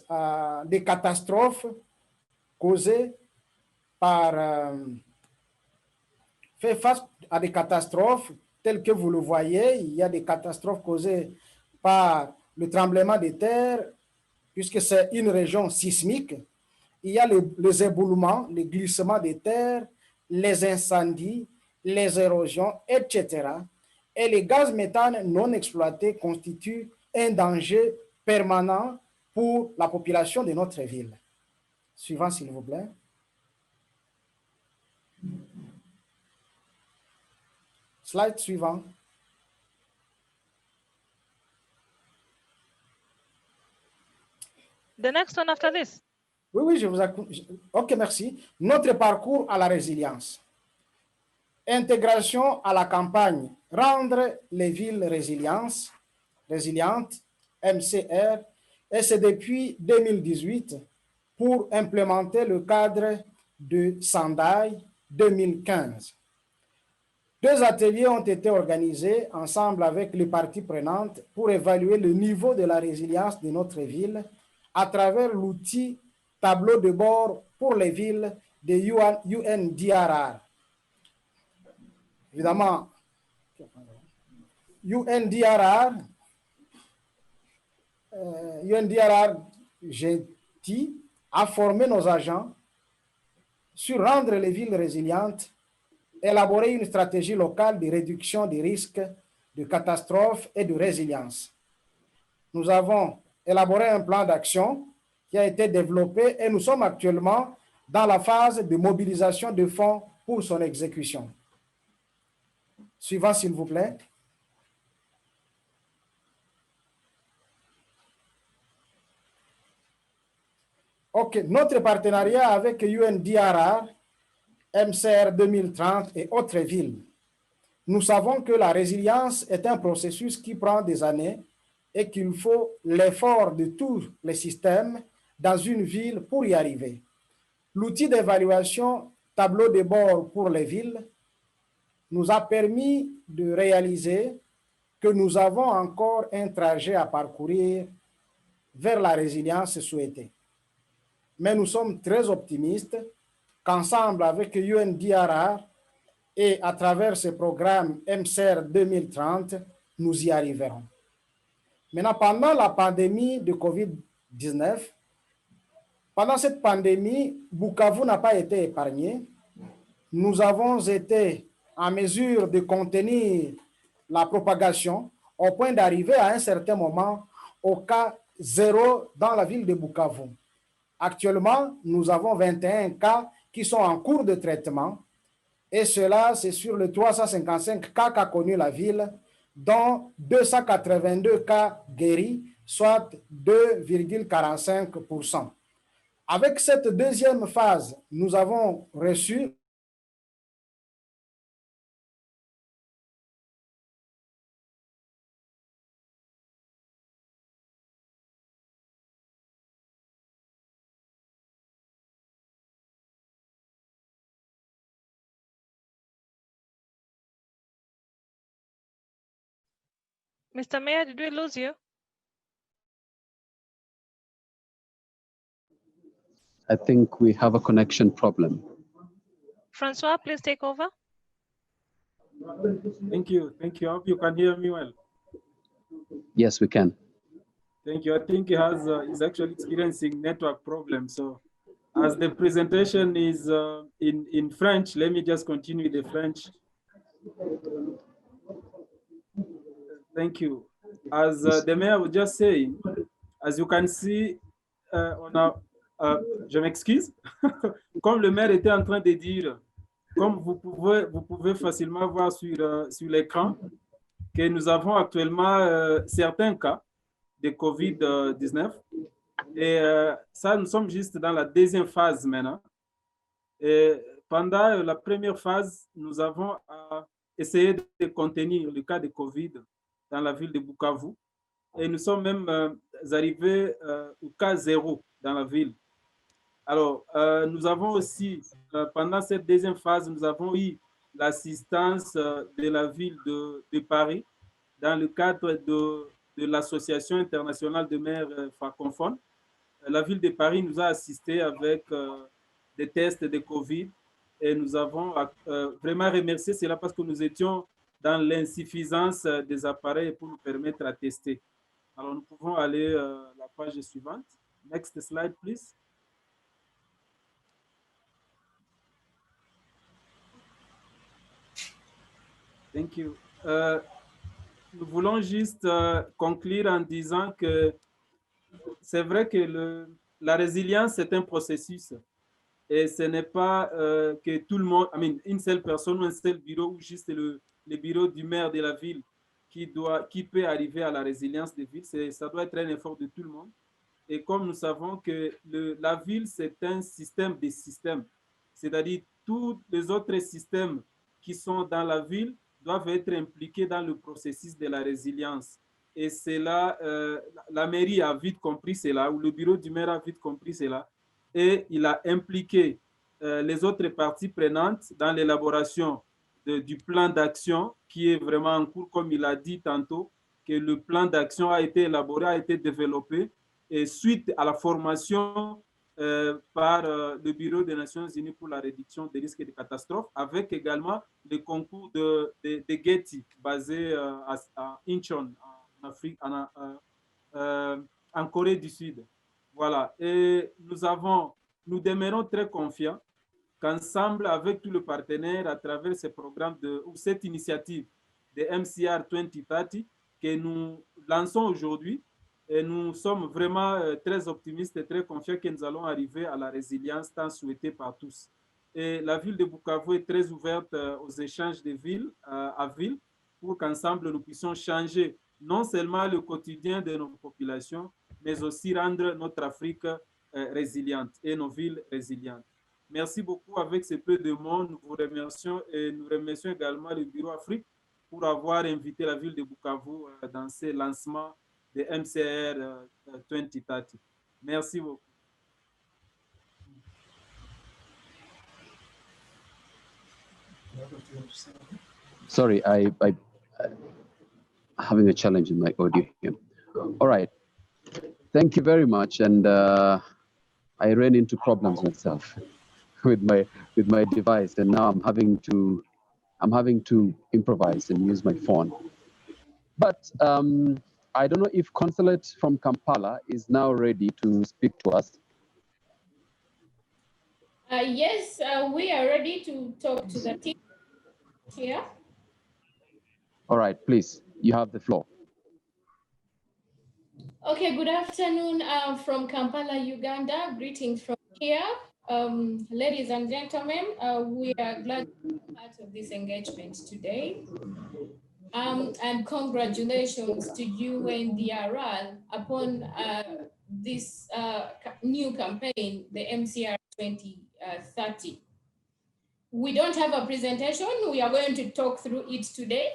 à des catastrophes causées par... fait face à des catastrophes telles que vous le voyez. Il y a des catastrophes causées par le tremblement de terre, puisque c'est une région sismique. Il y a les éboulements, les glissements de terre, les incendies, les érosions, etc. Et les gaz méthane non exploités constituent un danger permanent pour la population de notre ville. Suivant, s'il vous plaît. Slide suivant. The next one after this. Oui, je vous accuse. OK, merci. Notre parcours à la résilience. Intégration à la campagne. Rendre les villes résilientes, MCR, et c'est depuis 2018 pour implémenter le cadre de Sendai 2015. 2 ateliers ont été organisés ensemble avec les parties prenantes pour évaluer le niveau de la résilience de notre ville à travers l'outil tableau de bord pour les villes de UNDRR. Évidemment, UNDRR GT a formé nos agents sur rendre les villes résilientes, élaborer une stratégie locale de réduction des risques de catastrophes et de résilience. Nous avons élaboré un plan d'action qui a été développé et nous sommes actuellement dans la phase de mobilisation de fonds pour son exécution. Suivant, s'il vous plaît. OK, notre partenariat avec UNDRR, MCR2030 et autres villes. Nous savons que la résilience est un processus qui prend des années et qu'il faut l'effort de tous les systèmes dans une ville pour y arriver. L'outil d'évaluation tableau de bord pour les villes nous a permis de réaliser que nous avons encore un trajet à parcourir vers la résilience souhaitée. Mais nous sommes très optimistes qu'ensemble avec UNDRR et à travers ce programme MCR 2030, nous y arriverons. Maintenant, pendant la pandémie de COVID-19, pendant cette pandémie, Bukavu n'a pas été épargné. Nous avons été en mesure de contenir la propagation au point d'arriver à un certain moment au cas 0 dans la ville de Bukavu. Actuellement, nous avons 21 cas qui sont en cours de traitement et cela, c'est sur les 355 cas qu'a connu la ville, dont 282 cas guéris, soit 2,45%. Avec cette deuxième phase, nous avons reçu Mr. Mayor, did we lose you? I think we have a connection problem. Francois, please take over. Thank you. Thank you. I hope you can hear me well. Yes, we can. Thank you. I think he is actually experiencing network problems. So as the presentation is in French, let me just continue with the French. Thank you. As the mayor was just saying, as you can see, je m'excuse, comme le maire était en train de dire, comme vous pouvez facilement voir sur l'écran, que nous avons actuellement certains cas de COVID-19. Et ça, nous sommes juste dans la deuxième phase maintenant. Et pendant la première phase, nous avons essayé de contenir le cas de COVID dans la ville de Bukavu. Et nous sommes même arrivés au cas 0 dans la ville. Alors, nous avons aussi, pendant cette deuxième phase, nous avons eu l'assistance de la ville de Paris dans le cadre de l'Association internationale de maires francophones. La ville de Paris nous a assisté avec des tests de COVID et nous avons vraiment remercié cela parce que nous étions dans l'insuffisance des appareils pour nous permettre à tester. Alors, nous pouvons aller à la page suivante. Next slide, please. Thank you. Nous voulons juste conclure en disant que c'est vrai que la résilience, c'est un processus. Et ce n'est pas que tout le monde, une seule personne ou un seul bureau ou juste le bureau du maire de la ville qui peut arriver à la résilience des villes. Ça doit être un effort de tout le monde. Et comme nous savons que la ville, c'est un système des systèmes, c'est-à-dire tous les autres systèmes qui sont dans la ville doivent être impliqués dans le processus de la résilience. Et c'est là, la mairie a vite compris cela, ou le bureau du maire a vite compris cela, et il a impliqué les autres parties prenantes dans l'élaboration du plan d'action qui est vraiment en cours, comme il a dit tantôt, que le plan d'action a été élaboré, a été développé, et suite à la formation par le Bureau des Nations Unies pour la réduction des risques et des catastrophes, avec également le concours de Getty, basé à Incheon, en Afrique, en Corée du Sud. Voilà. Et nous demeurons très confiants qu'ensemble, avec tous les partenaires, à travers ce programme ou cette initiative de MCR2030 que nous lançons aujourd'hui, et nous sommes vraiment très optimistes et très confiants que nous allons arriver à la résilience tant souhaitée par tous. Et la ville de Bukavu est très ouverte aux échanges de ville à ville pour qu'ensemble nous puissions changer non seulement le quotidien de nos populations, mais aussi rendre notre Afrique résiliente et nos villes résilientes. Merci beaucoup. Avec ce peu de monde, nous vous remercions et nous remercions également le Bureau Afrique pour avoir invité la ville de Bukavu dans ce lancement de MCR2030. Merci beaucoup. Sorry, I'm having a challenge in my audio here. All right. Thank you very much. And I ran into problems myself with my device, and now I'm having to improvise and use my phone. But I don't know if Consulate from Kampala is now ready to speak to us. Yes, we are ready to talk to the team here. All right, please, you have the floor. Okay, good afternoon from Kampala, Uganda. Greetings from here. Ladies and gentlemen, we are glad to be part of this engagement today. And congratulations to UNDRL upon this new campaign, the MCR2030. We don't have a presentation. We are going to talk through it today.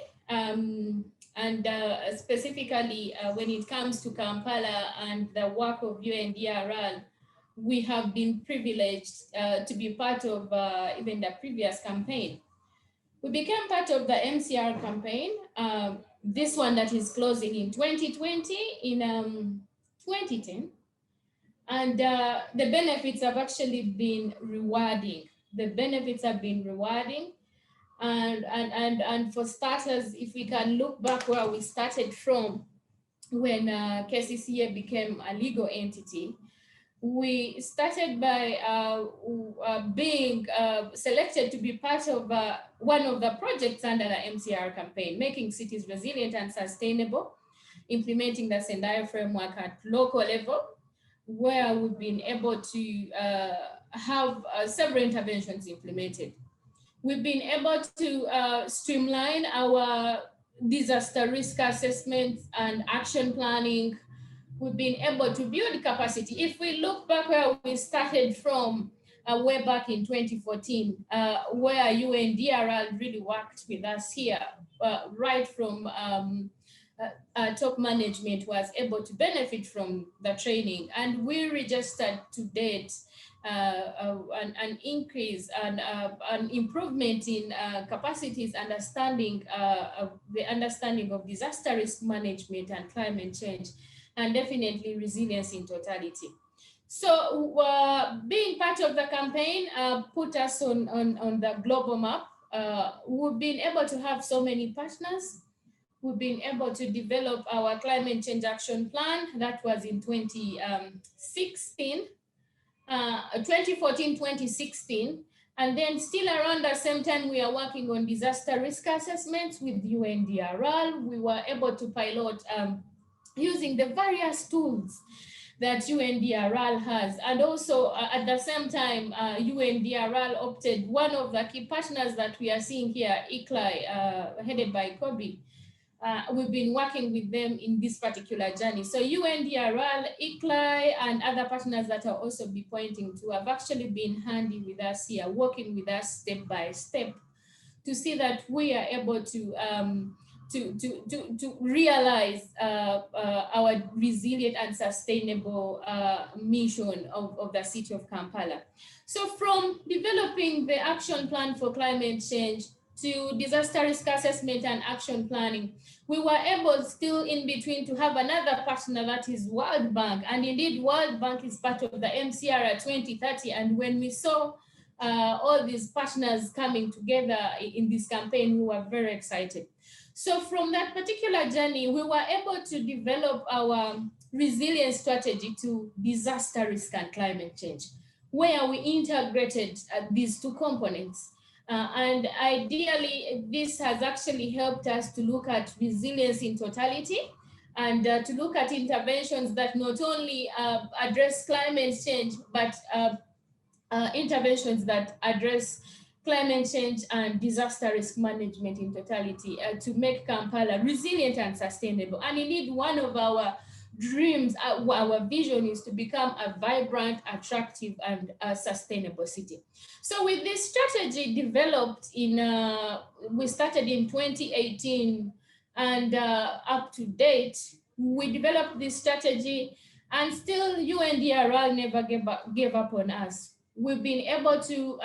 Specifically, when it comes to Kampala and the work of UNDRL, we have been privileged to be part of even the previous campaign. We became part of the MCR campaign, this one that is closing in 2020, in 2010. And the benefits have actually been rewarding. The benefits have been rewarding. And for starters, if we can look back where we started from when KCCA became a legal entity, we started by being selected to be part of one of the projects under the MCR campaign, Making Cities Resilient and Sustainable, implementing the Sendai framework at local level, where we've been able to have several interventions implemented. We've been able to streamline our disaster risk assessments and action planning. We've been able to build capacity. If we look back where we started from way back in 2014, where UNDRL really worked with us here, right from top management was able to benefit from the training, and we registered to date an increase and an improvement in capacities, understanding the understanding of disaster risk management and climate change, and definitely resilience in totality. So being part of the campaign put us on the global map. We've been able to have so many partners. We've been able to develop our climate change action plan. That was in 2014, 2016. And then still around the same time, we are working on disaster risk assessments with UNDRL. We were able to pilot using the various tools that UNDRL has. And also at the same time, UNDRL opted one of the key partners that we are seeing here, ICLAI, headed by Kobe. We've been working with them in this particular journey. So UNDRL, ICLAI, and other partners that I'll also be pointing to have actually been handy with us here, working with us step by step to see that we are able to realize our resilient and sustainable mission of the city of Kampala. So from developing the action plan for climate change to disaster risk assessment and action planning, we were able still in between to have another partner, that is World Bank. And indeed, World Bank is part of the MCR2030. And when we saw all these partners coming together in this campaign, we were very excited. So from that particular journey, we were able to develop our resilience strategy to disaster risk and climate change, where we integrated these two components. And ideally, this has actually helped us to look at resilience in totality and to look at interventions that not only address climate change, but interventions that address climate change and disaster risk management in totality to make Kampala resilient and sustainable. And indeed, one of our dreams, our vision is to become a vibrant, attractive, and sustainable city. So with this strategy developed in, we started in 2018 and up to date, we developed this strategy and still UNDRL never gave up on us. We've been able to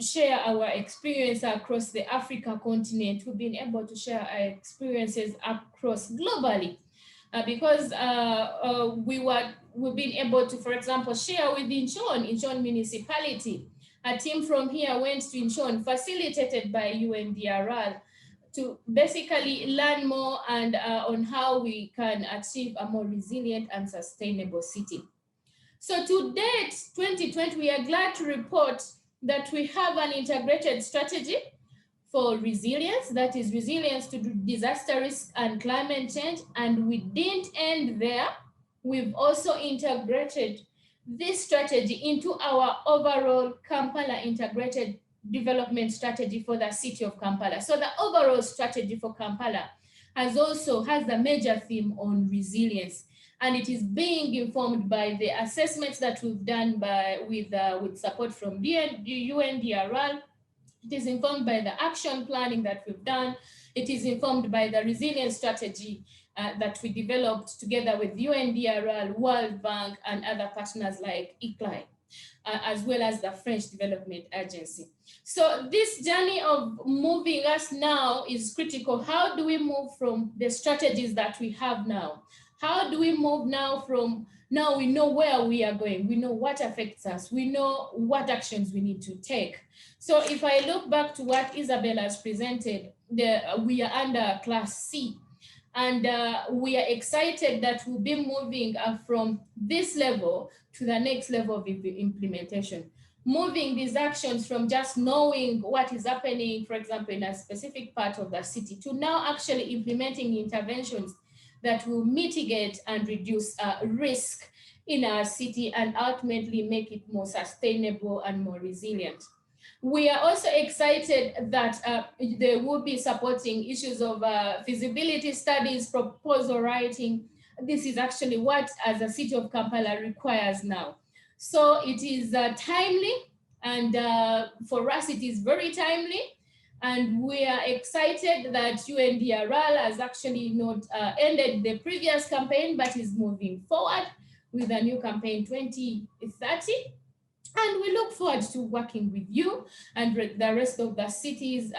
share our experience across the Africa continent. We've been able to share our experiences across globally. Because we've been able to, for example, share with Incheon municipality. A team from here went to Incheon, facilitated by UNDRL, to basically learn more and on how we can achieve a more resilient and sustainable city. So to date, 2020, we are glad to report that we have an integrated strategy for resilience, that is resilience to disaster risk and climate change. And we didn't end there. We've also integrated this strategy into our overall Kampala integrated development strategy for the city of Kampala. So the overall strategy for Kampala has the major theme on resilience. And it is being informed by the assessments that we've done with support from UNDRL. It is informed by the action planning that we've done. It is informed by the resilience strategy that we developed together with UNDRL, World Bank, and other partners like ICLAI, as well as the French Development Agency. So this journey of moving us now is critical. How do we move from the strategies that we have now? How do we move now from, now we know where we are going, we know what affects us, we know what actions we need to take. So if I look back to what Isabel has presented, we are under class C. And we are excited that we'll be moving from this level to the next level of implementation. Moving these actions from just knowing what is happening, for example, in a specific part of the city, to now actually implementing interventions that will mitigate and reduce risk in our city and ultimately make it more sustainable and more resilient. We are also excited that they will be supporting issues of feasibility studies, proposal writing. This is actually what, as a city of Kampala, requires now. So it is timely, and for us, it is very timely. And we are excited that UNDRL has actually not ended the previous campaign, but is moving forward with a new campaign 2030. And we look forward to working with you and the rest of the cities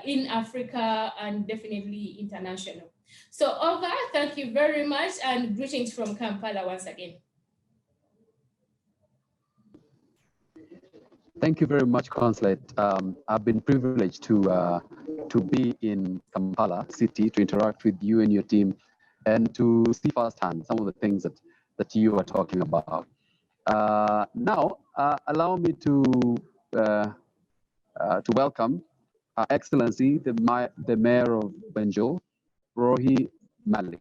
in Africa and definitely international. So Olga, thank you very much, and greetings from Kampala once again. Thank you very much, Consulate. I've been privileged to be in Kampala City, to interact with you and your team, and to see firsthand some of the things that you are talking about. Now, allow me to welcome Her Excellency, the Mayor of Banjo, Rohi Malik.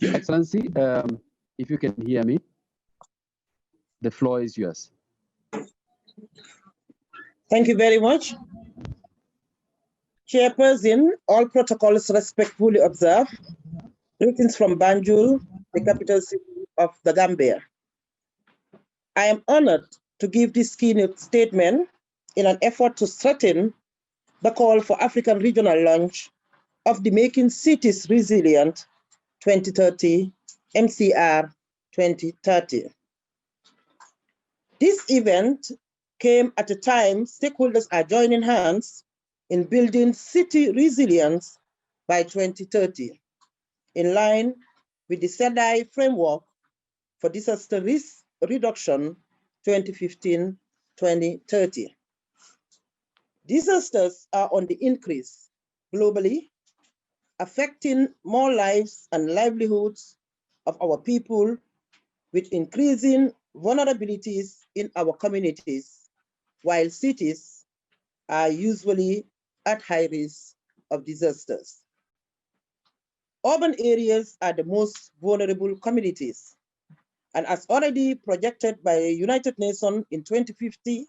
Your Excellency, if you can hear me, the floor is yours. Thank you very much. Chairperson, all protocols respectfully observed. Greetings from Banjo, the capital city of the Gambia. I am honored to give this keynote statement in an effort to strengthen the call for African regional launch of the Making Cities Resilient 2030, MCR 2030. This event came at a time stakeholders are joining hands in building city resilience by 2030, in line with the SEDI framework for disaster risk reduction 2015-2030. Disasters are on the increase globally, affecting more lives and livelihoods of our people, with increasing vulnerabilities in our communities, while cities are usually at high risk of disasters. Urban areas are the most vulnerable communities, and as already projected by the United Nations in 2050,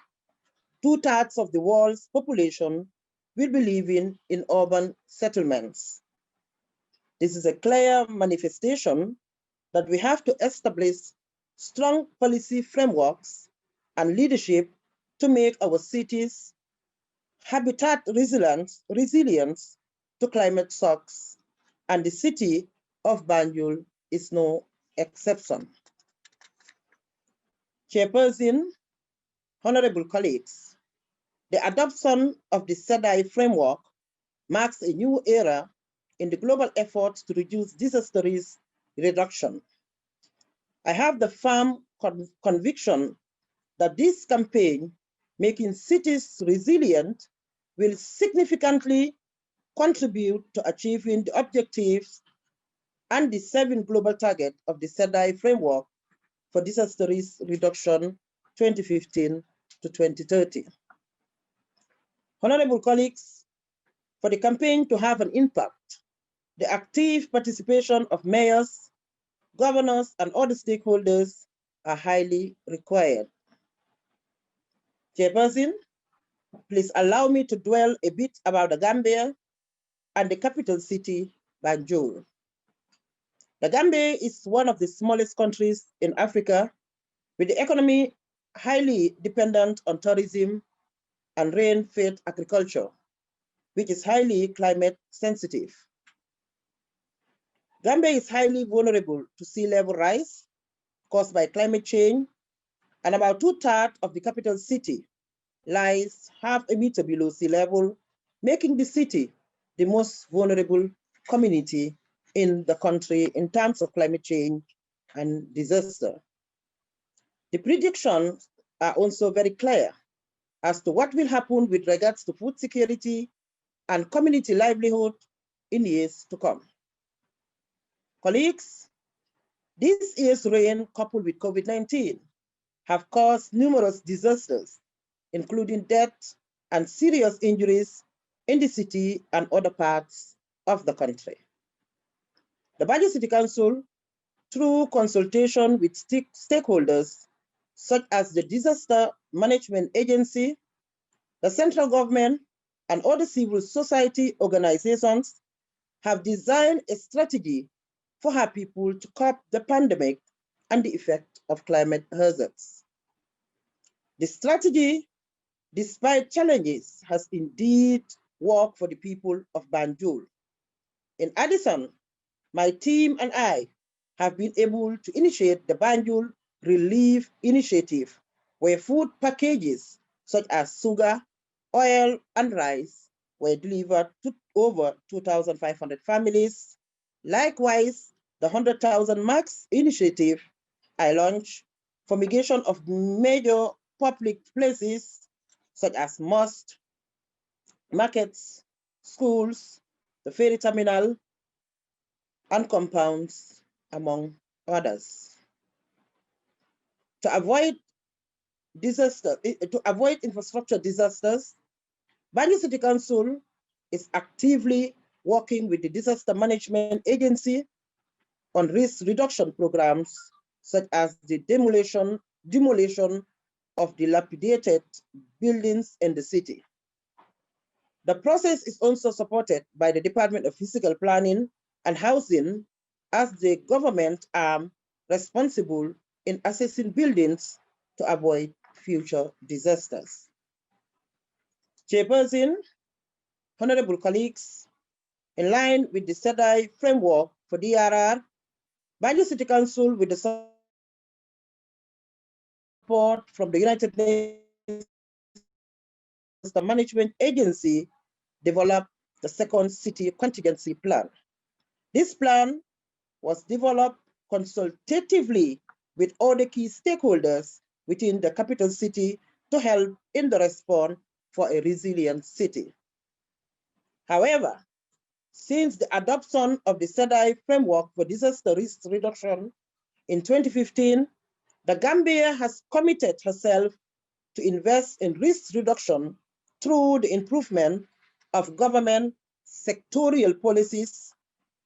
2/3 of the world's population will be living in urban settlements. This is a clear manifestation that we have to establish strong policy frameworks and leadership to make our cities habitat resilient to climate shocks, and the city of Banjul is no exception. Chairperson, honorable colleagues, the adoption of the SEDI framework marks a new era in the global effort to reduce disaster risk reduction. I have the firm conviction that this campaign, Making Cities Resilient, will significantly contribute to achieving the objectives and the 7 global targets of the SEDI framework for disaster risk reduction 2015 to 2030. Honorable colleagues, for the campaign to have an impact, the active participation of mayors, governors, and other stakeholders are highly required. Chairperson, please allow me to dwell a bit about the Gambia and the capital city, Banjul. The Gambia is one of the smallest countries in Africa, with the economy highly dependent on tourism and rain-fed agriculture, which is highly climate sensitive. Gambia is highly vulnerable to sea level rise caused by climate change, and about 2/3 of the capital city lies half a meter below sea level, making the city the most vulnerable community in the country in terms of climate change and disaster. The predictions are also very clear as to what will happen with regards to food security and community livelihood in years to come. Colleagues, this year's rain coupled with COVID-19 have caused numerous disasters, including death and serious injuries in the city and other parts of the country. The Banjo City Council, through consultation with stakeholders, such as the Disaster Management Agency, the central government, and other civil society organizations, have designed a strategy for her people to curb the pandemic and the effect of climate hazards. The strategy, despite challenges, has indeed worked for the people of Banjul. In addition, my team and I have been able to initiate the Banjul Relief Initiative, where food packages such as sugar, oil, and rice were delivered to over 2,500 families. Likewise, the 100,000 Max Initiative I launched fumigation of major public places such as mosques, markets, schools, the ferry terminal, and compounds, among others. To avoid infrastructure disasters, Banjo City Council is actively working with the Disaster Management Agency on risk reduction programs, such as the demolition of dilapidated buildings in the city. The process is also supported by the Department of Physical Planning and Housing as the government arm responsible in assessing buildings to avoid future disasters. Chairperson, honorable colleagues, in line with the SEDI framework for DRR, Banjo City Council, with the support from the United Nations Management Agency, developed the second city contingency plan. This plan was developed consultatively with all the key stakeholders within the capital city to help in the response for a resilient city. However, since the adoption of the SEDI framework for disaster risk reduction in 2015, the Gambia has committed herself to invest in risk reduction through the improvement of government sectorial policies,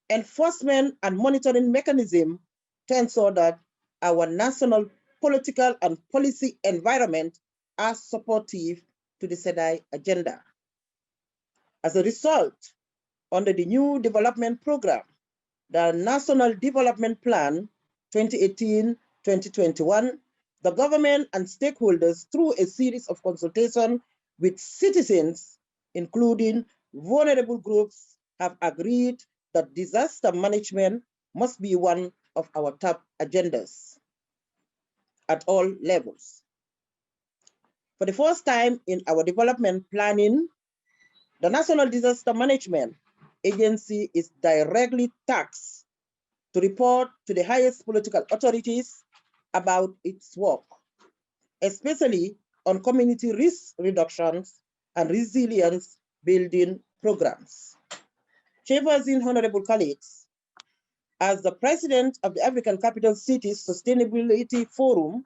enforcement and monitoring mechanism to ensure that our national political and policy environment are supportive to the SEDI agenda. As a result, under the new development program, the National Development Plan 2018-2021, the government and stakeholders, through a series of consultations with citizens, including vulnerable groups, have agreed that disaster management must be one of our top agendas at all levels. For the first time in our development planning, the National Disaster Management Agency is directly tasked to report to the highest political authorities about its work, especially on community risk reductions and resilience building programs. Chairperson, honorable colleagues, as the president of the African Capital Cities Sustainability Forum,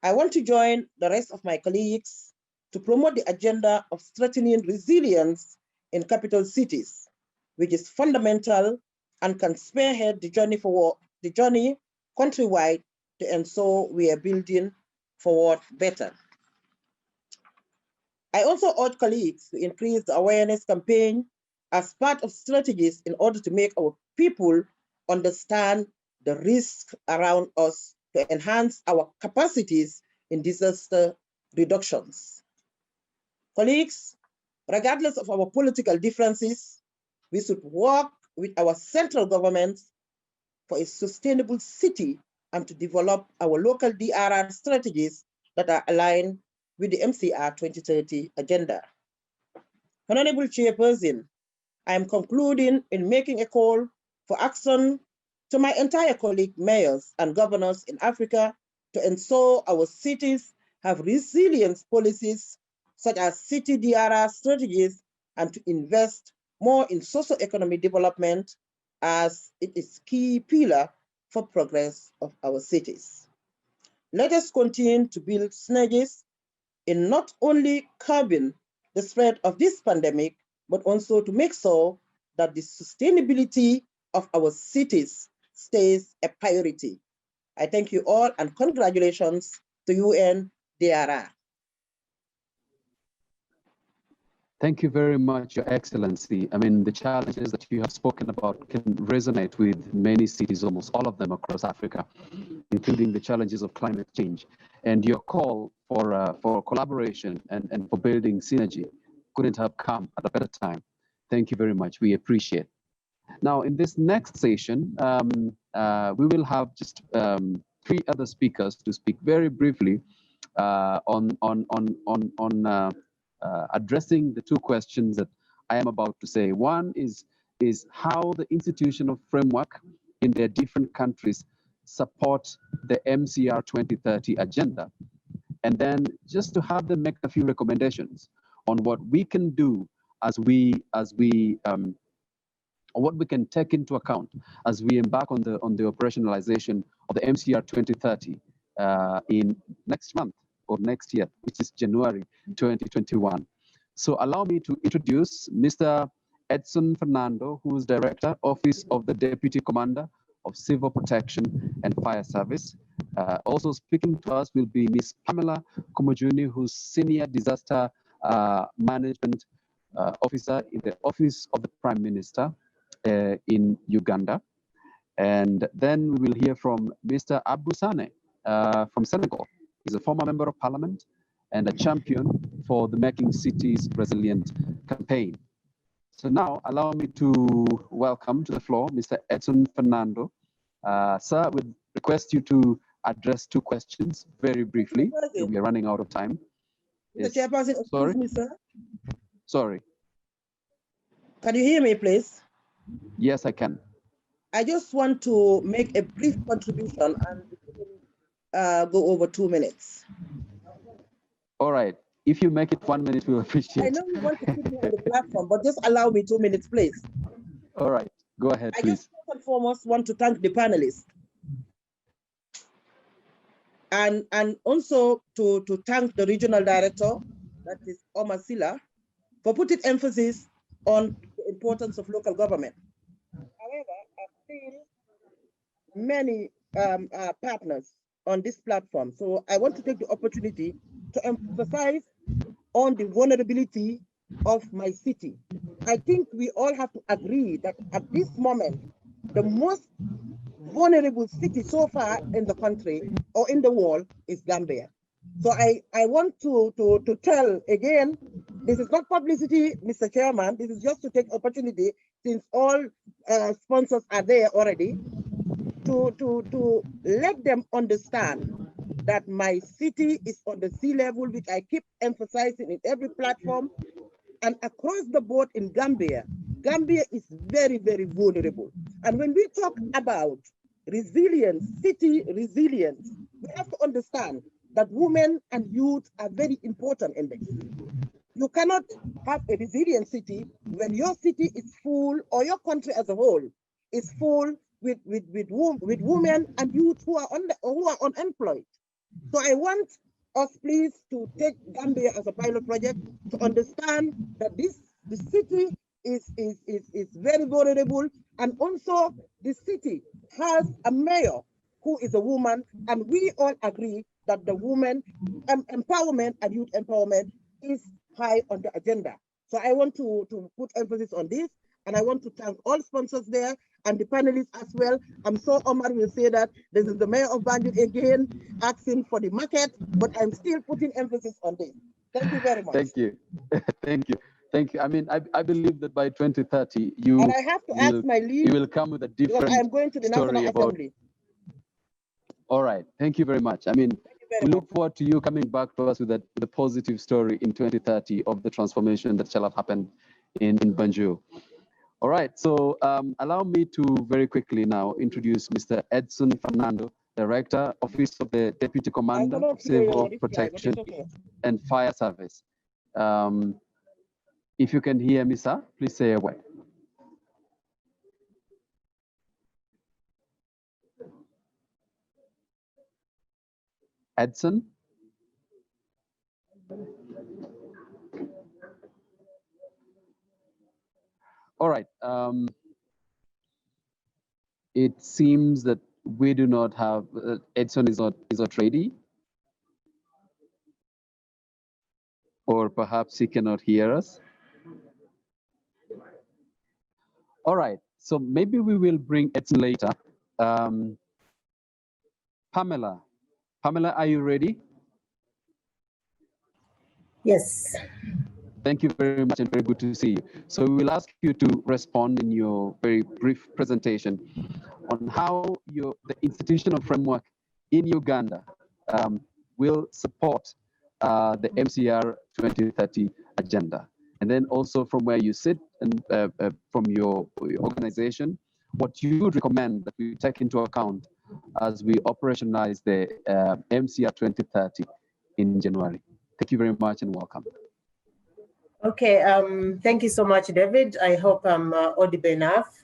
I want to join the rest of my colleagues to promote the agenda of strengthening resilience in capital cities, which is fundamental and can spearhead the journey countrywide to ensure we are building forward better. I also urge colleagues to increase the awareness campaign as part of strategies in order to make our people understand the risks around us to enhance our capacities in disaster reductions. Colleagues, regardless of our political differences, we should work with our central governments for a sustainable city and to develop our local DRR strategies that are aligned with the MCR 2030 agenda. Honorable Chairperson, I am concluding in making a call for action to my entire colleague mayors and governors in Africa to ensure our cities have resilience policies such as city DRR strategies and to invest more in socio-economic development as it is key pillar for progress of our cities. Let us continue to build synergies in not only curbing the spread of this pandemic, but also to make sure that the sustainability of our cities stays a priority. I thank you all and congratulations to UNDRR. Thank you very much, Your Excellency. I mean, the challenges that you have spoken about can resonate with many cities, almost all of them across Africa, including the challenges of climate change. And your call for collaboration and for building synergy couldn't have come at a better time. Thank you very much. We appreciate. Now, in this next session, we will have just 3 other speakers to speak very briefly on addressing the 2 questions that I am about to say. One is how the institutional framework in their different countries support the MCR2030 agenda. And then just to have them make a few recommendations on what we can do what we can take into account as we embark on the operationalization of the MCR2030 in next month or next year, which is January 2021. So allow me to introduce Mr. Edson Fernando, who is Director, Office of the Deputy Commander of Civil Protection and Fire Service. Also speaking to us will be Ms. Pamela Komojuni, who's Senior Disaster Management Officer in the Office of the Prime Minister in Uganda. And then we will hear from Mr. Abdou Sane from Senegal. He's a former member of parliament and a champion for the Making Cities Resilient campaign. So now allow me to welcome to the floor Mr. Edson Fernando. Sir, we request you to address 2 questions very briefly. We are running out of time. Mr. Chairperson, excuse me, sir. Sorry. Can you hear me, please? Yes, I can. I just want to make a brief contribution and go over 2 minutes. All right. If you make it 1 minute, we'll appreciate it. I know you want to put me on the platform, but just allow me 2 minutes, please. All right. Go ahead, please. I just first and foremost want to thank the panelists. And also to thank the regional director, that is Omar Silla, for putting emphasis on the importance of local government. However, I've seen many partners on this platform. So I want to take the opportunity to emphasize on the vulnerability of my city. I think we all have to agree that at this moment, the most vulnerable city so far in the country or in the world is Gambia. So I want to tell again, this is not publicity, Mr. Chairman, this is just to take opportunity, since all sponsors are there already, to let them understand that my city is on the sea level, which I keep emphasizing in every platform, and across the board in Gambia. Gambia is very, very vulnerable. And when we talk about resilience, city resilience, we have to understand that women and youth are very important in this. You cannot have a resilient city when your city is full, or your country as a whole is full with women and youth who are unemployed. So I want us, please, to take Gambia as a pilot project to understand that the city is very vulnerable, and also the city has a mayor who is a woman, and we all agree that the women empowerment and youth empowerment is high on the agenda. So I want to put emphasis on this, and I want to thank all sponsors there and the panelists as well. I'm sure Omar will say that this is the mayor of Banjo again asking for the market, but I'm still putting emphasis on this. Thank you very much. Thank you. Thank you. Thank you. I mean, I believe that by 2030, you and I have to ask my lead, you will come with a different I'm going to the National Assembly. All right. Thank you very much. I mean, we look forward to you coming back to us with a positive story in 2030 of the transformation that shall have happened in Banjo. All right, so allow me to very quickly now introduce Mr. Edson Fernando, Director, Office of the Deputy Commander of Civil Protection and Fire Service. If you can hear me, sir, please say a word. Edson? All right. It seems that we do not have Edson is not ready, or perhaps he cannot hear us. All right. So maybe we will bring Edson later. Pamela, are you ready? Yes. Thank you very much and very good to see you. So we will ask you to respond in your very brief presentation on how the institutional framework in Uganda will support the MCR 2030 agenda. And then also from where you sit and from your organization, what you would recommend that we take into account as we operationalize the MCR 2030 in January. Thank you very much and welcome. Okay, thank you so much, David. I hope I'm audible enough.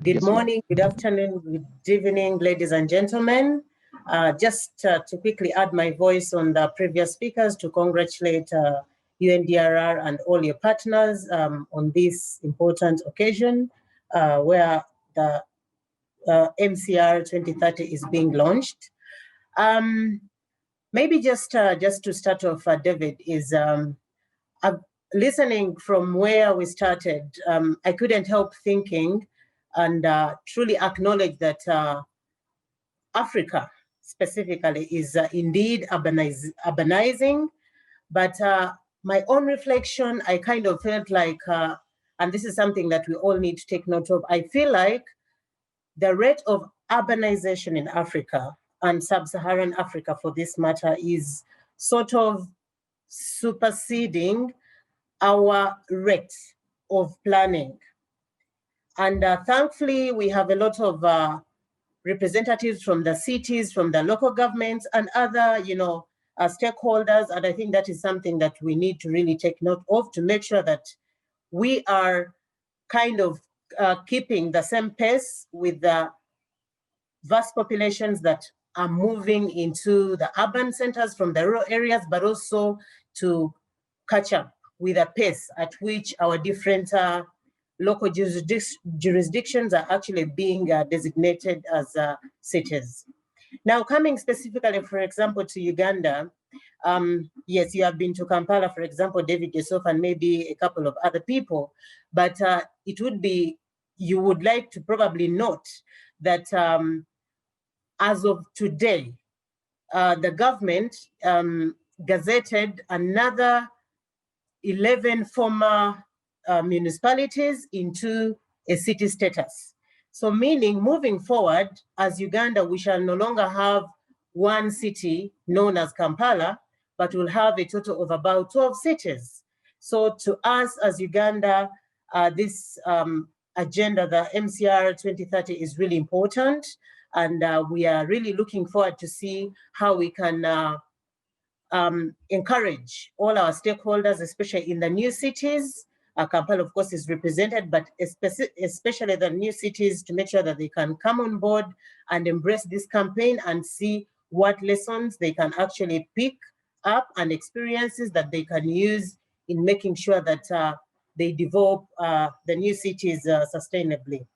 Good morning, good afternoon, good evening, ladies and gentlemen. Just to quickly add my voice on the previous speakers to congratulate UNDRR and all your partners on this important occasion where the MCR 2030 is being launched. Maybe just to start off, David, is listening from where we started, I couldn't help thinking and truly acknowledge that Africa specifically is indeed urbanizing, but my own reflection, I kind of felt like, and this is something that we all need to take note of, I feel like the rate of urbanization in Africa and sub-Saharan Africa for this matter is sort of superseding our rate of planning. And thankfully, we have a lot of representatives from the cities, from the local governments and other, stakeholders. And I think that is something that we need to really take note of to make sure that we are kind of keeping the same pace with the vast populations that are moving into the urban centers from the rural areas, but also to catch up with the pace at which our different local jurisdictions are actually being designated as cities. Now, coming specifically, for example, to Uganda, yes, you have been to Kampala, for example, David, yourself, and maybe a couple of other people, but it would be, you would like to probably note that as of today, the government gazetted another 11 former municipalities into a city status. So meaning moving forward, as Uganda, we shall no longer have one city known as Kampala, but we'll have a total of about 12 cities. So to us as Uganda, this agenda, the MCR 2030 is really important. And we are really looking forward to see how we can encourage all our stakeholders, especially in the new cities. Kampala, of course, is represented, but especially the new cities, to make sure that they can come on board and embrace this campaign and see what lessons they can actually pick up and experiences that they can use in making sure that they develop the new cities sustainably.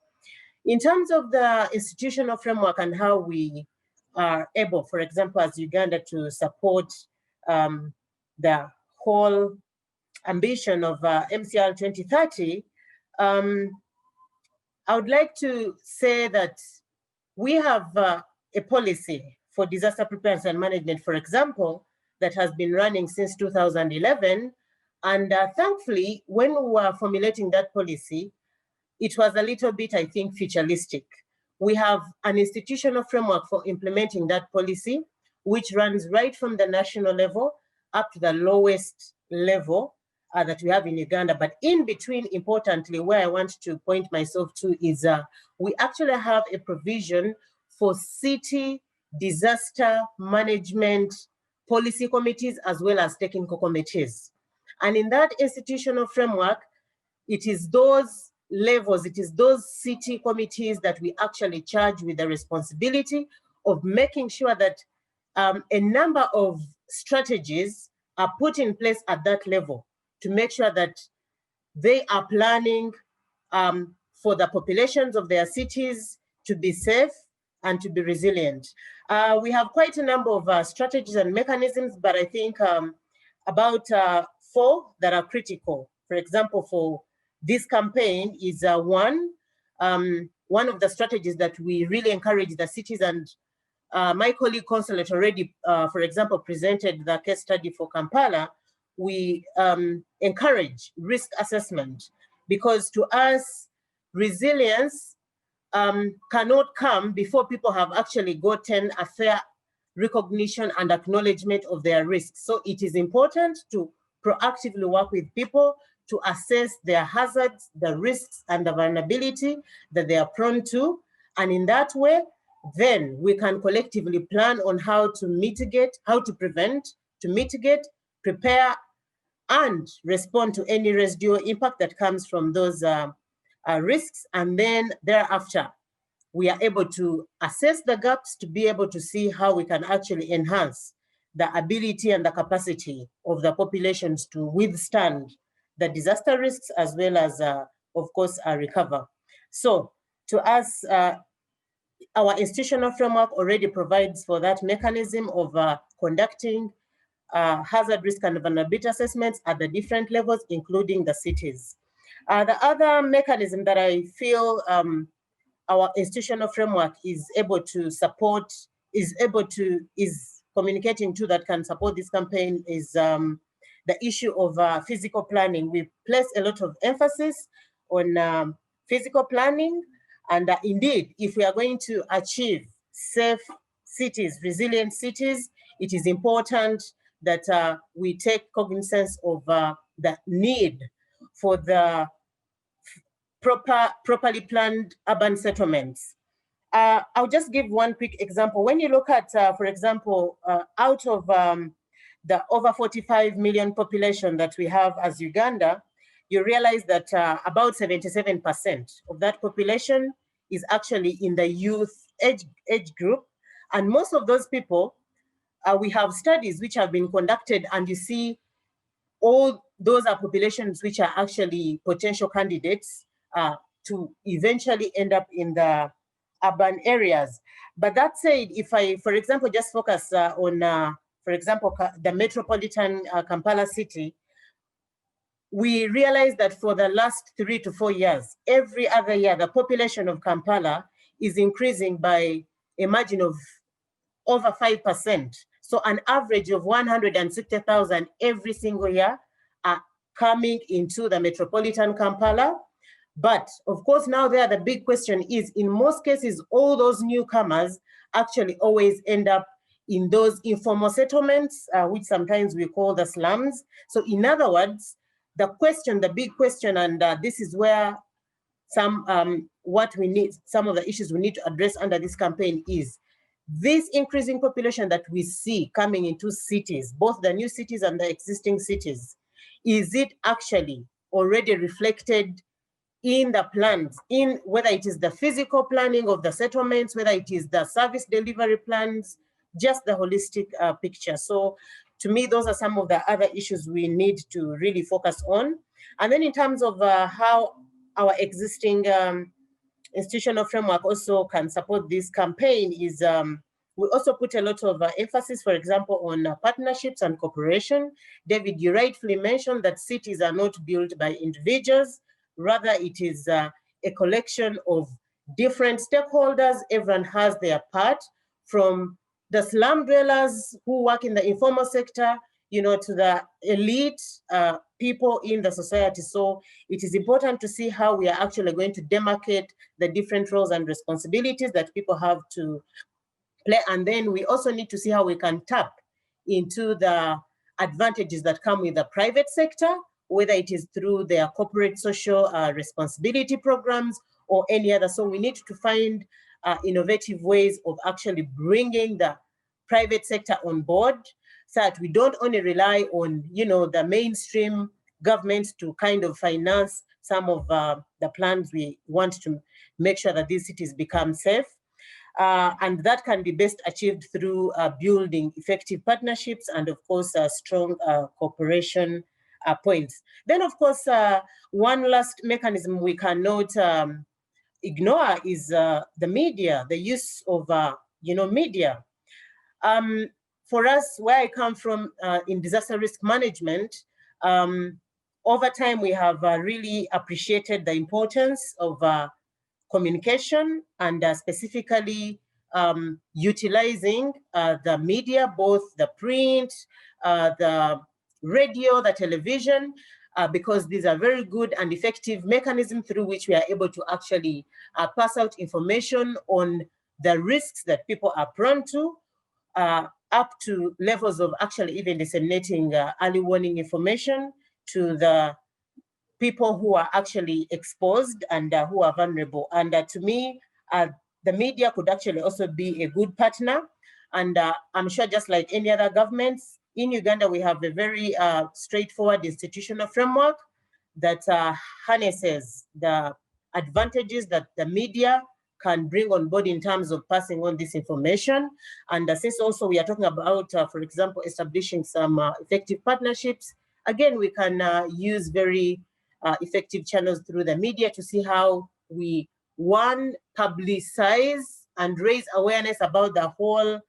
In terms of the institutional framework and how we are able, for example, as Uganda, to support the whole ambition of MCR 2030, I would like to say that we have a policy for disaster preparedness and management, for example, that has been running since 2011. And thankfully, when we were formulating that policy, it was a little bit, I think, futuristic. We have an institutional framework for implementing that policy, which runs right from the national level up to the lowest level. that we have in Uganda. But in between, importantly, where I want to point myself to is we actually have a provision for city disaster management policy committees as well as technical committees. And in that institutional framework, it is those levels, it is those city committees that we actually charge with the responsibility of making sure that a number of strategies are put in place at that level to make sure that they are planning for the populations of their cities to be safe and to be resilient. We have quite a number of strategies and mechanisms, but I think about 4 that are critical. For example, for this campaign is one of the strategies that we really encourage the cities, and my colleague Consulate already, for example, presented the case study for Kampala. We encourage risk assessment, because to us, resilience cannot come before people have actually gotten a fair recognition and acknowledgement of their risks. So it is important to proactively work with people to assess their hazards, the risks, and the vulnerability that they are prone to. And in that way, then we can collectively plan on how to mitigate, how to prevent, to mitigate, prepare, and respond to any residual impact that comes from those risks. And then thereafter, we are able to assess the gaps to be able to see how we can actually enhance the ability and the capacity of the populations to withstand the disaster risks, as well as, of course, recover. So to us, our institutional framework already provides for that mechanism of conducting hazard, risk, and vulnerability assessments at the different levels, including the cities. The other mechanism that I feel our institutional framework is able to support, is communicating to, that can support this campaign, is the issue of physical planning. We place a lot of emphasis on physical planning. And indeed, if we are going to achieve safe cities, resilient cities, it is important that we take cognizance of the need for the properly planned urban settlements. I'll just give one quick example. When you look at, for example, out of the over 45 million population that we have as Uganda, you realize that about 77% of that population is actually in the youth age group. And most of those people, we have studies which have been conducted, and you see all those are populations which are actually potential candidates to eventually end up in the urban areas. But that said, if I, for example, just focus on, for example, the metropolitan Kampala city, we realized that for the last 3 to 4 years, every other year, the population of Kampala is increasing by a margin of over 5%. So an average of 160,000 every single year are coming into the metropolitan Kampala. But of course, now there, the big question is, in most cases, all those newcomers actually always end up in those informal settlements, which sometimes we call the slums. So in other words, the question, the big question, and this is where some what we need, some of the issues we need to address under this campaign is this increasing population that we see coming into cities, both the new cities and the existing cities. Is it actually already reflected in the plans, in whether it is the physical planning of the settlements, whether it is the service delivery plans, just the holistic picture? So to me, those are some of the other issues we need to really focus on. And then in terms of how our existing institutional framework also can support this campaign is we also put a lot of emphasis, for example, on partnerships and cooperation. David, you rightfully mentioned that cities are not built by individuals. Rather, it is a collection of different stakeholders. Everyone has their part, from the slum dwellers who work in the informal sector, you know, to the elite people in the society. So it is important to see how we are actually going to demarcate the different roles and responsibilities that people have to play. And then we also need to see how we can tap into the advantages that come with the private sector whether it is through their corporate social responsibility programs or any other. So we need to find innovative ways of actually bringing the private sector on board, so that we don't only rely on, the mainstream governments to kind of finance some of the plans we want to make sure that these cities become safe. And that can be best achieved through building effective partnerships and, of course, strong cooperation points. Then, of course, one last mechanism we cannot ignore is the media, the use of, media. For us, where I come from in disaster risk management, over time, we have really appreciated the importance of communication and specifically utilizing the media, both the print, the radio, the television, because these are very good and effective mechanisms through which we are able to actually pass out information on the risks that people are prone to, up to levels of actually even disseminating early warning information to the people who are actually exposed and who are vulnerable. And to me, the media could actually also be a good partner. And I'm sure just like any other governments, in Uganda, we have a very straightforward institutional framework that harnesses the advantages that the media can bring on board in terms of passing on this information. And since also we are talking about, for example, establishing some effective partnerships, again, we can use very effective channels through the media to see how we, one, publicize and raise awareness about the whole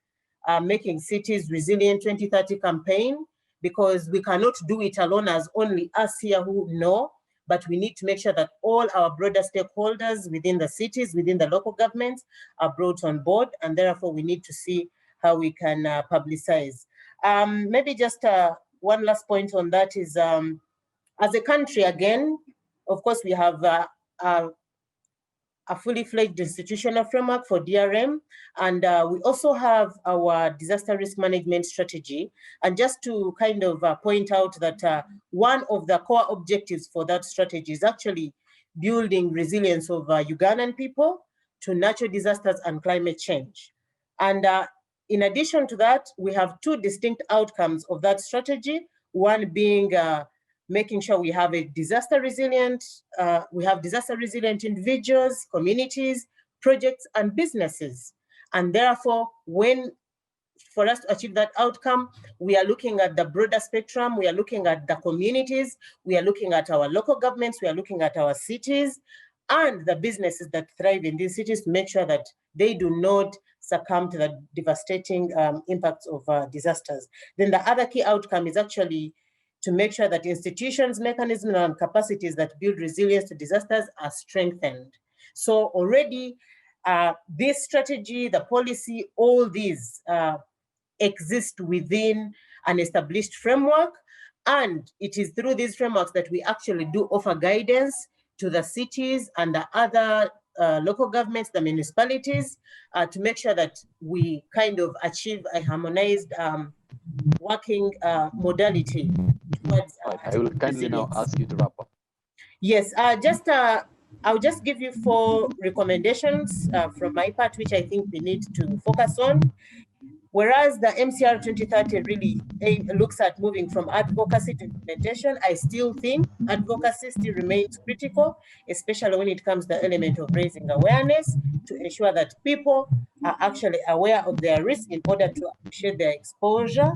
Making Cities Resilient 2030 campaign, because we cannot do it alone as only us here who know, but we need to make sure that all our broader stakeholders within the cities, within the local governments are brought on board, and therefore we need to see how we can publicize. Maybe just one last point on that is, as a country, again, of course, we have a fully fledged institutional framework for DRM, and we also have our disaster risk management strategy. And just to kind of point out that one of the core objectives for that strategy is actually building resilience of Ugandan people to natural disasters and climate change. And in addition to that, we have two distinct outcomes of that strategy, one being making sure we have a disaster resilient, individuals, communities, projects, and businesses. And therefore, for us to achieve that outcome, we are looking at the broader spectrum, we are looking at the communities, we are looking at our local governments, we are looking at our cities, and the businesses that thrive in these cities to make sure that they do not succumb to the devastating impacts of disasters. Then the other key outcome is actually to make sure that institutions, mechanisms, and capacities that build resilience to disasters are strengthened. So already, this strategy, the policy, all these exist within an established framework, and it is through these frameworks that we actually do offer guidance to the cities and the other local governments, the municipalities, to make sure that we kind of achieve a harmonized working modality towards I will kindly now ask you to wrap up. Yes, I'll just give you 4 recommendations from my part, which I think we need to focus on. Whereas the MCR2030 really looks at moving from advocacy to implementation, I still think advocacy still remains critical, especially when it comes to the element of raising awareness to ensure that people are actually aware of their risk in order to appreciate their exposure.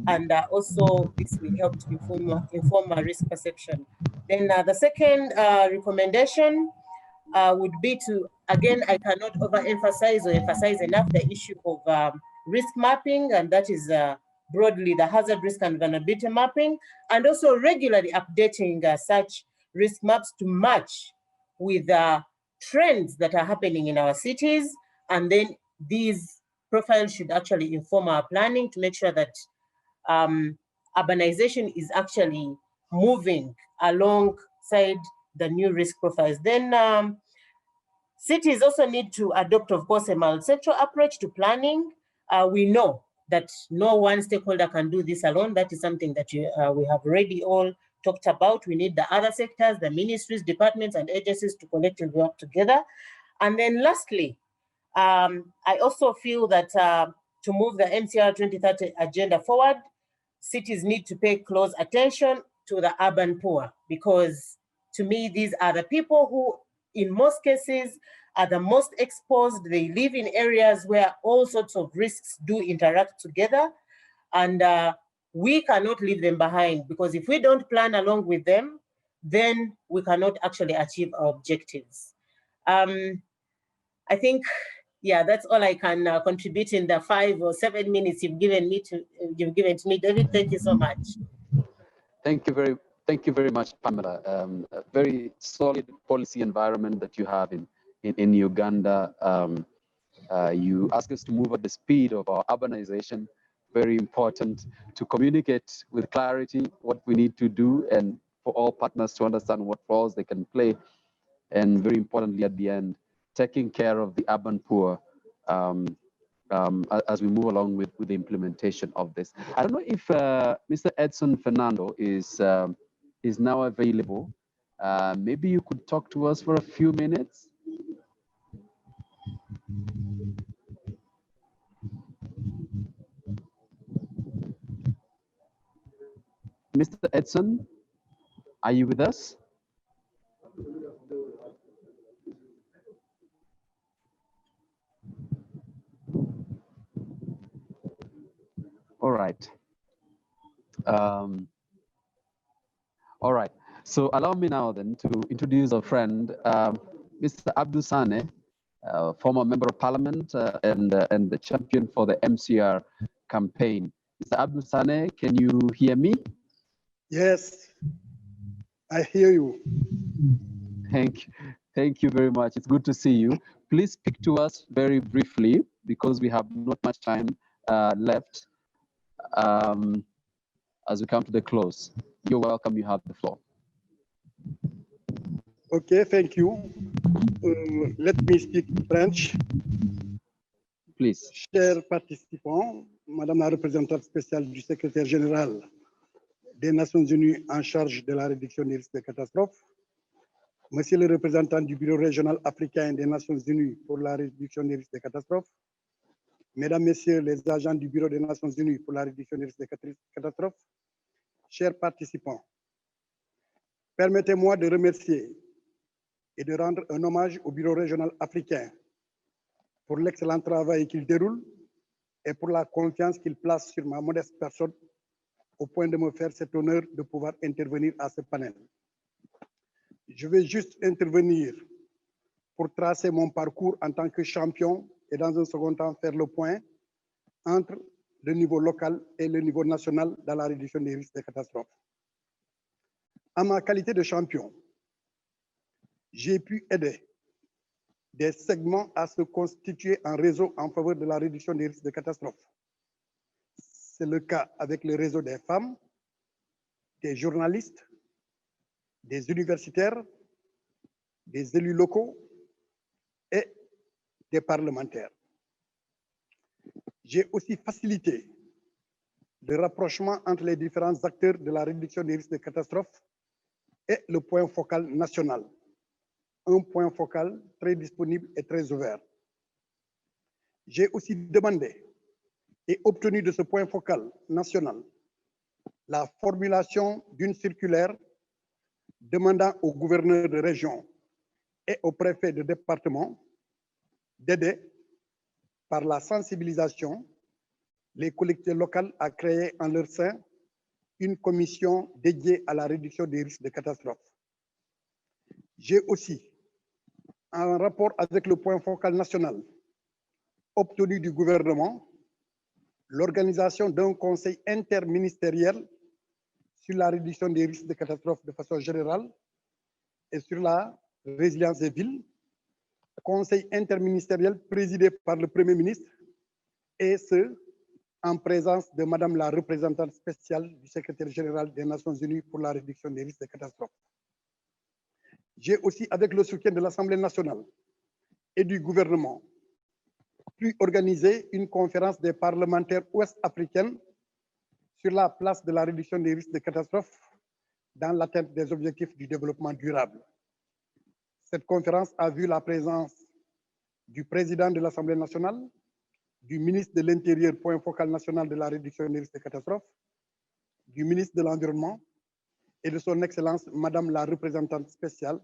And also this will help to inform our risk perception. Then the second recommendation would be to, again, I cannot overemphasize or emphasize enough the issue of risk mapping, and that is broadly the hazard risk and vulnerability mapping, and also regularly updating such risk maps to match with trends that are happening in our cities. And then these profiles should actually inform our planning to make sure that urbanization is actually moving alongside the new risk profiles. Then cities also need to adopt, of course, a multi-sectoral approach to planning. We know that no one stakeholder can do this alone. That is something that we have already all talked about. We need the other sectors, the ministries, departments, and agencies to collectively work together. And then lastly, I also feel that to move the MCR 2030 agenda forward, cities need to pay close attention to the urban poor, because to me, these are the people who, in most cases, are the most exposed. They live in areas where all sorts of risks do interact together. And we cannot leave them behind, because if we don't plan along with them, then we cannot actually achieve our objectives. I think, yeah, that's all I can contribute in the 5 or 7 minutes you've given to me. David, thank you so much. Thank you very much, Pamela. A very solid policy environment that you have in Uganda. You ask us to move at the speed of our urbanization. Very important to communicate with clarity what we need to do, and for all partners to understand what roles they can play. And very importantly, at the end, taking care of the urban poor as we move along with the implementation of this. I don't know if Mr. Edson Fernando is now available. Maybe you could talk to us for a few minutes. Mr. Edson, are you with us? All right. All right. So allow me now then to introduce a friend, Mr. Abdul Sane, former member of parliament and the champion for the MCR campaign. Mr. Abdul Sane, can you hear me? Yes, I hear you. Thank you very much. It's good to see you. Please speak to us very briefly, because we have not much time left as we come to the close. You're welcome. You have the floor. Okay, thank you. Let me speak French. Please. Chers participants, Madame la représentante spéciale du secrétaire général des Nations Unies en charge de la réduction des risques de catastrophes, Monsieur le représentant du Bureau régional africain des Nations Unies pour la réduction des risques de catastrophes, Mesdames, Messieurs les agents du Bureau des Nations Unies pour la réduction des risques de catastrophes, chers participants, permettez-moi de remercier et de rendre un hommage au Bureau régional africain pour l'excellent travail qu'il déroule et pour la confiance qu'il place sur ma modeste personne, au point de me faire cet honneur de pouvoir intervenir à ce panel. Je vais juste intervenir pour tracer mon parcours en tant que champion et dans un second temps faire le point entre le niveau local et le niveau national dans la réduction des risques de catastrophes. En ma qualité de champion, j'ai pu aider des segments à se constituer en réseau en faveur de la réduction des risques de catastrophes. C'est le cas avec le réseau des femmes, des journalistes, des universitaires, des élus locaux et des parlementaires. J'ai aussi facilité le rapprochement entre les différents acteurs de la réduction des risques de catastrophes et le point focal national. Un point focal très disponible et très ouvert. J'ai aussi demandé et obtenu de ce point focal national la formulation d'une circulaire demandant aux gouverneurs de région et aux préfets de département d'aider par la sensibilisation les collectivités locales à créer en leur sein une commission dédiée à la réduction des risques de catastrophes. J'ai aussi, en rapport avec le point focal national, obtenu du gouvernement l'organisation d'un conseil interministériel sur la réduction des risques de catastrophes de façon générale et sur la résilience des villes, conseil interministériel présidé par le Premier ministre, et ce, en présence de Madame la représentante spéciale du secrétaire général des Nations Unies pour la réduction des risques de catastrophes. J'ai aussi, avec le soutien de l'Assemblée nationale et du gouvernement, pu organiser une conférence des parlementaires ouest-africaines sur la place de la réduction des risques de catastrophes dans l'atteinte des objectifs du développement durable. Cette conférence a vu la présence du président de l'Assemblée nationale, du ministre de l'Intérieur, point focal national de la réduction des risques de catastrophes, du ministre de l'Environnement et de son Excellence, Madame la représentante spéciale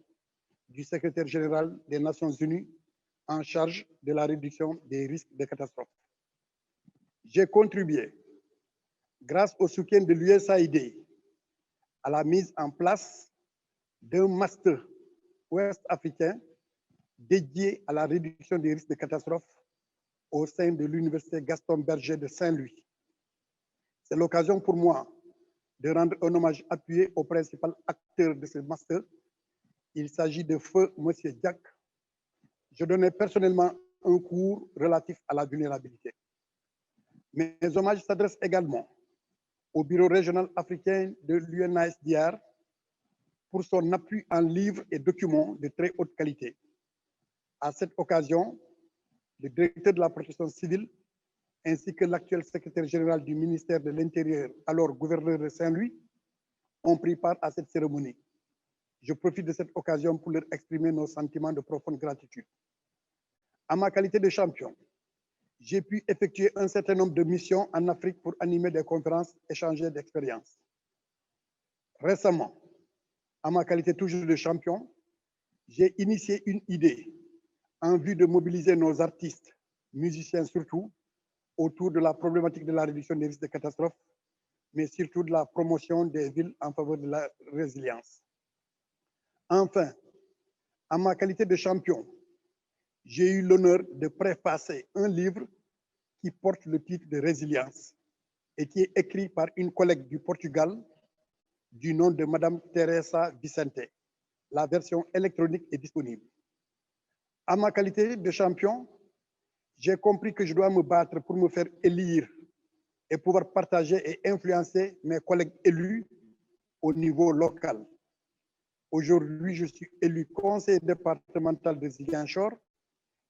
du secrétaire général des Nations Unies en charge de la réduction des risques de catastrophes. J'ai contribué, grâce au soutien de l'USAID, à la mise en place d'un master ouest-africain dédié à la réduction des risques de catastrophes au sein de l'Université Gaston Berger de Saint-Louis. C'est l'occasion pour moi de rendre un hommage appuyé au principal acteur de ce master. Il s'agit de feu M. Diack. Je donnais personnellement un cours relatif à la vulnérabilité. Mes hommages s'adressent également au Bureau régional africain de l'UNASDR pour son appui en livres et documents de très haute qualité. À cette occasion, le directeur de la protection civile ainsi que l'actuel secrétaire général du ministère de l'Intérieur, alors gouverneur de Saint-Louis, ont pris part à cette cérémonie. Je profite de cette occasion pour leur exprimer nos sentiments de profonde gratitude. À ma qualité de champion, j'ai pu effectuer un certain nombre de missions en Afrique pour animer des conférences, échanger d'expériences. Récemment, à ma qualité toujours de champion, j'ai initié une idée en vue de mobiliser nos artistes, musiciens surtout, autour de la problématique de la réduction des risques de catastrophes, mais surtout de la promotion des villes en faveur de la résilience. Enfin, à ma qualité de champion, j'ai eu l'honneur de préfacer un livre qui porte le titre de Résilience et qui est écrit par une collègue du Portugal du nom de Madame Teresa Vicente. La version électronique est disponible. À ma qualité de champion, j'ai compris que je dois me battre pour me faire élire et pouvoir partager et influencer mes collègues élus au niveau local. Aujourd'hui, je suis élu conseiller départemental de Ziguinchor,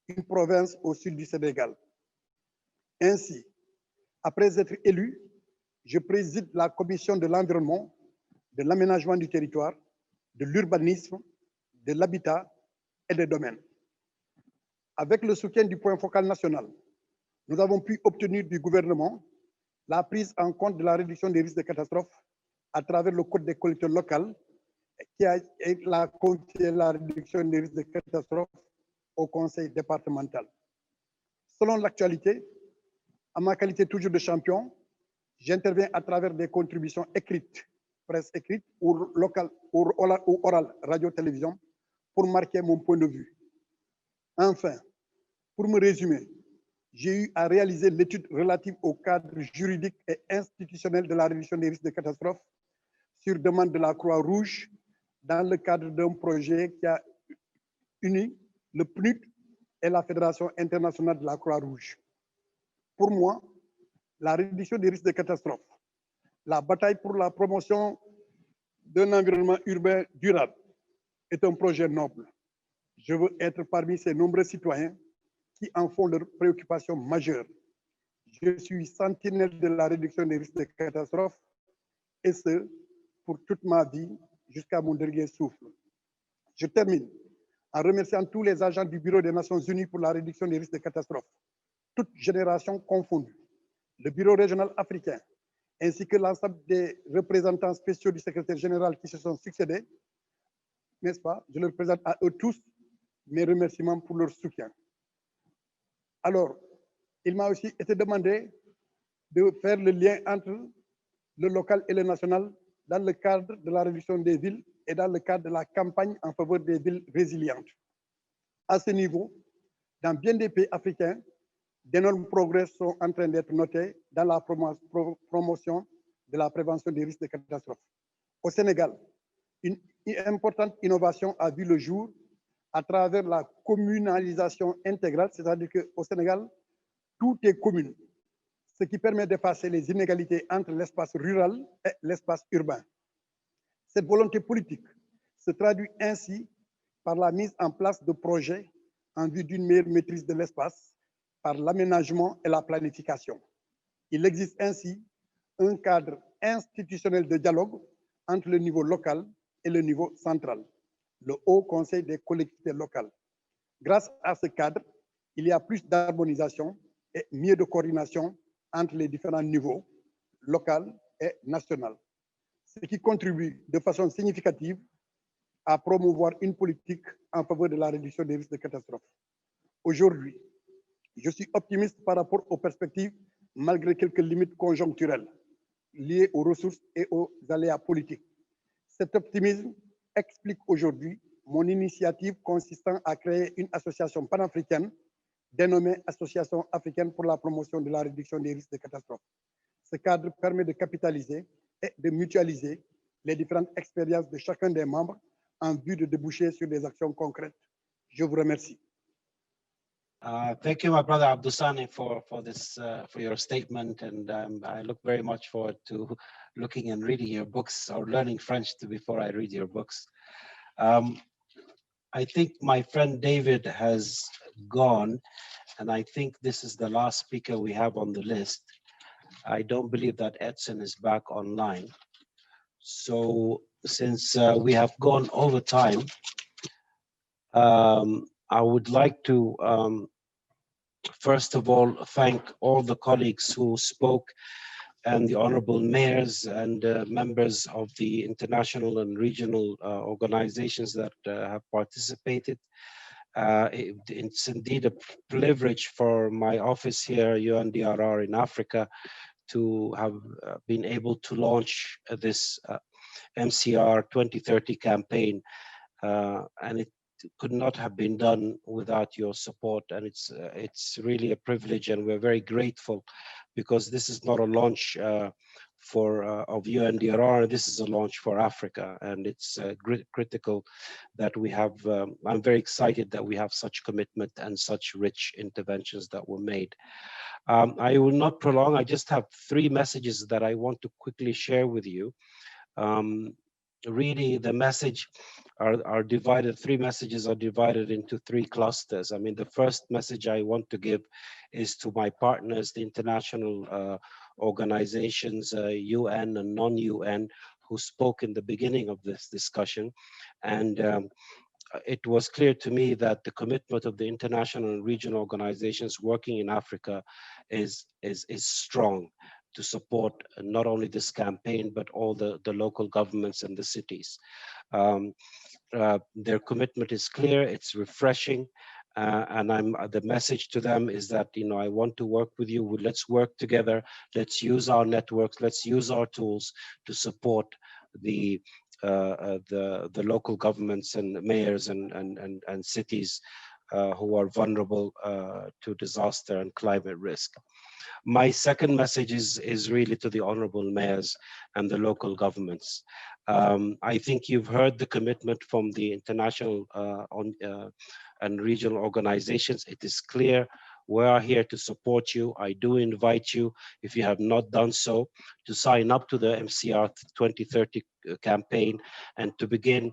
une province au sud du Sénégal. Ainsi, après être élu, je préside la commission de l'environnement, de l'aménagement du territoire, de l'urbanisme, de l'habitat et des domaines. Avec le soutien du point focal national, nous avons pu obtenir du gouvernement la prise en compte de la réduction des risques de catastrophes à travers le Code des collectivités locales qui a confié la réduction des risques de catastrophes au conseil départemental. Selon l'actualité, à ma qualité toujours de champion, j'interviens à travers des contributions écrites, presse écrite ou locale ou orale, radio-télévision, pour marquer mon point de vue. Enfin, pour me résumer, j'ai eu à réaliser l'étude relative au cadre juridique et institutionnel de la réduction des risques de catastrophes sur demande de la Croix-Rouge dans le cadre d'un projet qui a uni le PNUD et la Fédération internationale de la Croix-Rouge. Pour moi, la réduction des risques de catastrophes, la bataille pour la promotion d'un environnement urbain durable est un projet noble. Je veux être parmi ces nombreux citoyens qui en font leur préoccupation majeure. Je suis sentinelle de la réduction des risques de catastrophes et ce, pour toute ma vie jusqu'à mon dernier souffle. Je termine en remerciant tous les agents du Bureau des Nations Unies pour la réduction des risques de catastrophes, toutes générations confondues, le Bureau régional africain, ainsi que l'ensemble des représentants spéciaux du secrétaire général qui se sont succédés, n'est-ce pas? Je leur présente à eux tous mes remerciements pour leur soutien. Alors, il m'a aussi été demandé de faire le lien entre le local et le national dans le cadre de la réduction des villes et dans le cadre de la campagne en faveur des villes résilientes. À ce niveau, dans bien des pays africains, d'énormes progrès sont en train d'être notés dans la promotion de la prévention des risques de catastrophes. Au Sénégal, une importante innovation a vu le jour à travers la communalisation intégrale, c'est-à-dire qu'au Sénégal, tout est commune, ce qui permet d'effacer les inégalités entre l'espace rural et l'espace urbain. Cette volonté politique se traduit ainsi par la mise en place de projets en vue d'une meilleure maîtrise de l'espace, par l'aménagement et la planification. Il existe ainsi un cadre institutionnel de dialogue entre le niveau local et le niveau central, le Haut Conseil des collectivités locales. Grâce à ce cadre, il y a plus d'harmonisation et mieux de coordination entre les différents niveaux, local et national, ce qui contribue de façon significative à promouvoir une politique en faveur de la réduction des risques de catastrophe. Aujourd'hui, je suis optimiste par rapport aux perspectives, malgré quelques limites conjoncturelles liées aux ressources et aux aléas politiques. Cet optimisme explique aujourd'hui mon initiative consistant à créer une association panafricaine dénommée Association africaine pour la promotion de la réduction des risques de catastrophe. Ce cadre permet de capitaliser et de mutualiser les différentes expériences de chacun des membres en vue de déboucher sur des actions concrètes. Je vous remercie. Thank you, my brother Abdusani, for your statement, and I look very much forward to looking and reading your books or learning French before I read your books. I think my friend David has gone, and I think this is the last speaker we have on the list. I don't believe that Edson is back online. So since we have gone over time, I would like to first of all thank all the colleagues who spoke and the honorable mayors and members of the international and regional organizations that have participated. It's indeed a privilege for my office here, UNDRR in Africa, to have been able to launch this MCR2030 campaign, and it could not have been done without your support, and it's really a privilege, and we're very grateful, because this is not a launch of UNDRR, this is a launch for Africa, and it's critical that we have, I'm very excited that we have such commitment and such rich interventions that were made. I will not prolong, I just have three messages that I want to quickly share with you. Really, the message are divided, three messages are divided into three clusters. I mean, the first message I want to give is to my partners, the international organizations, UN and non-UN, who spoke in the beginning of this discussion. And it was clear to me that the commitment of the international and regional organizations working in Africa is strong to support not only this campaign, but all the local governments and the cities. Their commitment is clear, it's refreshing, and the message to them is that, you know, I want to work with you, let's work together, let's use our networks, let's use our tools to support the local governments and mayors and cities who are vulnerable to disaster and climate risk. My second message is really to the honorable mayors and the local governments. I think you've heard the commitment from the international and regional organizations. It is clear we are here to support you. I do invite you, if you have not done so, to sign up to the MCR 2030 campaign and to begin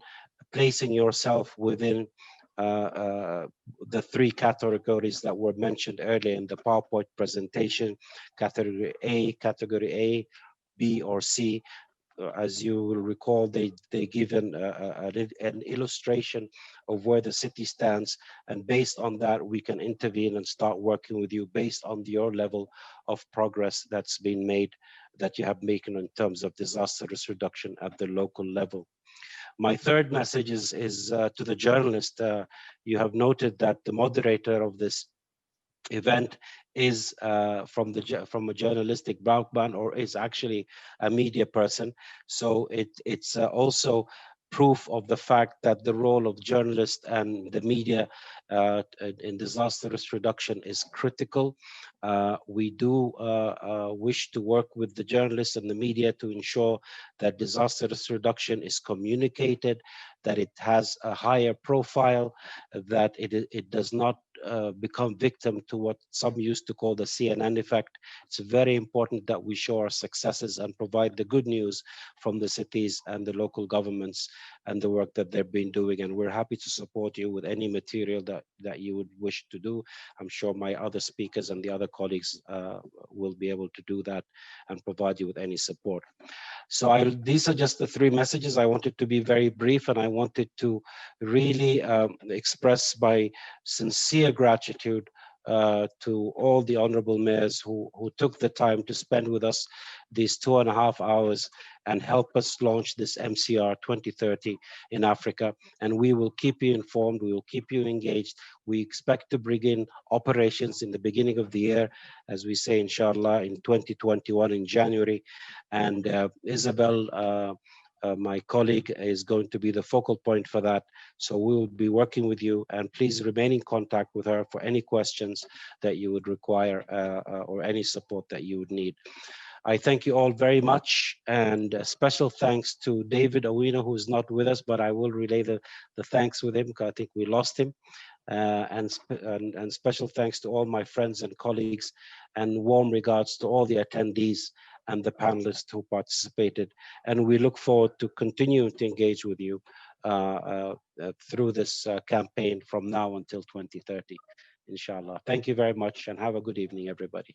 placing yourself within the three categories that were mentioned earlier in the PowerPoint presentation: category A, B, or C. As you will recall, they give an illustration of where the city stands, and based on that, we can intervene and start working with you based on your level of progress that's been made, that you have made in terms of disaster risk reduction at the local level. My third message is to the journalist. You have noted that the moderator of this event is from a journalistic background, or is actually a media person. So it's also proof of the fact that the role of journalists and the media in disaster risk reduction is critical. We do wish to work with the journalists and the media to ensure that disaster risk reduction is communicated, that it has a higher profile, that it does not become victim to what some used to call the CNN effect. It's very important that we show our successes and provide the good news from the cities and the local governments and the work that they've been doing. And we're happy to support you with any material that you would wish to do. I'm sure my other speakers and the other colleagues will be able to do that and provide you with any support. So these are just the three messages. I wanted to be very brief, and I wanted to really express my sincere gratitude to all the honorable mayors who took the time to spend with us these 2.5 hours and help us launch this MCR 2030 in Africa. And we will keep you informed. We will keep you engaged. We expect to begin operations in the beginning of the year, as we say, inshallah, in 2021 in January. And Isabel, my colleague, is going to be the focal point for that. So we will be working with you, and please remain in contact with her for any questions that you would require or any support that you would need. I thank you all very much, and a special thanks to David Owino, who is not with us, but I will relay the thanks with him because I think we lost him. And special thanks to all my friends and colleagues, and warm regards to all the attendees and the panelists who participated. And we look forward to continuing to engage with you through this campaign from now until 2030, inshallah. Thank you very much, and have a good evening, everybody.